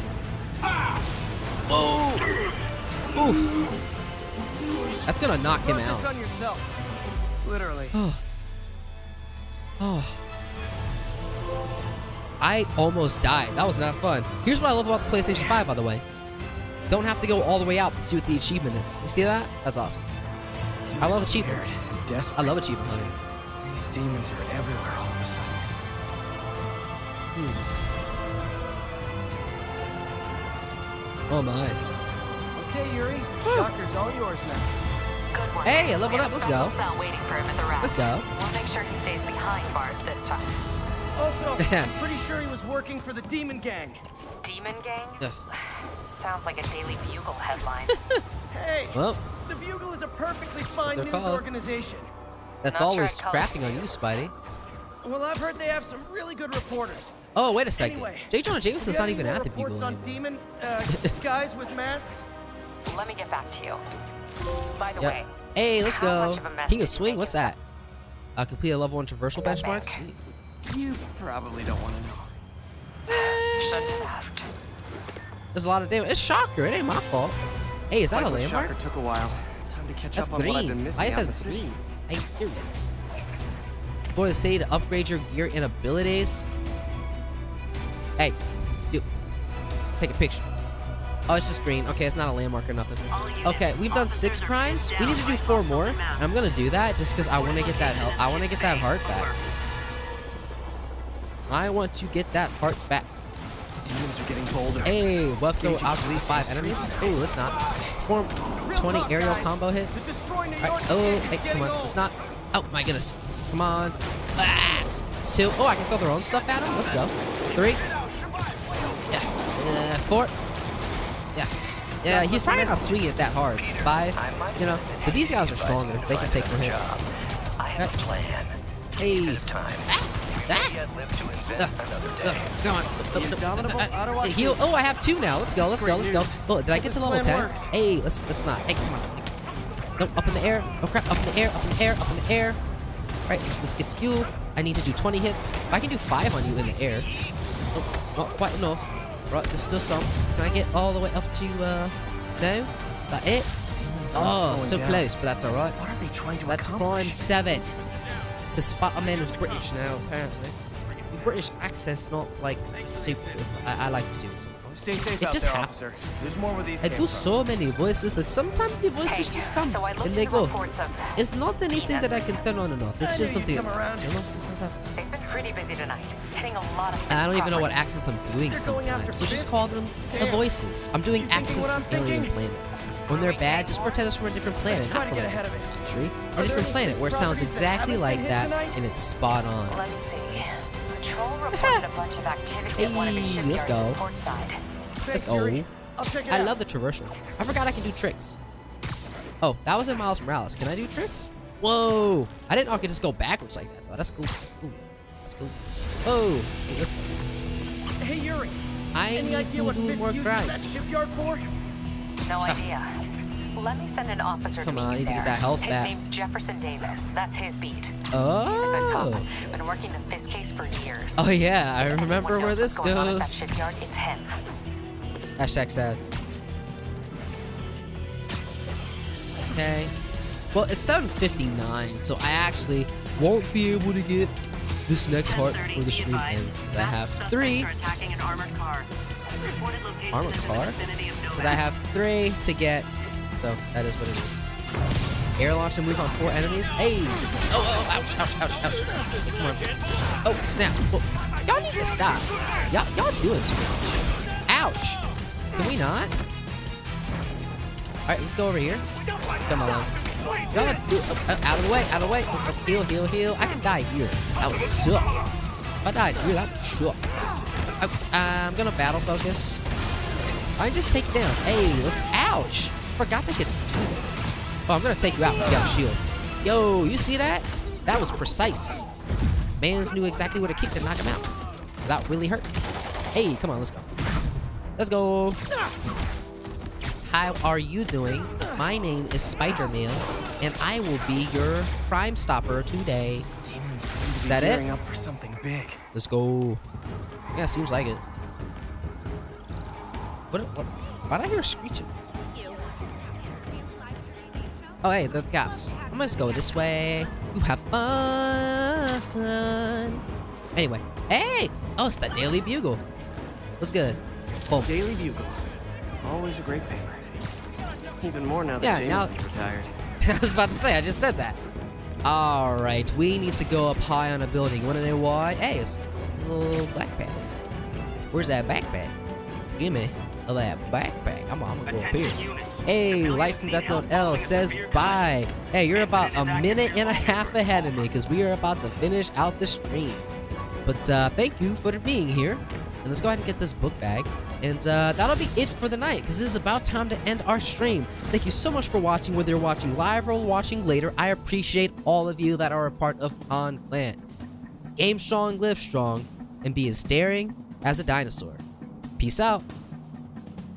Whoa! Oof. That's gonna knock him out. On yourself. Literally. Oh. I almost died. That was not fun. Here's what I love about the PlayStation 5, by the way. Don't have to go all the way out to see what the achievement is. You see that? That's awesome. I love achievements. I love achievement hunting. These demons are everywhere all of a sudden. Oh my. Okay, Yuri. Shocker's all yours now. Good work. Hey, I leveled up. Let's go. Waiting for him at the rack. Let's go. We'll make sure he stays behind bars this time. Also, I'm pretty sure he was working for the Demon Gang. Demon Gang? Sounds like a Daily Bugle headline. Hey, well, the Bugle is a perfectly fine news organization. That's always crapping on you, Spidey. Well, I've heard they have some really good reporters. Oh, wait a second. Anyway, J. Jonah Jameson's not even at the Bugle reports on anymore. demon guys with masks? Let me get back to you. By the way, hey, let's go. much of a mess King did of you Swing, make what's that? Complete a level 1 traversal benchmark? Sweet. You probably don't want to know. Shouldn't have asked. There's a lot of damage. It's Shocker. It ain't my fault. Hey, is that a landmark? Shocker took a while. Time to catch That's up on what I've been green. missing. Why is out in that the city. green? I ain't serious. For the city to upgrade your gear and abilities. Hey, you. Take a picture. Oh, it's just green. Okay, it's not a landmark or nothing. Okay, we've done 6 crimes. We need to do 4 more. And I'm gonna do that just because I want to get that help. I want to get that heart back. I want to get that heart back. Demons are getting bolder. Hey, welcome to Outlaw 5 enemies. Oh, let's not. Perform 20 aerial combo hits. Alright, oh, hey, come on. Let's not. Oh, my goodness. Come on. Ah, it's 2. Oh, I can throw their own stuff at them. Let's go. 3. Yeah. 4. Yeah. Yeah, he's probably not swinging it that hard. 5, you know. But these guys are stronger. They can take more hits. I have a plan. Hey. Heal. Oh, I have 2 now. Let's go. Let's go. Let's go. Oh, did I get to level 10? Hey, let's not. Hey, come on. No, up in the air. Oh crap! Up in the air. Up in the air. Up in the air. All right, let's get to you. I need to do 20 hits. If I can do 5 on you in the air, oh, not quite enough. Right, there's still some. Can I get all the way up to? No, that it? Oh, so close, but that's all right. What are they trying to That's accomplish? prime 7. The Spider-Man is British now, apparently. The British accent's not like super good. I like to do it sometimes. Stay safe It out just there, happens. officer. There's more where these I came do from. so many voices that sometimes the voices just come so I looked and they at the go. reports of It's not anything that I can turn on and off. It's just something that come around. happens, you know? This happens. They've been pretty busy tonight, hitting a lot of. I don't even know what properties. accents I'm doing going after sometimes, so just Fisk? call them the Damn. voices. I'm doing You thinking accents what I'm from alien thinking? planets. When they're bad, just pretend it's from a different planet, Let's try not to from get a ahead of it. country. Are A there different any planet Fisk where it sounds properties that exactly haven't like been hit that, tonight? and it's spot on. Let me see. Patrol reported a bunch of activity at one of his Hey, shipyards let's go. in Portside. Let's Thanks, Yuri. go. I'll check it I out. love the traversal. I forgot I can do tricks. Oh, that was in Miles Morales. Can I do tricks? Whoa! I didn't know I could just go backwards like that, though. That's cool. That's cool. That's cool. Oh, hey, let's go. Hey, Yuri. I Any need idea to what do Fisk more uses that crimes. shipyard for? No idea. Let me send an officer Come to meet on, I you need to get there. that health His back. name's Jefferson Davis. That's his beat. He's a good Oh. cop. Been working the Fisk case for years. Oh yeah, I If anyone remember where knows this what's going on at that goes. shipyard, it's him. Hashtag sad. Okay. Well, it's 7:59, so I actually won't be able to get this next part before the stream ends. I have 3 attacking an armored car. Reported location armored is in the car vicinity of because I have 3 to get. So that is what it is. Air launch and move on 4 enemies. Hey! Oh, ouch, ouch, ouch, ouch. Come on. Oh, snap. Oh, y'all need to stop. Y'all doing too much. Ouch. Can we not? Alright, let's go over here. Come on. Y'all do out of the way, out of the way. Heal, heal, heal. I could die here. That would suck. If I died here, that would suck. I'm gonna battle focus. I just take it down. Hey, let's. Ouch! Forgot they could. Oh, I'm gonna take you out with the shield. Yo, you see that? That was precise. Mans knew exactly where to kick to knock him out without really hurting. Hey, come on, let's go. Let's go. How are you doing? My name is Spider-Mans, and I will be your crime stopper today. Demons seem to be Is that it? gearing up for something big. Let's go. Yeah, seems like it. What? Why'd I hear screeching? Oh, hey, the cops. I'm gonna just go this way. You have fun. Anyway, hey! Oh, it's the Daily Bugle. What's good? Boom. Daily Bugle. Always a great paper. Even more now that Yeah, James now- is retired. I was about to say, I just said that. Alright, we need to go up high on a building. You wanna know why? Hey, it's a little backpack. Where's that backpack? Give me that backpack. I'm gonna go up here. Hey, Light from Death Note L says bye. Hey, you're about a minute and a half ahead of me because we are about to finish out the stream. But thank you for being here. And let's go ahead and get this book bag. And that'll be it for the night, because this is about time to end our stream. Thank you so much for watching, whether you're watching live or watching later. I appreciate all of you that are a part of Han Clan. Game strong, live strong, and be as daring as a dinosaur. Peace out.